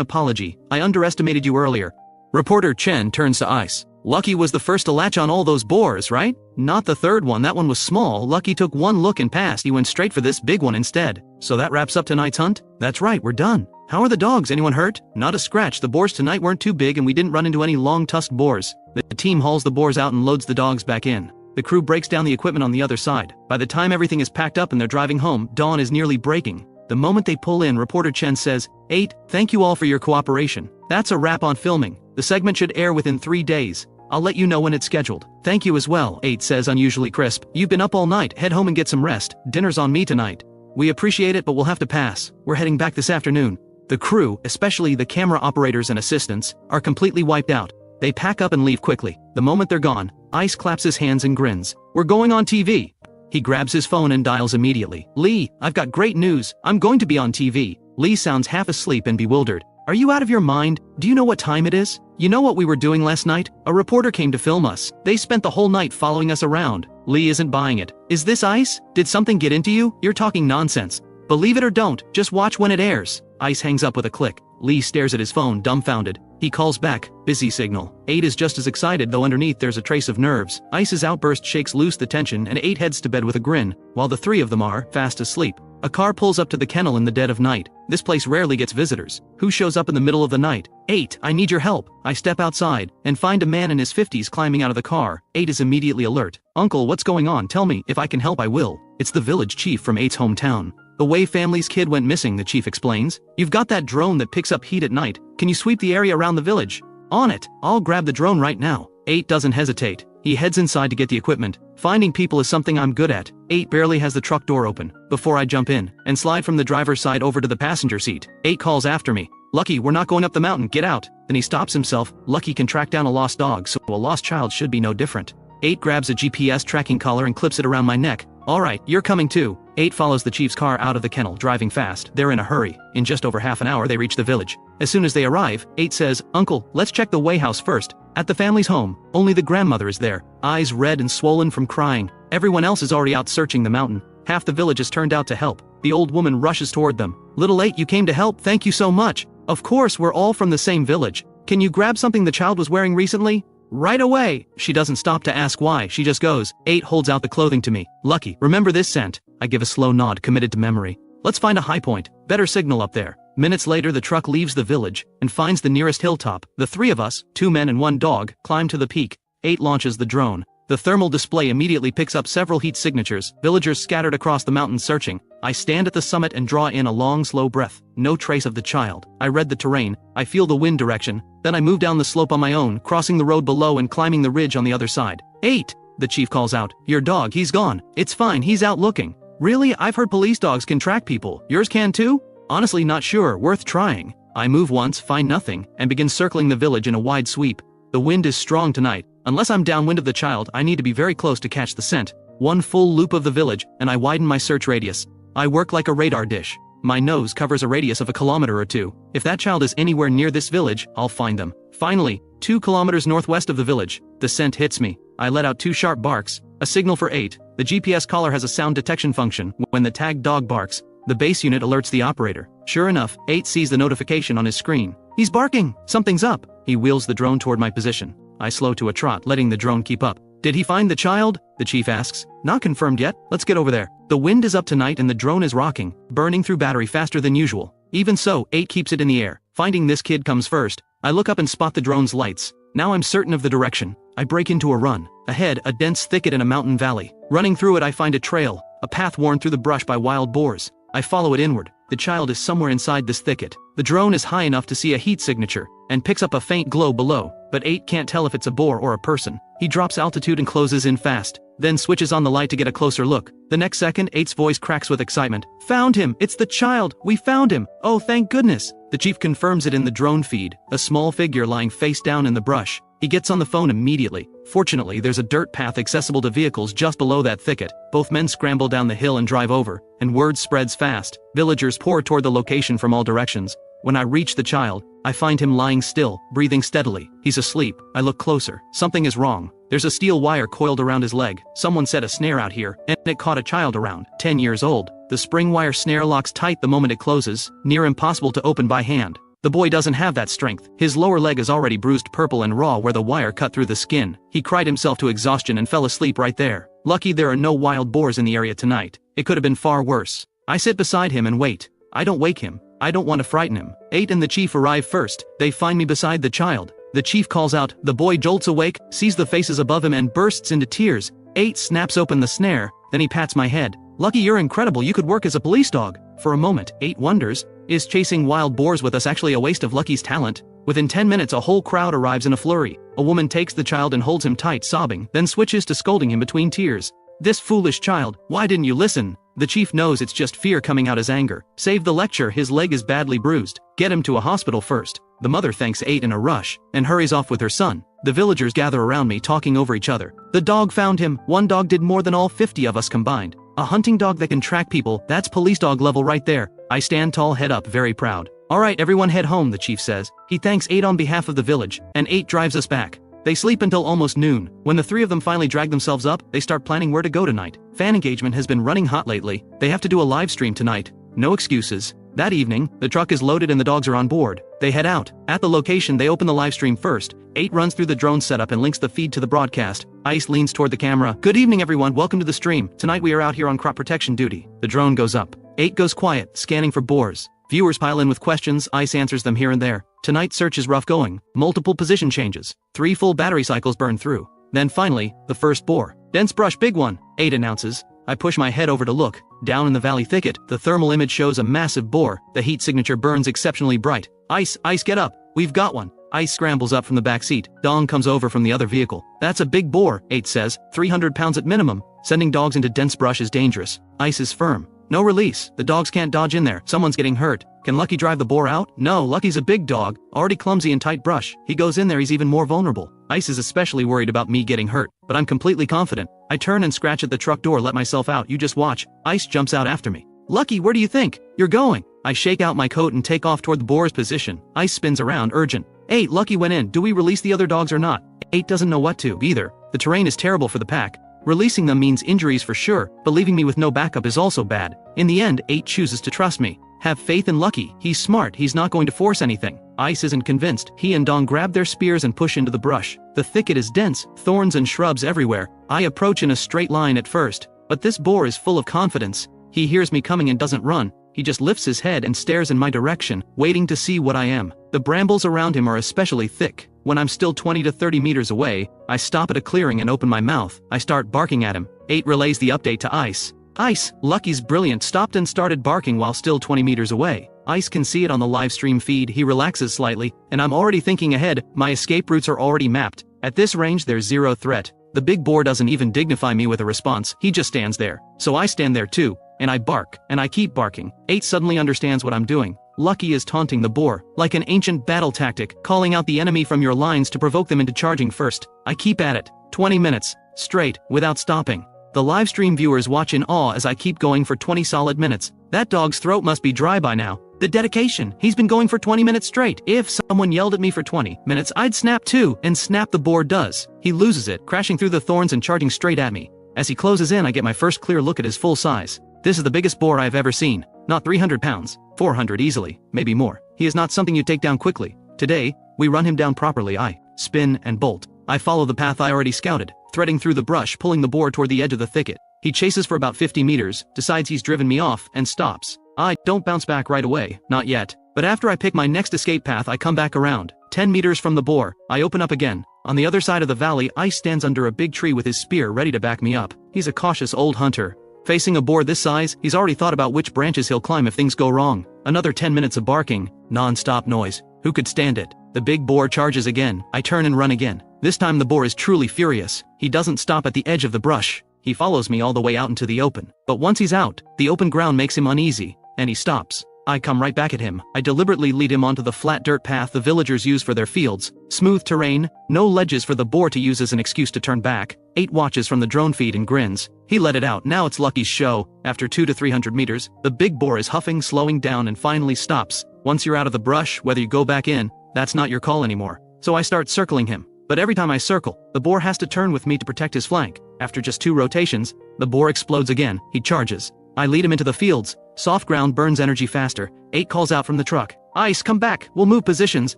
apology. I underestimated you earlier. Reporter Chen turns to Ice. Lucky was the first to latch on all those boars, right? Not the third one, that one was small. Lucky took one look and passed. He went straight for this big one instead. So that wraps up tonight's hunt? That's right, we're done. How are the dogs? Anyone hurt? Not a scratch. The boars tonight weren't too big and we didn't run into any long-tusked boars. The team hauls the boars out and loads the dogs back in. The crew breaks down the equipment on the other side. By the time everything is packed up and they're driving home, dawn is nearly breaking. The moment they pull in, Reporter Chen says, 8, thank you all for your cooperation. That's a wrap on filming. The segment should air within 3 days. I'll let you know when it's scheduled. Thank you as well, 8 says unusually crisp. You've been up all night, head home and get some rest. Dinner's on me tonight. We appreciate it, but we'll have to pass. We're heading back this afternoon. The crew, especially the camera operators and assistants, are completely wiped out. They pack up and leave quickly. The moment they're gone, Ice claps his hands and grins. We're going on TV. He grabs his phone and dials immediately. Lee, I've got great news. I'm going to be on TV. Lee sounds half asleep and bewildered. Are you out of your mind? Do you know what time it is? You know what we were doing last night? A reporter came to film us. They spent the whole night following us around. Lee isn't buying it. Is this Ice? Did something get into you? You're talking nonsense. Believe it or don't, just watch when it airs. Ice hangs up with a click. Lee stares at his phone, dumbfounded. He calls back, busy signal. 8 is just as excited, though underneath there's a trace of nerves. Ice's outburst shakes loose the tension and 8 heads to bed with a grin, while the 3 of them are fast asleep. A car pulls up to the kennel in the dead of night. This place rarely gets visitors. Who shows up in the middle of the night? 8, I need your help. I step outside and find a man in his 50s climbing out of the car. 8 is immediately alert. Uncle, what's going on? Tell me. If I can help, I will. It's the village chief from 8's hometown. The Way family's kid went missing, the chief explains. You've got that drone that picks up heat at night. Can you sweep the area around the village? On it. I'll grab the drone right now. 8 doesn't hesitate. He heads inside to get the equipment. Finding people is something I'm good at. 8 barely has the truck door open before I jump in and slide from the driver's side over to the passenger seat. 8 calls after me. Lucky, we're not going up the mountain, get out. Then he stops himself. Lucky can track down a lost dog, so a lost child should be no different. 8 grabs a GPS tracking collar and clips it around my neck. Alright, you're coming too. 8 follows the chief's car out of the kennel, driving fast. They're in a hurry. In just over half an hour they reach the village. As soon as they arrive, 8 says, Uncle, let's check the Way house first. At the family's home, only the grandmother is there, eyes red and swollen from crying. Everyone else is already out searching the mountain. Half the village has turned out to help. The old woman rushes toward them. Little 8, you came to help, thank you so much. Of course, we're all from the same village. Can you grab something the child was wearing recently? Right away. She doesn't stop to ask why, she just goes. 8 holds out the clothing to me. Lucky, remember this scent? I give a slow nod, committed to memory. Let's find a high point. Better signal up there. Minutes later the truck leaves the village and finds the nearest hilltop. The 3 of us, 2 men and 1 dog, climb to the peak. 8 launches the drone. The thermal display immediately picks up several heat signatures. Villagers scattered across the mountain searching. I stand at the summit and draw in a long, slow breath. No trace of the child. I read the terrain. I feel the wind direction. Then I move down the slope on my own, crossing the road below and climbing the ridge on the other side. 8! The chief calls out. Your dog, he's gone. It's fine, he's out looking. Really? I've heard police dogs can track people. Yours can too? Honestly, not sure. Worth trying. I move once, find nothing, and begin circling the village in a wide sweep. The wind is strong tonight. Unless I'm downwind of the child, I need to be very close to catch the scent. One full loop of the village, and I widen my search radius. I work like a radar dish. My nose covers a radius of a kilometer or 2. If that child is anywhere near this village, I'll find them. Finally, 2 kilometers northwest of the village, the scent hits me. I let out 2 sharp barks, a signal for 8. The GPS collar has a sound detection function. When the tagged dog barks, the base unit alerts the operator. Sure enough, 8 sees the notification on his screen. He's barking! Something's up! He wheels the drone toward my position. I slow to a trot, letting the drone keep up. Did he find the child? The chief asks. Not confirmed yet. Let's get over there. The wind is up tonight and the drone is rocking, burning through battery faster than usual. Even so, 8 keeps it in the air. Finding this kid comes first. I look up and spot the drone's lights. Now I'm certain of the direction. I break into a run. Ahead, a dense thicket in a mountain valley. Running through it I find a trail, a path worn through the brush by wild boars. I follow it inward. The child is somewhere inside this thicket. The drone is high enough to see a heat signature, and picks up a faint glow below, but 8 can't tell if it's a boar or a person. He drops altitude and closes in fast, then switches on the light to get a closer look. The next second, 8's voice cracks with excitement. Found him! It's the child! We found him! Oh, thank goodness! The chief confirms it in the drone feed, a small figure lying face down in the brush. He gets on the phone immediately. Fortunately, there's a dirt path accessible to vehicles just below that thicket. Both men scramble down the hill and drive over, and word spreads fast. Villagers pour toward the location from all directions. When I reach the child, I find him lying still, breathing steadily. He's asleep. I look closer. Something is wrong. There's a steel wire coiled around his leg. Someone set a snare out here, and it caught a child around 10 years old. The spring wire snare locks tight the moment it closes, near impossible to open by hand. The boy doesn't have that strength. His lower leg is already bruised purple and raw where the wire cut through the skin. He cried himself to exhaustion and fell asleep right there. Lucky there are no wild boars in the area tonight. It could have been far worse. I sit beside him and wait. I don't wake him. I don't want to frighten him. 8 and the chief arrive first. They find me beside the child. The chief calls out. The boy jolts awake, sees the faces above him and bursts into tears. 8 snaps open the snare, then he pats my head. Lucky, you're incredible. You could work as a police dog. For a moment, 8 wonders, is chasing wild boars with us actually a waste of Lucky's talent? Within 10 minutes a whole crowd arrives in a flurry. A woman takes the child and holds him tight, sobbing, then switches to scolding him between tears. "This foolish child, why didn't you listen?" The chief knows it's just fear coming out as anger. "Save the lecture, his leg is badly bruised. Get him to a hospital first." The mother thanks 8 in a rush, and hurries off with her son. The villagers gather around me, talking over each other. "The dog found him. One dog did more than all 50 of us combined. A hunting dog that can track people, that's police dog level right there." I stand tall, head up, very proud. "Alright, everyone head home," the chief says. He thanks 8 on behalf of the village, and 8 drives us back. They sleep until almost noon. When the 3 of them finally drag themselves up, they start planning where to go tonight. Fan engagement has been running hot lately. They have to do a live stream tonight. No excuses. That evening, the truck is loaded and the dogs are on board. They head out. At the location, they open the live stream first. 8 runs through the drone setup and links the feed to the broadcast. Ice leans toward the camera. "Good evening, everyone. Welcome to the stream. Tonight we are out here on crop protection duty." The drone goes up. 8 goes quiet, scanning for boars. Viewers pile in with questions. Ice answers them here and there. Tonight's search is rough going. Multiple position changes. 3 full battery cycles burn through. Then finally, the first boar. "Dense brush, big one," 8 announces. I push my head over to look. Down in the valley thicket, the thermal image shows a massive boar. The heat signature burns exceptionally bright. Ice, get up. We've got one." Ice scrambles up from the back seat. Dong comes over from the other vehicle. "That's a big boar," 8 says. 300 pounds at minimum. Sending dogs into dense brush is dangerous. Ice is firm. "No release. The dogs can't dodge in there. Someone's getting hurt. Can Lucky drive the boar out?" "No, Lucky's a big dog, already clumsy in tight brush. He goes in there, he's even more vulnerable." Ice is especially worried about me getting hurt, but I'm completely confident. I turn and scratch at the truck door, let myself out. "You just watch." Ice jumps out after me. "Lucky, where do you think you're going?" I shake out my coat and take off toward the boar's position. Ice spins around, urgent. "8, Lucky went in. Do we release the other dogs or not?" 8 doesn't know what to, either. The terrain is terrible for the pack. Releasing them means injuries for sure, but leaving me with no backup is also bad. In the end, 8 chooses to trust me. Have faith in Lucky. He's smart, he's not going to force anything. Ice isn't convinced. He and Dong grab their spears and push into the brush. The thicket is dense, thorns and shrubs everywhere. I approach in a straight line at first, but this boar is full of confidence. He hears me coming and doesn't run. He just lifts his head and stares in my direction, waiting to see what I am. The brambles around him are especially thick. When I'm still 20 to 30 meters away, I stop at a clearing and open my mouth. I start barking at him. 8 relays the update to Ice. "Ice, Lucky's brilliant," stopped and started barking while still 20 meters away. Ice can see it on the live stream feed. He relaxes slightly, and I'm already thinking ahead. My escape routes are already mapped. At this range there's zero threat. The big boar doesn't even dignify me with a response. He just stands there. So I stand there too, and I bark, and I keep barking. 8 suddenly understands what I'm doing. Lucky is taunting the boar, like an ancient battle tactic, calling out the enemy from your lines to provoke them into charging first. I keep at it. 20 minutes, straight, without stopping. The livestream viewers watch in awe as I keep going for 20 solid minutes. That dog's throat must be dry by now. The dedication. He's been going for 20 minutes straight. If someone yelled at me for 20 minutes, I'd snap too, and snap the boar does. He loses it, crashing through the thorns and charging straight at me. As he closes in, I get my first clear look at his full size. This is the biggest boar I've ever seen. Not 300 pounds, 400 easily, maybe more. He is not something you take down quickly. Today, we run him down properly. I spin and bolt. I follow the path I already scouted, threading through the brush, pulling the boar toward the edge of the thicket. He chases for about 50 meters, decides he's driven me off, and stops. I don't bounce back right away, not yet. But after I pick my next escape path, I come back around. 10 meters from the boar, I open up again. On the other side of the valley, Ice stands under a big tree with his spear ready to back me up. He's a cautious old hunter. Facing a boar this size, he's already thought about which branches he'll climb if things go wrong. Another 10 minutes of barking, non-stop noise. Who could stand it? The big boar charges again. I turn and run again. This time the boar is truly furious. He doesn't stop at the edge of the brush. He follows me all the way out into the open. But once he's out, the open ground makes him uneasy, and he stops. I come right back at him. I deliberately lead him onto the flat dirt path the villagers use for their fields. Smooth terrain, no ledges for the boar to use as an excuse to turn back. 8 watches from the drone feed and grins. He let it out. Now it's Lucky's show. After 200 to 300 meters, the big boar is huffing, slowing down, and finally stops. Once you're out of the brush, whether you go back in, that's not your call anymore. So I start circling him. But every time I circle, the boar has to turn with me to protect his flank. After just 2 rotations, the boar explodes again. He charges. I lead him into the fields. Soft ground burns energy faster. 8 calls out from the truck. Ice, come back. We'll move positions.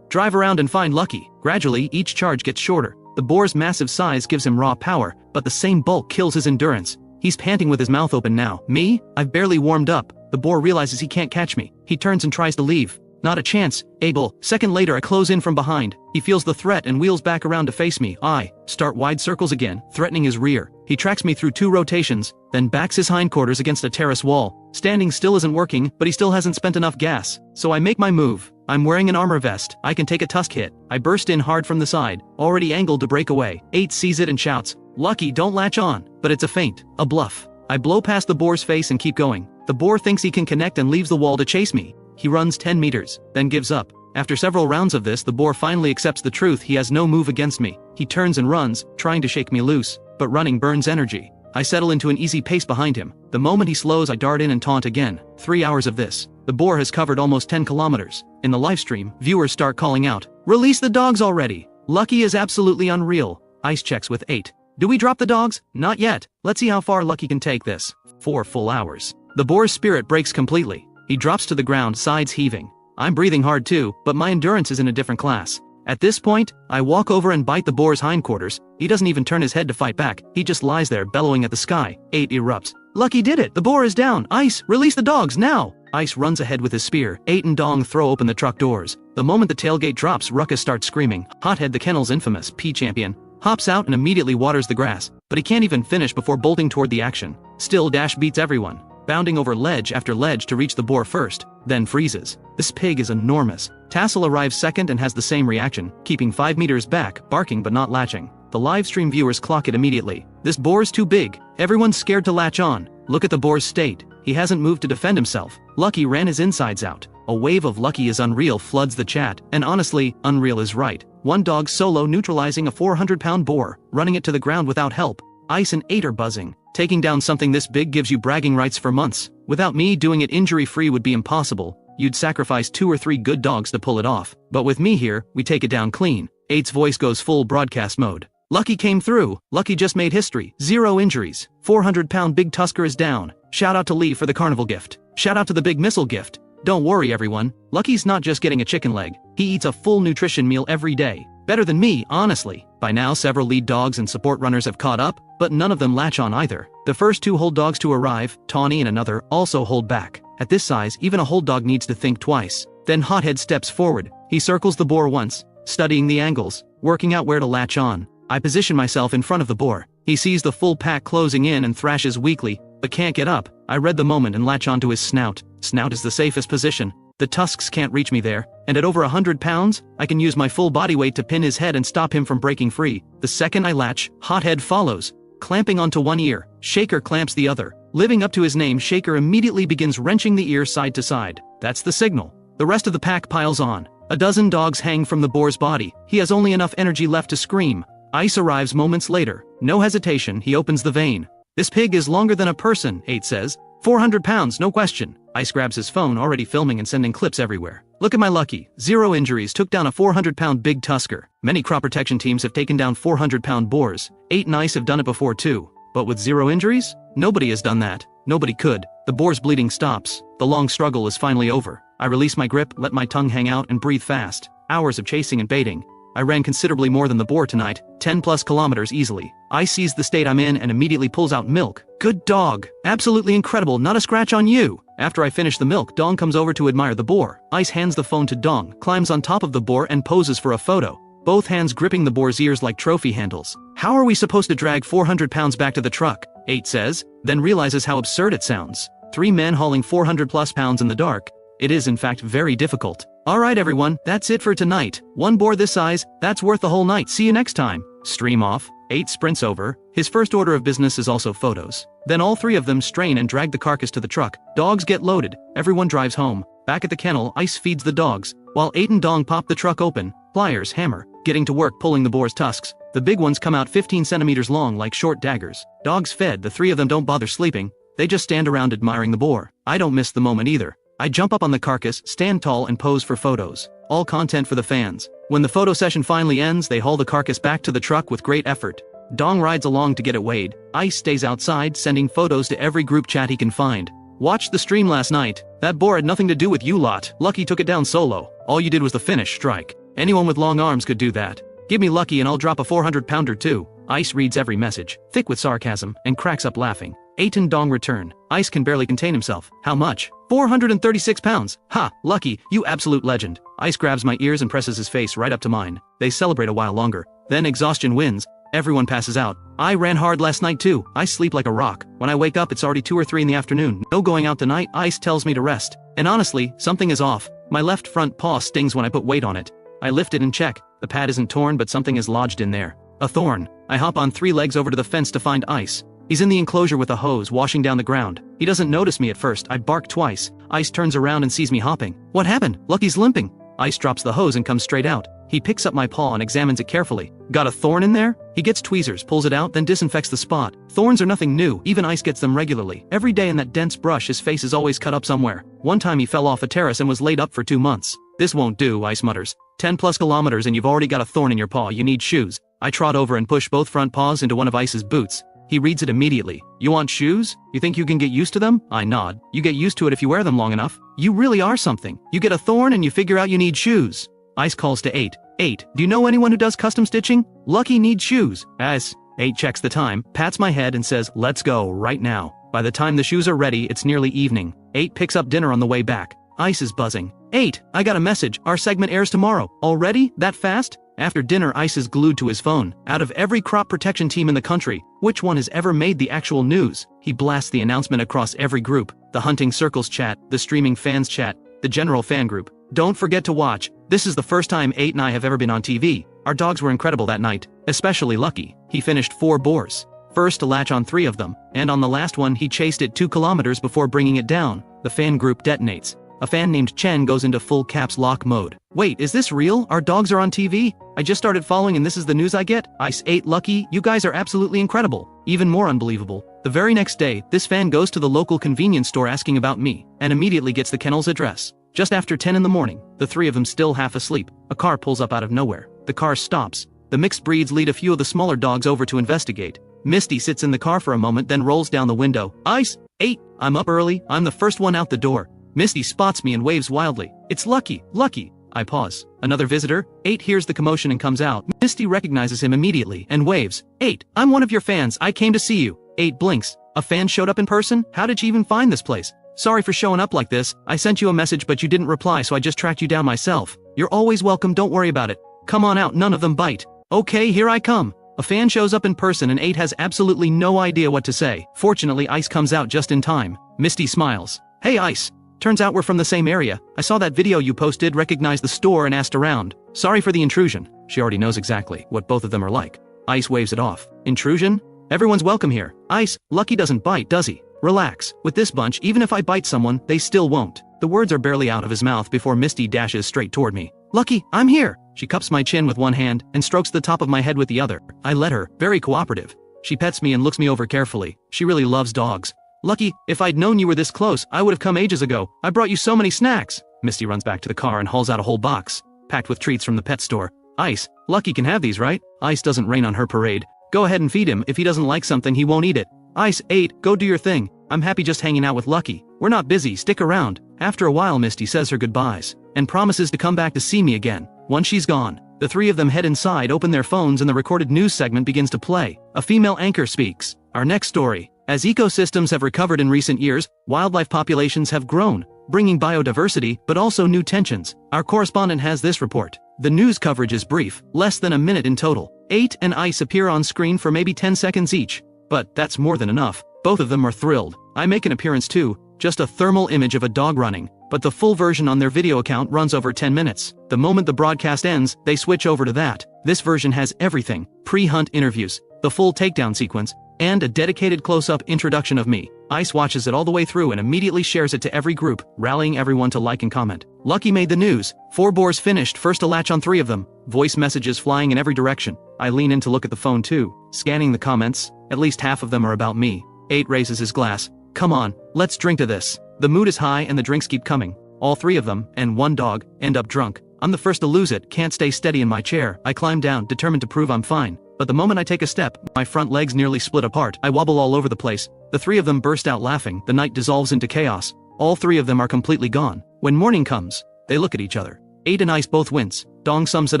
Drive around and find Lucky. Gradually, each charge gets shorter. The boar's massive size gives him raw power, but the same bulk kills his endurance. He's panting with his mouth open now. Me? I've barely warmed up. The boar realizes he can't catch me. He turns and tries to leave. Not a chance. Abel. Second later, I close in from behind. He feels the threat and wheels back around to face me. I start wide circles again, threatening his rear. He tracks me through 2 rotations, then backs his hindquarters against a terrace wall. Standing still isn't working, but he still hasn't spent enough gas. So I make my move. I'm wearing an armor vest. I can take a tusk hit. I burst in hard from the side, already angled to break away. 8 sees it and shouts, "Lucky, don't latch on." But it's a feint, a bluff. I blow past the boar's face and keep going. The boar thinks he can connect and leaves the wall to chase me. He runs 10 meters, then gives up. After several rounds of this, the boar finally accepts the truth. He has no move against me. He turns and runs, trying to shake me loose, but running burns energy. I settle into an easy pace behind him. The moment he slows, I dart in and taunt again. 3 hours of this. The boar has covered almost 10 kilometers. In the livestream, viewers start calling out, "Release the dogs already!" Lucky is absolutely unreal. Ice checks with 8. Do we drop the dogs? Not yet. Let's see how far Lucky can take this. 4 full hours. The boar's spirit breaks completely. He drops to the ground, sides heaving. I'm breathing hard too, but my endurance is in a different class. At this point, I walk over and bite the boar's hindquarters. He doesn't even turn his head to fight back. He just lies there bellowing at the sky. 8 erupts. Lucky did it! The boar is down! Ice, release the dogs, now! Ice runs ahead with his spear. 8 and Dong throw open the truck doors. The moment the tailgate drops, Ruckus starts screaming. Hothead, the kennel's infamous P champion, hops out and immediately waters the grass, but he can't even finish before bolting toward the action. Still, Dash beats everyone, bounding over ledge after ledge to reach the boar first, then freezes. This pig is enormous. Tassel arrives second and has the same reaction, keeping 5 meters back, barking but not latching. The livestream viewers clock it immediately. This boar's too big. Everyone's scared to latch on. Look at the boar's state. He hasn't moved to defend himself. Lucky ran his insides out. A wave of "Lucky is unreal" floods the chat, and honestly, unreal is right. One dog solo neutralizing a 400-pound boar, running it to the ground without help. Ice and 8 are buzzing. Taking down something this big gives you bragging rights for months. Without me doing it injury-free would be impossible. You'd sacrifice 2 or 3 good dogs to pull it off. But with me here, we take it down clean. 8's voice goes full broadcast mode. Lucky came through. Lucky just made history. 0 injuries. 400-pound big tusker is down. Shout out to Lee for the carnival gift. Shout out to the big missile gift. Don't worry everyone, Lucky's not just getting a chicken leg. He eats a full nutrition meal every day. Better than me, honestly. By now several lead dogs and support runners have caught up, but none of them latch on either. The first 2 hold dogs to arrive, Tawny and another, also hold back. At this size, even a hold dog needs to think twice. Then Hothead steps forward. He circles the boar once, studying the angles, working out where to latch on. I position myself in front of the boar. He sees the full pack closing in and thrashes weakly, but can't get up. I read the moment and latch onto his snout. Snout is the safest position. The tusks can't reach me there, and at over 100 pounds, I can use my full body weight to pin his head and stop him from breaking free. The second I latch, Hothead follows, clamping onto one ear. Shaker clamps the other. Living up to his name, Shaker immediately begins wrenching the ear side to side. That's the signal. The rest of the pack piles on. A dozen dogs hang from the boar's body. He has only enough energy left to scream. Ice arrives moments later. No hesitation, he opens the vein. This pig is longer than a person, 8 says. 400 pounds, no question. Ice grabs his phone, already filming and sending clips everywhere. Look at my Lucky. 0 injuries, took down a 400-pound big tusker. Many crop protection teams have taken down 400-pound boars. 8 and Ice have done it before too. But with 0 injuries? Nobody has done that. Nobody could. The boar's bleeding stops. The long struggle is finally over. I release my grip, let my tongue hang out and breathe fast. Hours of chasing and baiting. I ran considerably more than the boar tonight, 10+ kilometers easily. Ice sees the state I'm in and immediately pulls out milk. Good dog. Absolutely incredible, not a scratch on you. After I finish the milk, Dong comes over to admire the boar. Ice hands the phone to Dong, climbs on top of the boar and poses for a photo. Both hands gripping the boar's ears like trophy handles. How are we supposed to drag 400 pounds back to the truck? 8 says, then realizes how absurd it sounds. 3 men hauling 400+ pounds in the dark. It is in fact very difficult. Alright everyone, that's it for tonight. One boar this size, that's worth the whole night. See you next time. Stream off. 8 sprints over. His first order of business is also photos. Then all 3 of them strain and drag the carcass to the truck. Dogs get loaded. Everyone drives home. Back at the kennel, Ice feeds the dogs, while 8 and Dong pop the truck open. Pliers, hammer, getting to work pulling the boar's tusks. The big ones come out 15 centimeters long like short daggers. Dogs fed, the 3 of them don't bother sleeping. They just stand around admiring the boar. I don't miss the moment either. I jump up on the carcass, stand tall and pose for photos. All content for the fans. When the photo session finally ends, they haul the carcass back to the truck with great effort. Dong rides along to get it weighed. Ice stays outside, sending photos to every group chat he can find. Watched the stream last night. That boar had nothing to do with you lot. Lucky took it down solo. All you did was the finish strike. Anyone with long arms could do that. Give me Lucky and I'll drop a 400-pounder too. Ice reads every message, thick with sarcasm, and cracks up laughing. 8 and Dong return. Ice can barely contain himself. How much? 436 pounds. Ha, Lucky, you absolute legend. Ice grabs my ears and presses his face right up to mine. They celebrate a while longer. Then exhaustion wins. Everyone passes out. I ran hard last night too. I sleep like a rock. When I wake up it's already 2 or 3 in the afternoon. No going out tonight. Ice tells me to rest. And honestly, something is off. My left front paw stings when I put weight on it. I lift it and check. The pad isn't torn, but something is lodged in there. A thorn. I hop on 3 legs over to the fence to find Ice. He's in the enclosure with a hose washing down the ground. He doesn't notice me at first. I bark twice. Ice turns around and sees me hopping. What happened? Lucky's limping. Ice drops the hose and comes straight out. He picks up my paw and examines it carefully. Got a thorn in there? He gets tweezers, pulls it out, then disinfects the spot. Thorns are nothing new, even Ice gets them regularly. Every day in that dense brush his face is always cut up somewhere. One time he fell off a terrace and was laid up for 2 months. This won't do, Ice mutters. 10+ kilometers and you've already got a thorn in your paw, you need shoes. I trot over and push both front paws into one of Ice's boots. He reads it immediately. You want shoes? You think you can get used to them? I nod. You get used to it if you wear them long enough. You really are something. You get a thorn and you figure out you need shoes. Ice calls to 8. 8, do you know anyone who does custom stitching? Lucky needs shoes. As 8 checks the time, pats my head and says, let's go, right now. By the time the shoes are ready, it's nearly evening. 8 picks up dinner on the way back. Ice is buzzing. 8, I got a message. Our segment airs tomorrow. Already? That fast? After dinner, Ice is glued to his phone. Out of every crop protection team in the country, which one has ever made the actual news? He blasts the announcement across every group. The Hunting Circles chat, the Streaming Fans chat, the General Fan group. Don't forget to watch. This is the first time 8 and I have ever been on TV. Our dogs were incredible that night, especially Lucky. He finished 4 boars. First to latch on 3 of them, and on the last one he chased it 2 kilometers before bringing it down. The fan group detonates. A fan named Chen goes into full caps lock mode. Wait, is this real? Our dogs are on TV? I just started following and this is the news I get? Ice 8 Lucky, you guys are absolutely incredible. Even more unbelievable. The very next day, this fan goes to the local convenience store asking about me, and immediately gets the kennel's address. Just after 10 in the morning, the 3 of them still half asleep, a car pulls up out of nowhere. The car stops. The mixed breeds lead a few of the smaller dogs over to investigate. Misty sits in the car for a moment, then rolls down the window. Ice 8, I'm up early, I'm the first one out the door. Misty spots me and waves wildly. It's Lucky, Lucky. I pause. Another visitor? 8 hears the commotion and comes out. Misty recognizes him immediately and waves. 8, I'm one of your fans, I came to see you. 8 blinks. A fan showed up in person? How did you even find this place? Sorry for showing up like this. I sent you a message but you didn't reply, so I just tracked you down myself. You're always welcome, don't worry about it. Come on out, none of them bite. Okay, here I come. A fan shows up in person and 8 has absolutely no idea what to say. Fortunately, Ice comes out just in time. Misty smiles. Hey Ice. Turns out we're from the same area. I saw that video you posted, recognized the store and asked around. Sorry for the intrusion. She already knows exactly what both of them are like. Ice waves it off. Intrusion? Everyone's welcome here. Ice, Lucky doesn't bite, does he? Relax. With this bunch, even if I bite someone, they still won't. The words are barely out of his mouth before Misty dashes straight toward me. Lucky, I'm here. She cups my chin with one hand and strokes the top of my head with the other. I let her, very cooperative. She pets me and looks me over carefully. She really loves dogs. Lucky, if I'd known you were this close, I would have come ages ago. I brought you so many snacks. Misty runs back to the car and hauls out a whole box, packed with treats from the pet store. Ice, Lucky can have these, right? Ice doesn't rain on her parade. Go ahead and feed him. If he doesn't like something, he won't eat it. Ice 8, go do your thing. I'm happy just hanging out with Lucky. We're not busy, stick around. After a while, Misty says her goodbyes and promises to come back to see me again. Once she's gone, the 3 of them head inside, open their phones, and the recorded news segment begins to play. A female anchor speaks. Our next story. As ecosystems have recovered in recent years, wildlife populations have grown, bringing biodiversity, but also new tensions. Our correspondent has this report. The news coverage is brief, less than a minute in total. 8 and Ice appear on screen for maybe 10 seconds each. But that's more than enough. Both of them are thrilled. I make an appearance too, just a thermal image of a dog running, but the full version on their video account runs over 10 minutes. The moment the broadcast ends, they switch over to that. This version has everything: pre-hunt interviews, the full takedown sequence, and a dedicated close-up introduction of me. Ice watches it all the way through and immediately shares it to every group, rallying everyone to like and comment. Lucky made the news. 4 boars finished, first to latch on 3 of them. Voice messages flying in every direction. I lean in to look at the phone too, scanning the comments. At least half of them are about me. 8 raises his glass. Come on, let's drink to this. The mood is high and the drinks keep coming. All 3 of them, and 1 dog, end up drunk. I'm the first to lose it, can't stay steady in my chair. I climb down, determined to prove I'm fine. But the moment I take a step, my front legs nearly split apart. I wobble all over the place. The 3 of them burst out laughing. The night dissolves into chaos. All 3 of them are completely gone. When morning comes, they look at each other. 8 and Ice both wince. Dong sums it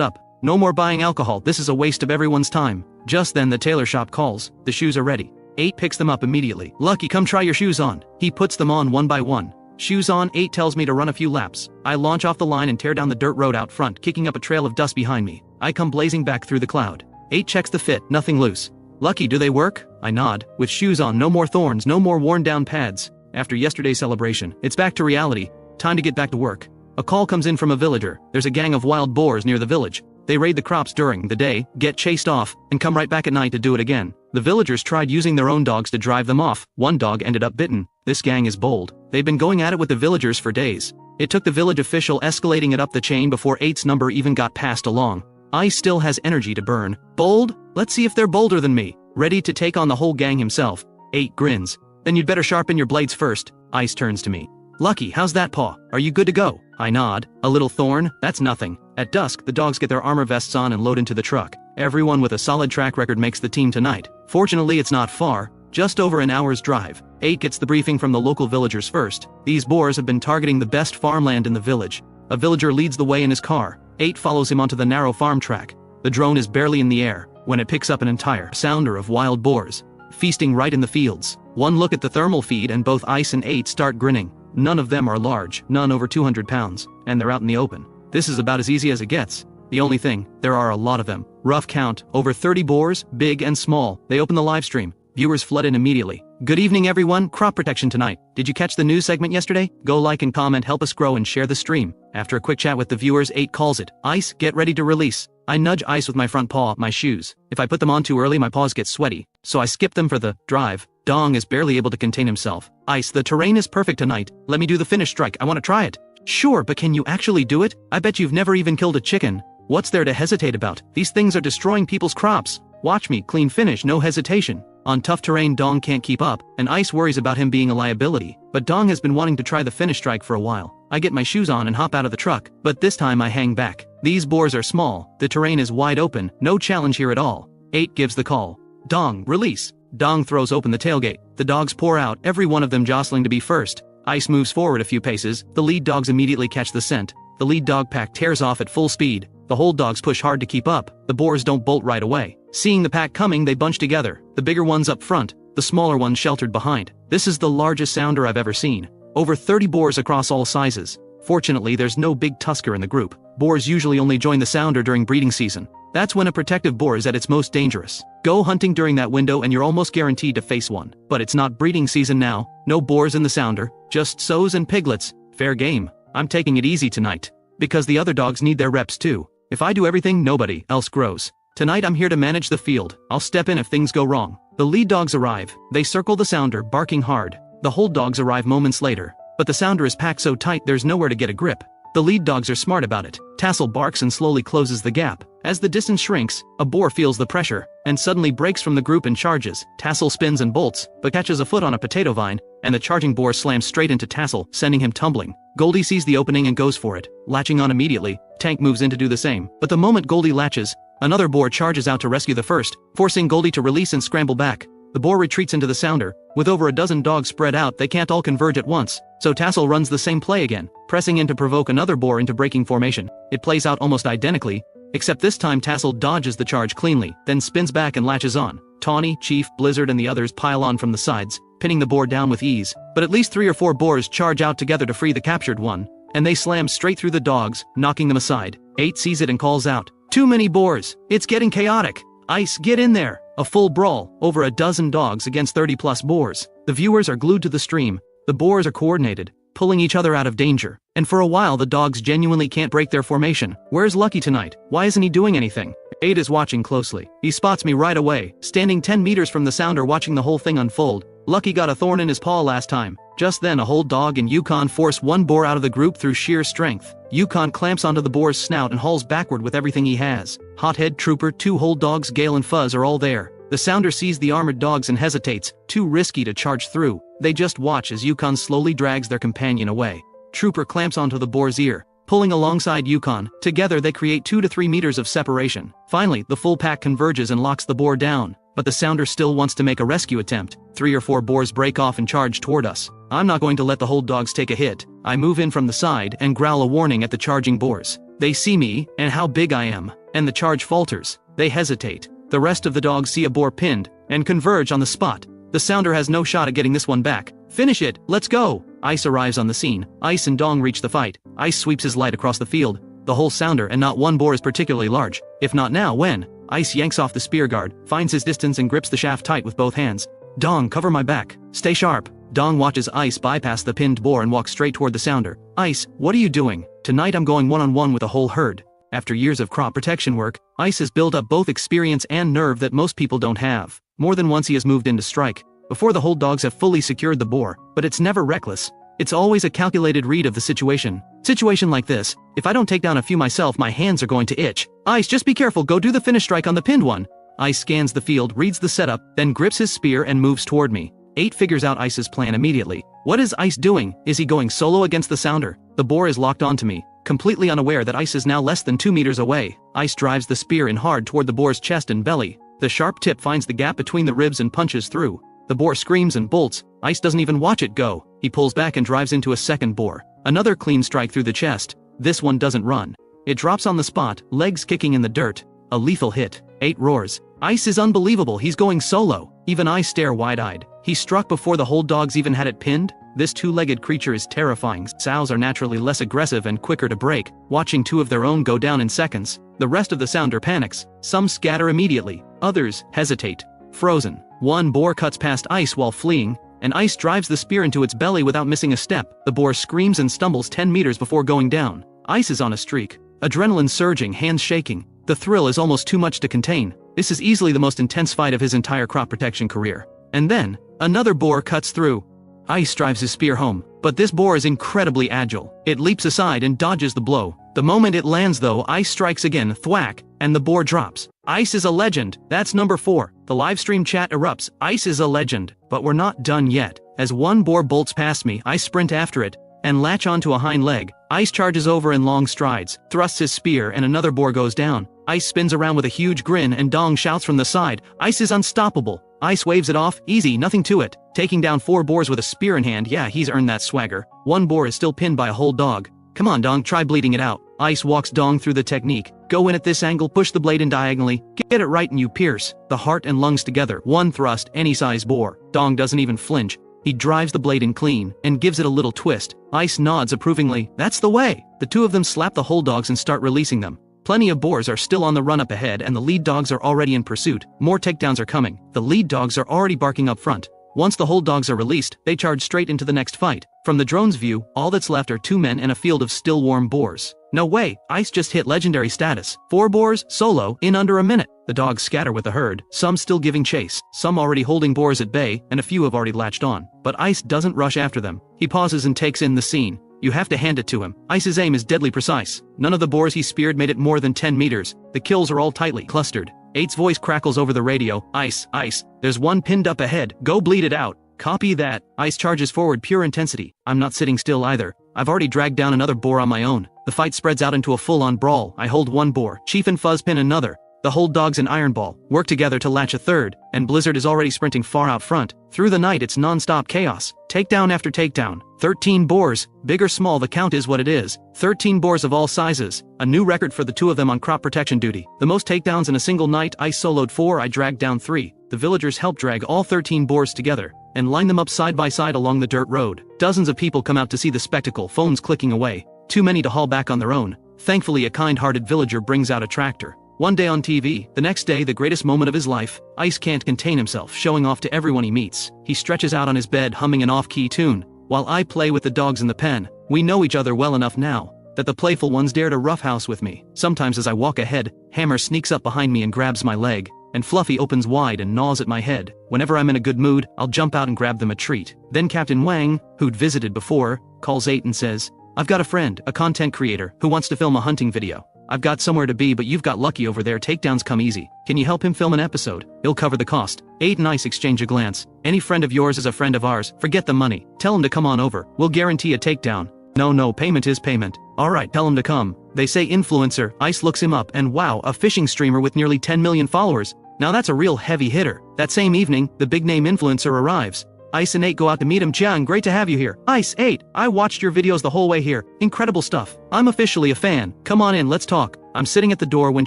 up. No more buying alcohol, this is a waste of everyone's time. Just then the tailor shop calls. The shoes are ready. 8 picks them up immediately. Lucky, come try your shoes on. He puts them on one by one. Shoes on, 8 tells me to run a few laps. I launch off the line and tear down the dirt road out front, kicking up a trail of dust behind me. I come blazing back through the cloud. 8 checks the fit, nothing loose. Lucky, do they work? I nod. With shoes on, no more thorns, no more worn down pads. After yesterday's celebration, it's back to reality. Time to get back to work. A call comes in from a villager. There's a gang of wild boars near the village. They raid the crops during the day, get chased off, and come right back at night to do it again. The villagers tried using their own dogs to drive them off. One dog ended up bitten. This gang is bold. They've been going at it with the villagers for days. It took the village official escalating it up the chain before 8's number even got passed along. Ice still has energy to burn. Bold? Let's see if they're bolder than me. Ready to take on the whole gang himself. 8 grins. Then you'd better sharpen your blades first. Ice turns to me. Lucky, how's that paw? Are you good to go? I nod. A little thorn? That's nothing. At dusk, the dogs get their armor vests on and load into the truck. Everyone with a solid track record makes the team tonight. Fortunately, it's not far. Just over an hour's drive. 8 gets the briefing from the local villagers first. These boars have been targeting the best farmland in the village. A villager leads the way in his car. 8 follows him onto the narrow farm track. The drone is barely in the air when it picks up an entire sounder of wild boars, feasting right in the fields. One look at the thermal feed and both Ice and 8 start grinning. None of them are large, none over 200 pounds, and they're out in the open. This is about as easy as it gets. The only thing, there are a lot of them. Rough count, over 30 boars, big and small. They open the live stream. Viewers flood in immediately. Good evening everyone, crop protection tonight. Did you catch the news segment yesterday? Go like and comment, help us grow and share the stream. After a quick chat with the viewers, 8 calls it. Ice, get ready to release. I nudge Ice with my front paw, my shoes. If I put them on too early, my paws get sweaty, so I skip them for the drive. Dong is barely able to contain himself. Ice, the terrain is perfect tonight. Let me do the finish strike, I want to try it. Sure, but can you actually do it? I bet you've never even killed a chicken. What's there to hesitate about? These things are destroying people's crops. Watch me, clean finish, no hesitation. On tough terrain, Dong can't keep up, and Ice worries about him being a liability. But Dong has been wanting to try the finish strike for a while. I get my shoes on and hop out of the truck, but this time I hang back. These boars are small, the terrain is wide open, no challenge here at all. 8 gives the call. Dong, release. Dong throws open the tailgate. The dogs pour out, every one of them jostling to be first. Ice moves forward a few paces. The lead dogs immediately catch the scent. The lead dog pack tears off at full speed. The whole dogs push hard to keep up. The boars don't bolt right away. Seeing the pack coming, they bunch together. The bigger ones up front, the smaller ones sheltered behind. This is the largest sounder I've ever seen. Over 30 boars across all sizes. Fortunately, there's no big tusker in the group. Boars usually only join the sounder during breeding season. That's when a protective boar is at its most dangerous. Go hunting during that window and you're almost guaranteed to face one. But it's not breeding season now. No boars in the sounder, just sows and piglets. Fair game. I'm taking it easy tonight. Because the other dogs need their reps too. If I do everything, nobody else grows. Tonight I'm here to manage the field. I'll step in if things go wrong. The lead dogs arrive. They circle the sounder, barking hard. The hold dogs arrive moments later. But the sounder is packed so tight there's nowhere to get a grip. The lead dogs are smart about it. Tassel barks and slowly closes the gap. As the distance shrinks, a boar feels the pressure, and suddenly breaks from the group and charges. Tassel spins and bolts, but catches a foot on a potato vine, and the charging boar slams straight into Tassel, sending him tumbling. Goldie sees the opening and goes for it. Latching on immediately, Tank moves in to do the same. But the moment Goldie latches, another boar charges out to rescue the first, forcing Goldie to release and scramble back. The boar retreats into the sounder. With over a dozen dogs spread out, they can't all converge at once, so Tassel runs the same play again, pressing in to provoke another boar into breaking formation. It plays out almost identically, except this time Tassel dodges the charge cleanly, then spins back and latches on. Tawny, Chief, Blizzard and the others pile on from the sides, pinning the boar down with ease. But at least 3 or 4 boars charge out together to free the captured one, and they slam straight through the dogs, knocking them aside. 8 sees it and calls out, "Too many boars! It's getting chaotic! Ice, get in there!" A full brawl, over a dozen dogs against 30+ boars. The viewers are glued to the stream. The boars are coordinated, pulling each other out of danger. And for a while the dogs genuinely can't break their formation. Where's Lucky tonight? Why isn't he doing anything? 8 is watching closely. He spots me right away, standing 10 meters from the sounder watching the whole thing unfold. Lucky got a thorn in his paw last time. Just then a whole dog and Yukon force one boar out of the group through sheer strength. Yukon clamps onto the boar's snout and hauls backward with everything he has. Hothead, Trooper, 2 whole dogs, Gale and Fuzz are all there. The sounder sees the armored dogs and hesitates, too risky to charge through. They just watch as Yukon slowly drags their companion away. Trooper clamps onto the boar's ear, pulling alongside Yukon. Together they create 2 to 3 meters of separation. Finally, the full pack converges and locks the boar down. But the sounder still wants to make a rescue attempt. 3 or 4 boars break off and charge toward us. I'm not going to let the whole dogs take a hit. I move in from the side and growl a warning at the charging boars. They see me, and how big I am, and the charge falters. They hesitate. The rest of the dogs see a boar pinned, and converge on the spot. The sounder has no shot at getting this one back. Finish it, let's go! Ice arrives on the scene. Ice and Dong reach the fight. Ice sweeps his light across the field. The whole sounder and not one boar is particularly large. If not now, when? Ice yanks off the spear guard, finds his distance and grips the shaft tight with both hands. Dong, cover my back. Stay sharp. Dong watches Ice bypass the pinned boar and walk straight toward the sounder. Ice, what are you doing? Tonight I'm going one-on-one with a whole herd. After years of crop protection work, Ice has built up both experience and nerve that most people don't have. More than once he has moved in to strike, before the hold dogs have fully secured the boar, but it's never reckless. It's always a calculated read of the situation. Situation like this, if I don't take down a few myself, my hands are going to itch. Ice, just be careful, go do the finish strike on the pinned one. Ice scans the field, reads the setup, then grips his spear and moves toward me. 8 figures out Ice's plan immediately. What is Ice doing? Is he going solo against the sounder? The boar is locked onto me, completely unaware that Ice is now less than 2 meters away. Ice drives the spear in hard toward the boar's chest and belly. The sharp tip finds the gap between the ribs and punches through. The boar screams and bolts. Ice doesn't even watch it go. He pulls back and drives into a second boar. Another clean strike through the chest. This one doesn't run. It drops on the spot, legs kicking in the dirt. A lethal hit. 8 roars. Ice is unbelievable, he's going solo. Even I stare wide-eyed. He struck before the hold dogs even had it pinned? This 2-legged creature is terrifying. Sows are naturally less aggressive and quicker to break, watching 2 of their own go down in seconds. The rest of the sounder panics. Some scatter immediately. Others hesitate. Frozen. One boar cuts past Ice while fleeing, and Ice drives the spear into its belly without missing a step. The boar screams and stumbles 10 meters before going down. Ice is on a streak. Adrenaline surging, hands shaking. The thrill is almost too much to contain. This is easily the most intense fight of his entire crop protection career. And then, another boar cuts through. Ice drives his spear home, but this boar is incredibly agile. It leaps aside and dodges the blow. The moment it lands though, Ice strikes again, thwack, and the boar drops. Ice is a legend. That's number 4. The livestream chat erupts. Ice is a legend. But we're not done yet. As one boar bolts past me, I sprint after it, and latch onto a hind leg. Ice charges over in long strides, thrusts his spear, and another boar goes down. Ice spins around with a huge grin and Dong shouts from the side, Ice is unstoppable. Ice waves it off, easy, nothing to it. Taking down 4 boars with a spear in hand, yeah, he's earned that swagger. One boar is still pinned by a whole dog. Come on Dong, try bleeding it out. Ice walks Dong through the technique. Go in at this angle, push the blade in diagonally, get it right and you pierce the heart and lungs together. One thrust, any size boar. Dong doesn't even flinch. He drives the blade in clean, and gives it a little twist. Ice nods approvingly. That's the way! The 2 of them slap the hold dogs and start releasing them. Plenty of boars are still on the run up ahead and the lead dogs are already in pursuit. More takedowns are coming. The lead dogs are already barking up front. Once the hold dogs are released, they charge straight into the next fight. From the drone's view, all that's left are 2 men and a field of still warm boars. No way, Ice just hit legendary status. 4 boars, solo, in under a minute. The dogs scatter with the herd, some still giving chase, some already holding boars at bay, and a few have already latched on. But Ice doesn't rush after them. He pauses and takes in the scene. You have to hand it to him. Ice's aim is deadly precise. None of the boars he speared made it more than 10 meters. The kills are all tightly clustered. 8's voice crackles over the radio. Ice, Ice, there's one pinned up ahead. Go bleed it out. Copy that. Ice charges forward, pure intensity. I'm not sitting still either. I've already dragged down another boar on my own. The fight spreads out into a full-on brawl. I hold one boar, Chief and Fuzz pin another. The hold dogs and Iron Ball work together to latch a third, and Blizzard is already sprinting far out front. Through the night it's non-stop chaos. Takedown after takedown. 13 boars. Big or small, the count is what it is. 13 boars of all sizes. A new record for the 2 of them on crop protection duty. The most takedowns in a single night. Ice soloed 4, I dragged down 3. The villagers help drag all 13 boars together, and line them up side by side along the dirt road. Dozens of people come out to see the spectacle, phones clicking away. Too many to haul back on their own. Thankfully a kind-hearted villager brings out a tractor. One day on TV, the next day the greatest moment of his life. Ice can't contain himself, showing off to everyone he meets. He stretches out on his bed humming an off-key tune, while I play with the dogs in the pen. We know each other well enough now that the playful ones dare to roughhouse with me. Sometimes as I walk ahead, Hammer sneaks up behind me and grabs my leg, and Fluffy opens wide and gnaws at my head. Whenever I'm in a good mood, I'll jump out and grab them a treat. Then Captain Wang, who'd visited before, calls 8 and says, I've got a friend, a content creator, who wants to film a hunting video. I've got somewhere to be, but you've got lucky over there. Takedowns come easy. Can you help him film an episode? He'll cover the cost. 8 and Ice exchange a glance. Any friend of yours is a friend of ours. Forget the money. Tell him to come on over. We'll guarantee a takedown. No, payment is payment. Alright, tell him to come. They say influencer. Ice looks him up and wow, a fishing streamer with nearly 10 million followers. Now that's a real heavy hitter. That same evening, the big name influencer arrives. Ice and 8 go out to meet him. Jiang, great to have you here. Ice, 8, I watched your videos the whole way here. Incredible stuff. I'm officially a fan. Come on in, let's talk. I'm sitting at the door when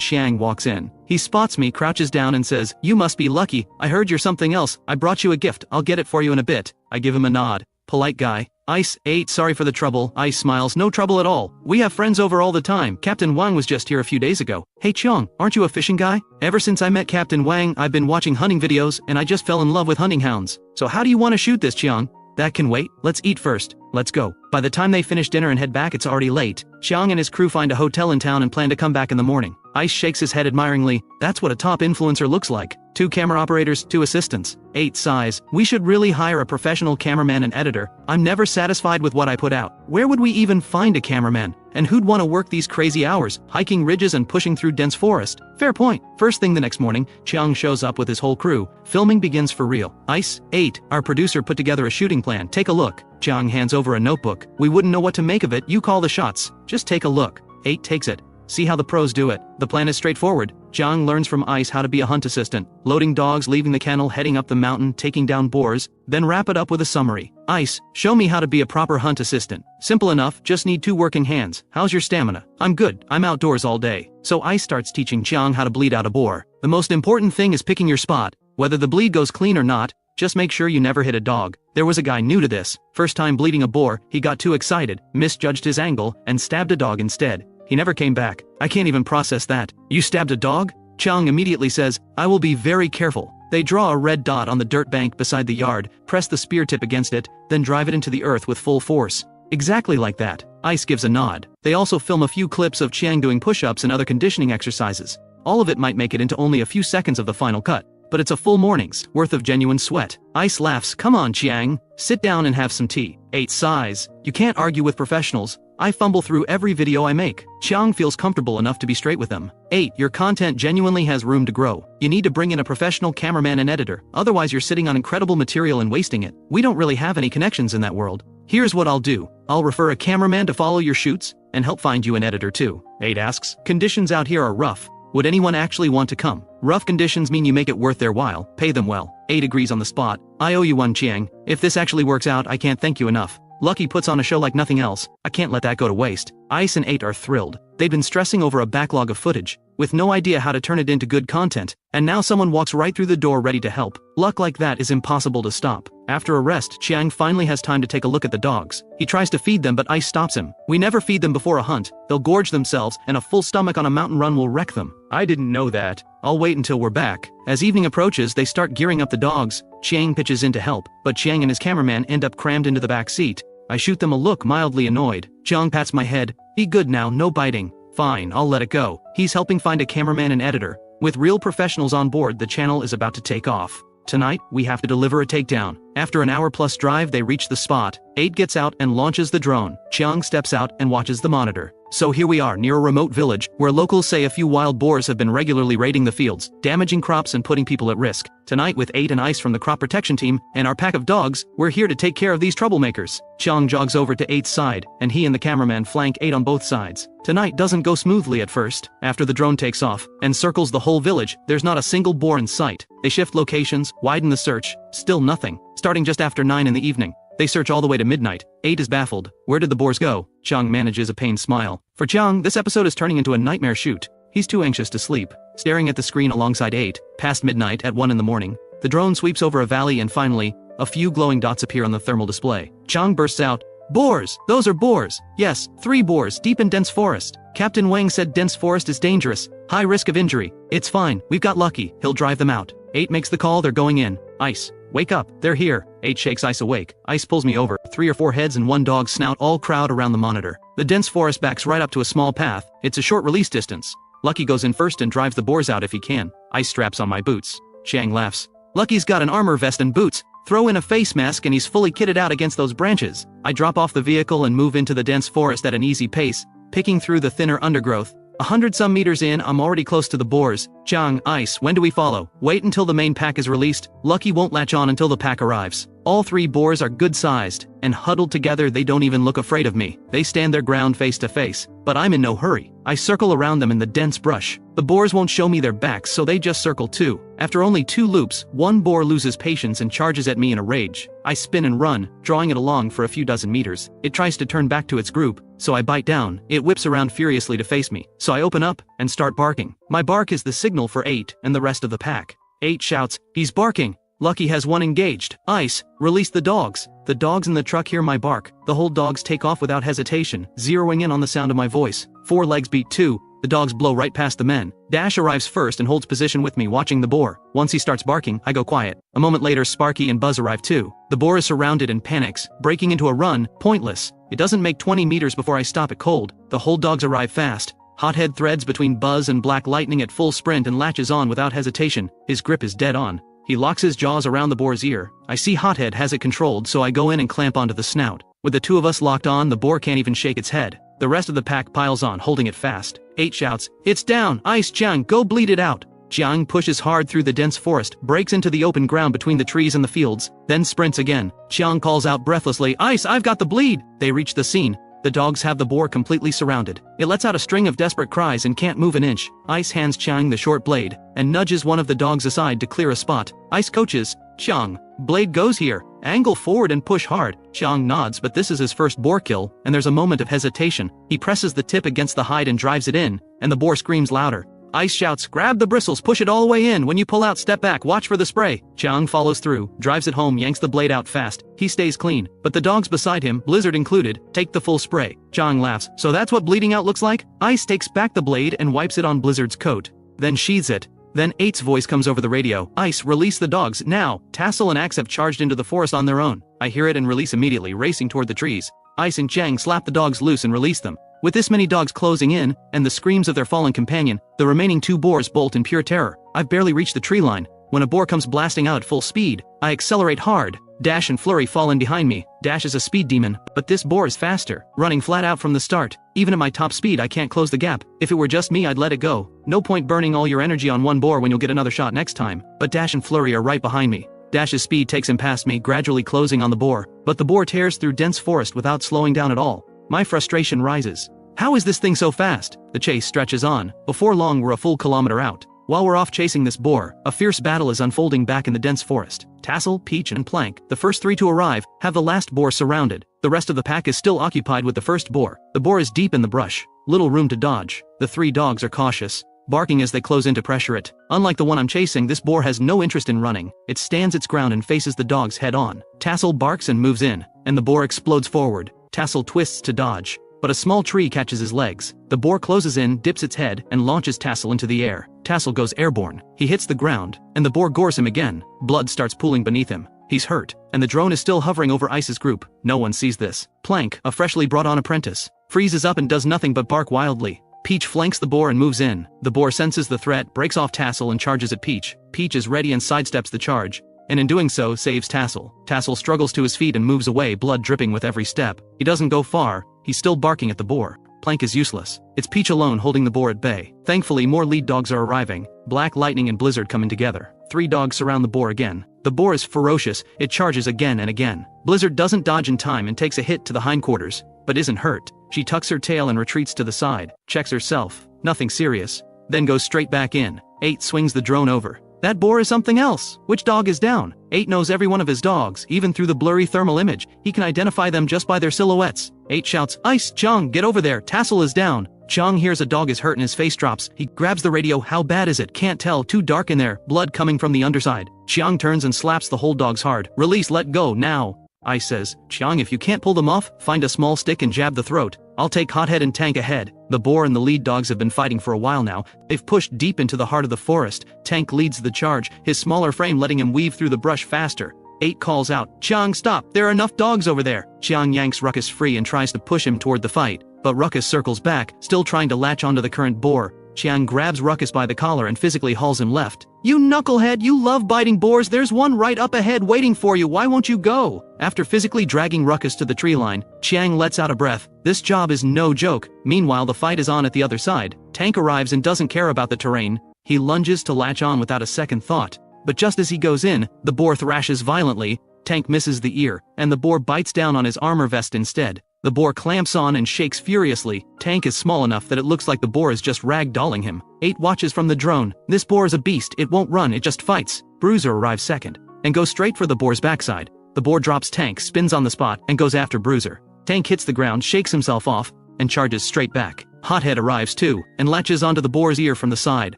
Xiang walks in. He spots me, crouches down and says, you must be lucky. I heard you're something else. I brought you a gift. I'll get it for you in a bit. I give him a nod. Polite guy. Ice, 8, sorry for the trouble. Ice smiles, no trouble at all. We have friends over all the time. Captain Wang was just here a few days ago. Hey Chiang, aren't you a fishing guy? Ever since I met Captain Wang, I've been watching hunting videos, and I just fell in love with hunting hounds. So how do you want to shoot this, Chiang? That can wait, let's eat first, let's go. By the time they finish dinner and head back it's already late. Chiang and his crew find a hotel in town and plan to come back in the morning. Ice shakes his head admiringly. That's what a top influencer looks like. 2 camera operators, 2 assistants. 8 sighs. We should really hire a professional cameraman and editor. I'm never satisfied with what I put out. Where would we even find a cameraman? And who'd want to work these crazy hours, hiking ridges and pushing through dense forest? Fair point. First thing the next morning, Chiang shows up with his whole crew. Filming begins for real. Ice, 8, our producer put together a shooting plan. Take a look. Chiang hands over a notebook. We wouldn't know what to make of it, you call the shots. Just take a look. 8 takes it. See how the pros do it. The plan is straightforward. Chiang learns from Ice how to be a hunt assistant, loading dogs, leaving the kennel, heading up the mountain, taking down boars, then wrap it up with a summary. Ice, show me how to be a proper hunt assistant. Simple enough, just need 2 working hands. How's your stamina? I'm good, I'm outdoors all day. So Ice starts teaching Chiang how to bleed out a boar. The most important thing is picking your spot. Whether the bleed goes clean or not, just make sure you never hit a dog. There was a guy new to this. First time bleeding a boar, he got too excited, misjudged his angle, and stabbed a dog instead. He never came back. I can't even process that. You stabbed a dog? Chiang immediately says, I will be very careful. They draw a red dot on the dirt bank beside the yard, press the spear tip against it, then drive it into the earth with full force. Exactly like that. Ice gives a nod. They also film a few clips of Chiang doing push-ups and other conditioning exercises. All of it might make it into only a few seconds of the final cut, but it's a full morning's worth of genuine sweat. Ice laughs, come on Chiang, sit down and have some tea. 8 sighs, you can't argue with professionals. I fumble through every video I make. Chiang feels comfortable enough to be straight with them. 8. Your content genuinely has room to grow. You need to bring in a professional cameraman and editor, otherwise you're sitting on incredible material and wasting it. We don't really have any connections in that world. Here's what I'll do. I'll refer a cameraman to follow your shoots, and help find you an editor too. 8 asks, conditions out here are rough. Would anyone actually want to come? Rough conditions mean you make it worth their while, pay them well. 8 agrees on the spot. I owe you one Chiang. If this actually works out I can't thank you enough. Lucky puts on a show like nothing else. I can't let that go to waste. Ice and 8 are thrilled. They've been stressing over a backlog of footage, with no idea how to turn it into good content, and now someone walks right through the door ready to help. Luck like that is impossible to stop. After a rest, Chiang finally has time to take a look at the dogs. He tries to feed them but Ice stops him. We never feed them before a hunt. They'll gorge themselves, and a full stomach on a mountain run will wreck them. I didn't know that. I'll wait until we're back. As evening approaches, they start gearing up the dogs. Chiang pitches in to help, but Chiang and his cameraman end up crammed into the back seat. I shoot them a look, mildly annoyed. Chiang pats my head. Be good now, no biting. Fine, I'll let it go. He's helping find a cameraman and editor. With real professionals on board, the channel is about to take off. Tonight, we have to deliver a takedown. After an hour-plus drive, they reach the spot. 8 gets out and launches the drone. Chiang steps out and watches the monitor. So here we are near a remote village, where locals say a few wild boars have been regularly raiding the fields, damaging crops and putting people at risk. Tonight, with 8 and Ice from the crop protection team, and our pack of dogs, we're here to take care of these troublemakers. Chiang jogs over to 8's side, and he and the cameraman flank 8 on both sides. Tonight doesn't go smoothly at first. After the drone takes off, and circles the whole village, there's not a single boar in sight. They shift locations, widen the search, still nothing. Starting just after 9 in the evening, they search all the way to midnight. 8 is baffled. Where did the boars go? Chiang manages a pained smile. For Chiang, this episode is turning into a nightmare shoot. He's too anxious to sleep, staring at the screen alongside 8. Past midnight, at 1 in the morning, the drone sweeps over a valley and finally, a few glowing dots appear on the thermal display. Chiang bursts out, boars! Those are boars! Yes, 3 boars, deep in dense forest. Captain Wang said dense forest is dangerous, high risk of injury. It's fine, we've got Lucky, he'll drive them out. 8 makes the call, they're going in. Ice, wake up, they're here. 8 shakes Ice awake. Ice pulls me over. 3 or 4 heads and 1 dog's snout all crowd around the monitor. The dense forest backs right up to a small path. It's a short release distance. Lucky goes in first and drives the boars out if he can. Ice straps on my boots. Chiang laughs. Lucky's got an armor vest and boots. Throw in a face mask and he's fully kitted out against those branches. I drop off the vehicle and move into the dense forest at an easy pace, picking through the thinner undergrowth. 100-some meters in, I'm already close to the boars. Chiang, Ice, when do we follow? Wait until the main pack is released. Lucky won't latch on until the pack arrives. All 3 boars are good-sized, and huddled together they don't even look afraid of me. They stand their ground face to face, but I'm in no hurry. I circle around them in the dense brush. The boars won't show me their backs, so they just circle too. After only 2 loops, 1 boar loses patience and charges at me in a rage. I spin and run, drawing it along for a few dozen meters. It tries to turn back to its group, so I bite down. It whips around furiously to face me, so I open up and start barking. My bark is the signal for 8 and the rest of the pack. 8 shouts, he's barking. Lucky has 1 engaged. Ice, release the dogs. The dogs in the truck hear my bark. The whole dogs take off without hesitation, zeroing in on the sound of my voice. 4 legs beat 2. The dogs blow right past the men. Dash arrives first and holds position with me, watching the boar. Once he starts barking, I go quiet. A moment later, Sparky and Buzz arrive too. The boar is surrounded and panics, breaking into a run, pointless. It doesn't make 20 meters before I stop it cold. The hold dogs arrive fast. Hothead threads between Buzz and Black Lightning at full sprint and latches on without hesitation. His grip is dead on. He locks his jaws around the boar's ear. I see Hothead has it controlled, so I go in and clamp onto the snout. With the two of us locked on, the boar can't even shake its head. The rest of the pack piles on, holding it fast. 8 shouts, "It's down! Ice, Jiang, go bleed it out!" Jiang pushes hard through the dense forest, breaks into the open ground between the trees and the fields, then sprints again. Jiang calls out breathlessly, "Ice, I've got the bleed!" They reach the scene. The dogs have the boar completely surrounded. It lets out a string of desperate cries and can't move an inch. Ice hands Chiang the short blade, and nudges one of the dogs aside to clear a spot. Ice coaches, "Chiang, blade goes here. Angle forward and push hard." Chiang nods, but this is his first boar kill, and there's a moment of hesitation. He presses the tip against the hide and drives it in, and the boar screams louder. Ice shouts, "Grab the bristles, push it all the way in. When you pull out, step back, watch for the spray." Chiang follows through, drives it home, yanks the blade out fast. He stays clean, but the dogs beside him, Blizzard included, take the full spray. Chiang laughs, "So that's what bleeding out looks like?" Ice takes back the blade and wipes it on Blizzard's coat, then sheathes it. Then 8's voice comes over the radio. "Ice, release the dogs, now!" Tassel and Axe have charged into the forest on their own. I hear it and release immediately, racing toward the trees. Ice and Chang slap the dogs loose and release them. With this many dogs closing in, and the screams of their fallen companion, the remaining 2 boars bolt in pure terror. I've barely reached the tree line. When a boar comes blasting out at full speed, I accelerate hard. Dash and Flurry fall in behind me. Dash is a speed demon, but this boar is faster, running flat out from the start. Even at my top speed, I can't close the gap. If it were just me, I'd let it go. No point burning all your energy on one boar when you'll get another shot next time. But Dash and Flurry are right behind me. Dash's speed takes him past me, gradually closing on the boar. But the boar tears through dense forest without slowing down at all. My frustration rises. How is this thing so fast? The chase stretches on. Before long, we're a full kilometer out. While we're off chasing this boar, a fierce battle is unfolding back in the dense forest. Tassel, Peach, and Plank, the first 3 to arrive, have the last boar surrounded. The rest of the pack is still occupied with the first boar. The boar is deep in the brush. Little room to dodge. The 3 dogs are cautious, barking as they close in to pressure it. Unlike the one I'm chasing, this boar has no interest in running. It stands its ground and faces the dogs head on. Tassel barks and moves in, and the boar explodes forward. Tassel twists to dodge, but a small tree catches his legs. The boar closes in, dips its head, and launches Tassel into the air. Tassel goes airborne. He hits the ground, and the boar gores him again. Blood starts pooling beneath him. He's hurt, and the drone is still hovering over Ice's group. No one sees this. Plank, a freshly brought on apprentice, freezes up and does nothing but bark wildly. Peach flanks the boar and moves in. The boar senses the threat, breaks off Tassel and charges at Peach. Peach is ready and sidesteps the charge, and in doing so saves Tassel. Tassel struggles to his feet and moves away, blood dripping with every step. He doesn't go far. He's still barking at the boar. Plank is useless. It's Peach alone holding the boar at bay. Thankfully, more lead dogs are arriving. Black Lightning and Blizzard come in together. 3 dogs surround the boar again. The boar is ferocious. It charges again and again. Blizzard doesn't dodge in time and takes a hit to the hindquarters, but isn't hurt. She tucks her tail and retreats to the side, checks herself. Nothing serious. Then goes straight back in. 8 swings the drone over. That boar is something else. Which dog is down? 8 knows every one of his dogs, even through the blurry thermal image. He can identify them just by their silhouettes. 8 shouts, "Ice, Chang, get over there, Tassel is down." Chang hears a dog is hurt and his face drops. He grabs the radio. "How bad is it?" "Can't tell, too dark in there, blood coming from the underside." Chiang turns and slaps the whole dogs hard. "Release, let go, now." Ice says, "Chiang, if you can't pull them off, find a small stick and jab the throat. I'll take Hothead and Tank ahead." The boar and the lead dogs have been fighting for a while now. They've pushed deep into the heart of the forest. Tank leads the charge, his smaller frame letting him weave through the brush faster. 8 calls out, "Chiang, stop, there are enough dogs over there." Chiang yanks Ruckus free and tries to push him toward the fight, but Ruckus circles back, still trying to latch onto the current boar. Chiang grabs Ruckus by the collar and physically hauls him left. "You knucklehead, you love biting boars, there's one right up ahead waiting for you, why won't you go?" After physically dragging Ruckus to the tree line, Chiang lets out a breath. This job is no joke. Meanwhile, the fight is on at the other side. Tank arrives and doesn't care about the terrain. He lunges to latch on without a second thought. But just as he goes in, the boar thrashes violently. Tank misses the ear, and the boar bites down on his armor vest instead. The boar clamps on and shakes furiously. Tank is small enough that it looks like the boar is just ragdolling him. 8 watches from the drone. This boar is a beast, it won't run, it just fights. Bruiser arrives second, and goes straight for the boar's backside. The boar drops Tank, spins on the spot, and goes after Bruiser. Tank hits the ground, shakes himself off, and charges straight back. Hothead arrives too, and latches onto the boar's ear from the side.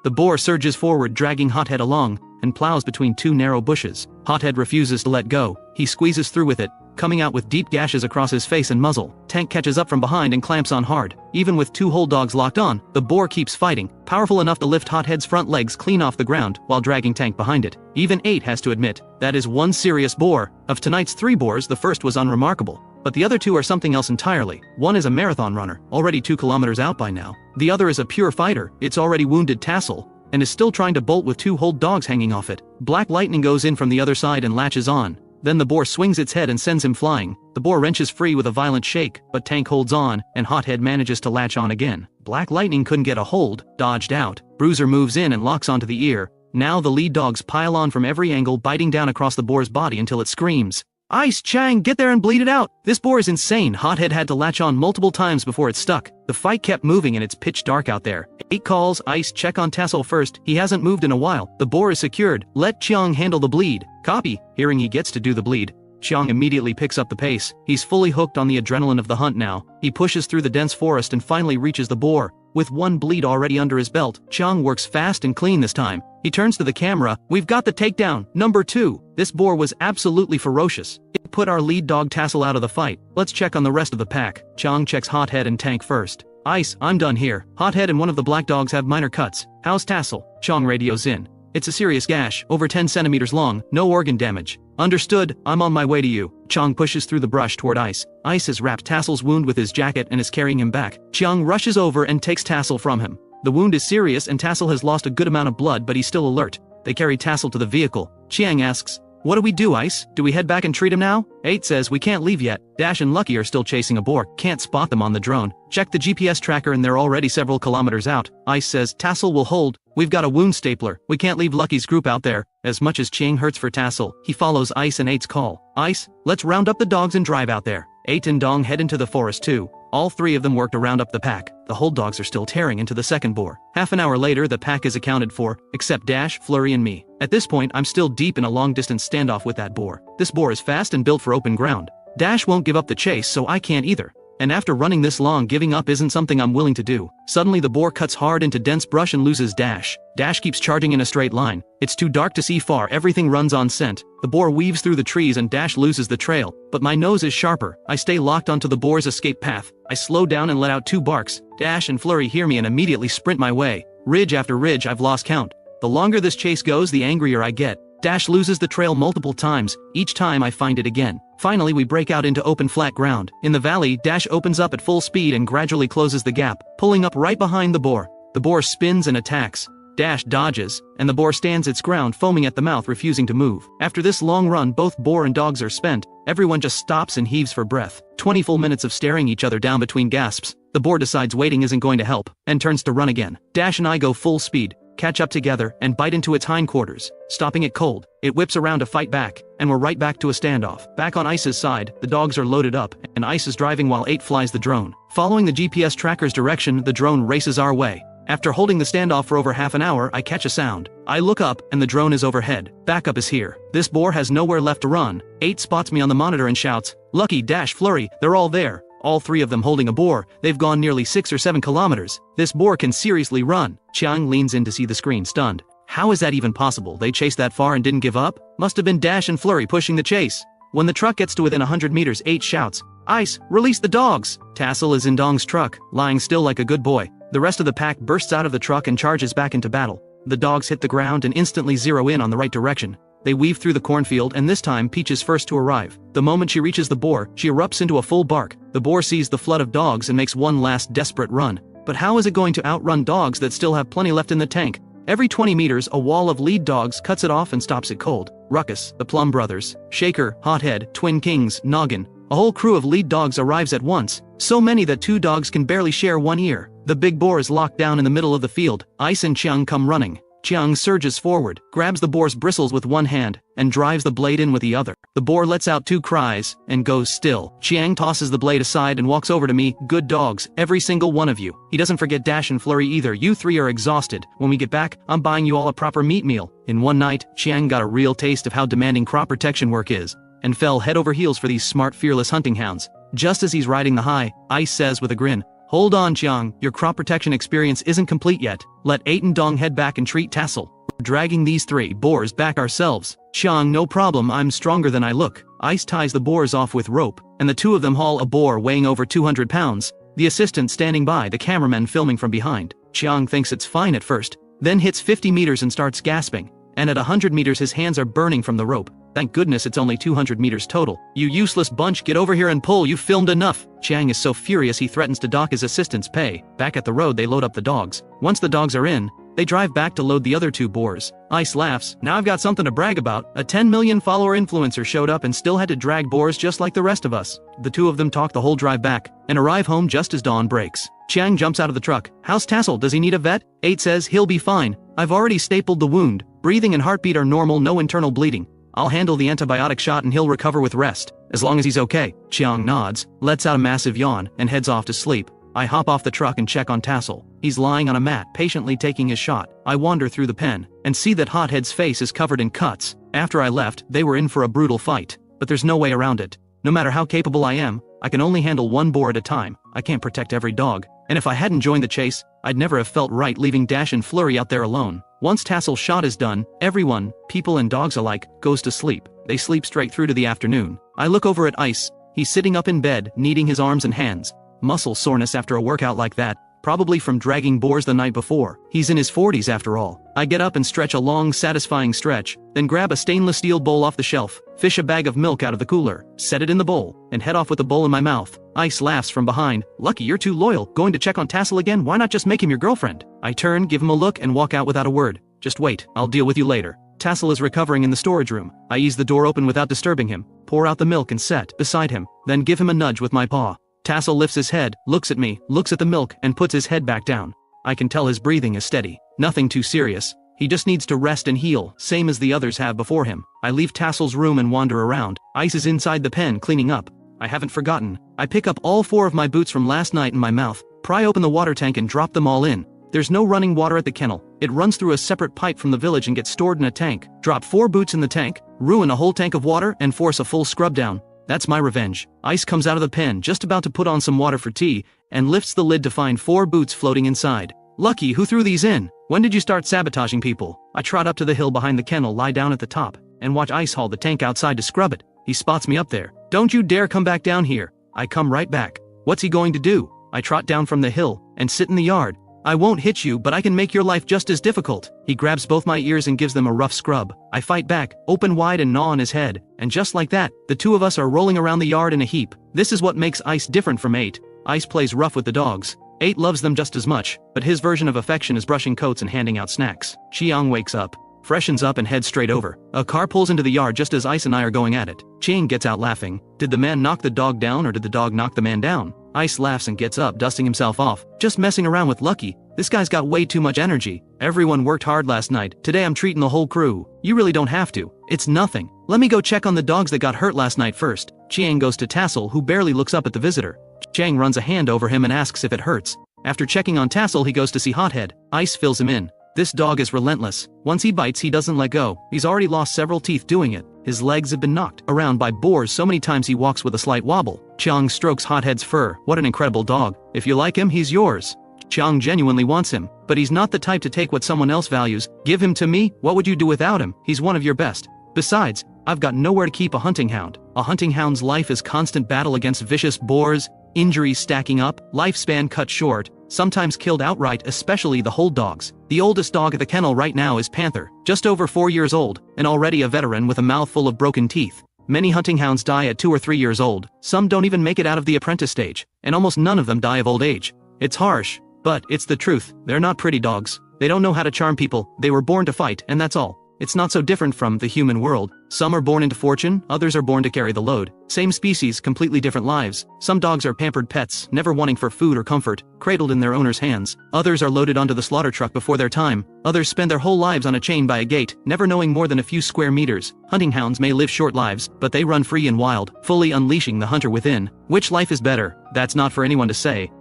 The boar surges forward, dragging Hothead along, and plows between 2 narrow bushes. Hothead refuses to let go. He squeezes through with it, coming out with deep gashes across his face and muzzle. Tank catches up from behind and clamps on hard. Even with 2 whole dogs locked on, the boar keeps fighting, powerful enough to lift Hothead's front legs clean off the ground while dragging Tank behind it. Even 8 has to admit, that is one serious boar. Of tonight's 3 boars, the first was unremarkable. But the other 2 are something else entirely. One is a marathon runner, already 2 kilometers out by now. The other is a pure fighter, it's already wounded Tassel, and is still trying to bolt with 2 whole dogs hanging off it. Black lightning goes in from the other side and latches on. Then the boar swings its head and sends him flying. The boar wrenches free with a violent shake, but Tank holds on, and Hothead manages to latch on again. Black lightning couldn't get a hold, dodged out. Bruiser moves in and locks onto the ear. Now the lead dogs pile on from every angle, biting down across the boar's body until it screams. Ice, Chang, get there and bleed it out! This boar is insane. Hothead had to latch on multiple times before it stuck. The fight kept moving and it's pitch dark out there. 8 calls, Ice, check on Tassel first. He hasn't moved in a while. The boar is secured. Let Chiang handle the bleed. Copy. Hearing he gets to do the bleed, Chiang immediately picks up the pace. He's fully hooked on the adrenaline of the hunt now. He pushes through the dense forest and finally reaches the boar. With 1 bleed already under his belt, Chiang works fast and clean this time. He turns to the camera. We've got the takedown. Number 2. This boar was absolutely ferocious. It put our lead dog Tassel out of the fight. Let's check on the rest of the pack. Chiang checks Hothead and Tank first. Ice, I'm done here. Hothead and one of the black dogs have minor cuts. How's Tassel? Chiang radios in. It's a serious gash, over 10 centimeters long, no organ damage. Understood, I'm on my way to you. Chiang pushes through the brush toward Ice. Ice has wrapped Tassel's wound with his jacket and is carrying him back. Chiang rushes over and takes Tassel from him. The wound is serious and Tassel has lost a good amount of blood, but he's still alert. They carry Tassel to the vehicle. Chiang asks, what do we do, Ice? Do we head back and treat him now? 8 says we can't leave yet. Dash and Lucky are still chasing a boar. Can't spot them on the drone. Check the GPS tracker and they're already several kilometers out. Ice says Tassel will hold. We've got a wound stapler. We can't leave Lucky's group out there. As much as Chiang hurts for Tassel, he follows Ice and 8's call. Ice, let's round up the dogs and drive out there. 8 and Dong head into the forest too. All 3 of them work to round up the pack. The whole dogs are still tearing into the second boar. Half an hour later, the pack is accounted for, except Dash, Flurry and me. At this point, I'm still deep in a long-distance standoff with that boar. This boar is fast and built for open ground. Dash won't give up the chase, so I can't either. And after running this long, giving up isn't something I'm willing to do. Suddenly the boar cuts hard into dense brush and loses Dash. Dash keeps charging in a straight line. It's too dark to see far, everything runs on scent. The boar weaves through the trees and Dash loses the trail. But my nose is sharper. I stay locked onto the boar's escape path. I slow down and let out 2 barks. Dash and Flurry hear me and immediately sprint my way. Ridge after ridge, I've lost count. The longer this chase goes, the angrier I get. Dash loses the trail multiple times. Each time I find it again. Finally we break out into open flat ground. In the valley, Dash opens up at full speed and gradually closes the gap, pulling up right behind the boar. The boar spins and attacks. Dash dodges, and the boar stands its ground, foaming at the mouth, refusing to move. After this long run, both boar and dogs are spent. Everyone just stops and heaves for breath. 20 full minutes of staring each other down between gasps. The boar decides waiting isn't going to help, and turns to run again. Dash and I go full speed, catch up together, and bite into its hindquarters, stopping it cold. It whips around to fight back, and we're right back to a standoff. Back on Ice's side, the dogs are loaded up, and Ice is driving while 8 flies the drone. Following the GPS tracker's direction, the drone races our way. After holding the standoff for over half an hour, I catch a sound. I look up, and the drone is overhead. Backup is here. This boar has nowhere left to run. 8 spots me on the monitor and shouts, Lucky, Dash, Flurry, they're all there. All 3 of them holding a boar. They've gone nearly 6 or 7 kilometers. This boar can seriously run. Chiang leans in to see the screen, stunned. How is that even possible? They chased that far and didn't give up? Must have been Dash and Flurry pushing the chase. When the truck gets to within 100 meters, 8 shouts, Ice, release the dogs! Tassel is in Dong's truck, lying still like a good boy. The rest of the pack bursts out of the truck and charges back into battle. The dogs hit the ground and instantly zero in on the right direction. They weave through the cornfield, and this time Peach is first to arrive. The moment she reaches the boar, she erupts into a full bark. The boar sees the flood of dogs and makes one last desperate run. But how is it going to outrun dogs that still have plenty left in the tank? Every 20 meters, a wall of lead dogs cuts it off and stops it cold. Ruckus, the Plum Brothers, Shaker, Hothead, Twin Kings, Noggin. A whole crew of lead dogs arrives at once. So many that 2 dogs can barely share one ear. The big boar is locked down in the middle of the field. Ice and Chiang come running. Chiang surges forward, grabs the boar's bristles with one hand, and drives the blade in with the other. The boar lets out 2 cries, and goes still. Chiang tosses the blade aside and walks over to me. Good dogs, every single one of you. He doesn't forget Dash and Flurry either. You 3 are exhausted. When we get back, I'm buying you all a proper meat meal. In one night, Chiang got a real taste of how demanding crop protection work is, and fell head over heels for these smart, fearless hunting hounds. Just as he's riding the high, Ice says with a grin, Hold on, Chiang, your crop protection experience isn't complete yet. Let 8 and Dong head back and treat Tassel. We're dragging these 3 boars back ourselves. Chiang, no problem, I'm stronger than I look. Ice ties the boars off with rope, and the two of them haul a boar weighing over 200 pounds, the assistant standing by, the cameraman filming from behind. Chiang thinks it's fine at first, then hits 50 meters and starts gasping, and at 100 meters his hands are burning from the rope. Thank goodness it's only 200 meters total. You useless bunch, get over here and pull, you filmed enough. Chiang is so furious he threatens to dock his assistant's pay. Back at the road they load up the dogs. Once the dogs are in, they drive back to load the other two boars. Ice laughs, now I've got something to brag about. A 10 million follower influencer showed up and still had to drag boars just like the rest of us. The two of them talk the whole drive back, and arrive home just as dawn breaks. Chiang jumps out of the truck. How's Tassel, does he need a vet? 8 says he'll be fine. I've already stapled the wound. Breathing and heartbeat are normal, no internal bleeding. I'll handle the antibiotic shot and he'll recover with rest, as long as he's okay. Chiang nods, lets out a massive yawn, and heads off to sleep. I hop off the truck and check on Tassel. He's lying on a mat, patiently taking his shot. I wander through the pen, and see that Hothead's face is covered in cuts. After I left, they were in for a brutal fight, but there's no way around it. No matter how capable I am, I can only handle one boar at a time. I can't protect every dog, and if I hadn't joined the chase, I'd never have felt right leaving Dash and Flurry out there alone. Once Tassel's shot is done, everyone, people and dogs alike, goes to sleep. They sleep straight through to the afternoon. I look over at Ice. He's sitting up in bed, kneading his arms and hands. Muscle soreness after a workout like that, probably from dragging boars the night before. He's in his 40s after all. I get up and stretch a long, satisfying stretch, then grab a stainless steel bowl off the shelf, fish a bag of milk out of the cooler, set it in the bowl, and head off with the bowl in my mouth. Ice laughs from behind. Lucky you're too loyal. Going to check on Tassel again? Why not just make him your girlfriend? I turn, give him a look, and walk out without a word. Just wait, I'll deal with you later. Tassel is recovering in the storage room. I ease the door open without disturbing him, pour out the milk and set beside him, then give him a nudge with my paw. Tassel lifts his head, looks at me, looks at the milk, and puts his head back down. I can tell his breathing is steady. Nothing too serious. He just needs to rest and heal, same as the others have before him. I leave Tassel's room and wander around. Ice is inside the pen cleaning up. I haven't forgotten. I pick up all 4 of my boots from last night in my mouth, pry open the water tank and drop them all in. There's no running water at the kennel. It runs through a separate pipe from the village and gets stored in a tank. Drop 4 boots in the tank, ruin a whole tank of water, and force a full scrub down. That's my revenge. Ice comes out of the pen just about to put on some water for tea, and lifts the lid to find 4 boots floating inside. Lucky, who threw these in? When did you start sabotaging people? I trot up to the hill behind the kennel, lie down at the top, and watch Ice haul the tank outside to scrub it. He spots me up there. Don't you dare come back down here. I come right back. What's he going to do? I trot down from the hill, and sit in the yard. I won't hit you, but I can make your life just as difficult. He grabs both my ears and gives them a rough scrub. I fight back, open wide and gnaw on his head, and just like that, the two of us are rolling around the yard in a heap. This is what makes Ice different from 8. Ice plays rough with the dogs. 8 loves them just as much, but his version of affection is brushing coats and handing out snacks. Chiang wakes up, freshens up and heads straight over. A car pulls into the yard just as Ice and I are going at it. Chiang gets out laughing. Did the man knock the dog down or did the dog knock the man down? Ice laughs and gets up, dusting himself off. Just messing around with Lucky. This guy's got way too much energy. Everyone worked hard last night. Today I'm treating the whole crew. You really don't have to. It's nothing. Let me go check on the dogs that got hurt last night first. Chiang goes to Tassel, who barely looks up at the visitor. Chiang runs a hand over him and asks if it hurts. After checking on Tassel, he goes to see Hothead. Ice fills him in. This dog is relentless. Once he bites, he doesn't let go. He's already lost several teeth doing it. His legs have been knocked around by boars so many times he walks with a slight wobble. Chiang strokes Hothead's fur. What an incredible dog. If you like him, he's yours. Chiang genuinely wants him, but he's not the type to take what someone else values. Give him to me. What would you do without him? He's one of your best. Besides, I've got nowhere to keep a hunting hound. A hunting hound's life is constant battle against vicious boars, injuries stacking up, lifespan cut short, sometimes killed outright, especially the hold dogs. The oldest dog at the kennel right now is Panther, just over 4 years old, and already a veteran with a mouthful of broken teeth. Many hunting hounds die at 2 or 3 years old. Some don't even make it out of the apprentice stage, and almost none of them die of old age. It's harsh, but it's the truth. They're not pretty dogs. They don't know how to charm people. They were born to fight, and that's all. It's not so different from the human world. Some are born into fortune, others are born to carry the load. Same species, completely different lives. Some dogs are pampered pets, never wanting for food or comfort, cradled in their owner's hands. Others are loaded onto the slaughter truck before their time. Others spend their whole lives on a chain by a gate, never knowing more than a few square meters. Hunting hounds may live short lives, but they run free and wild, fully unleashing the hunter within. Which life is better? That's not for anyone to say.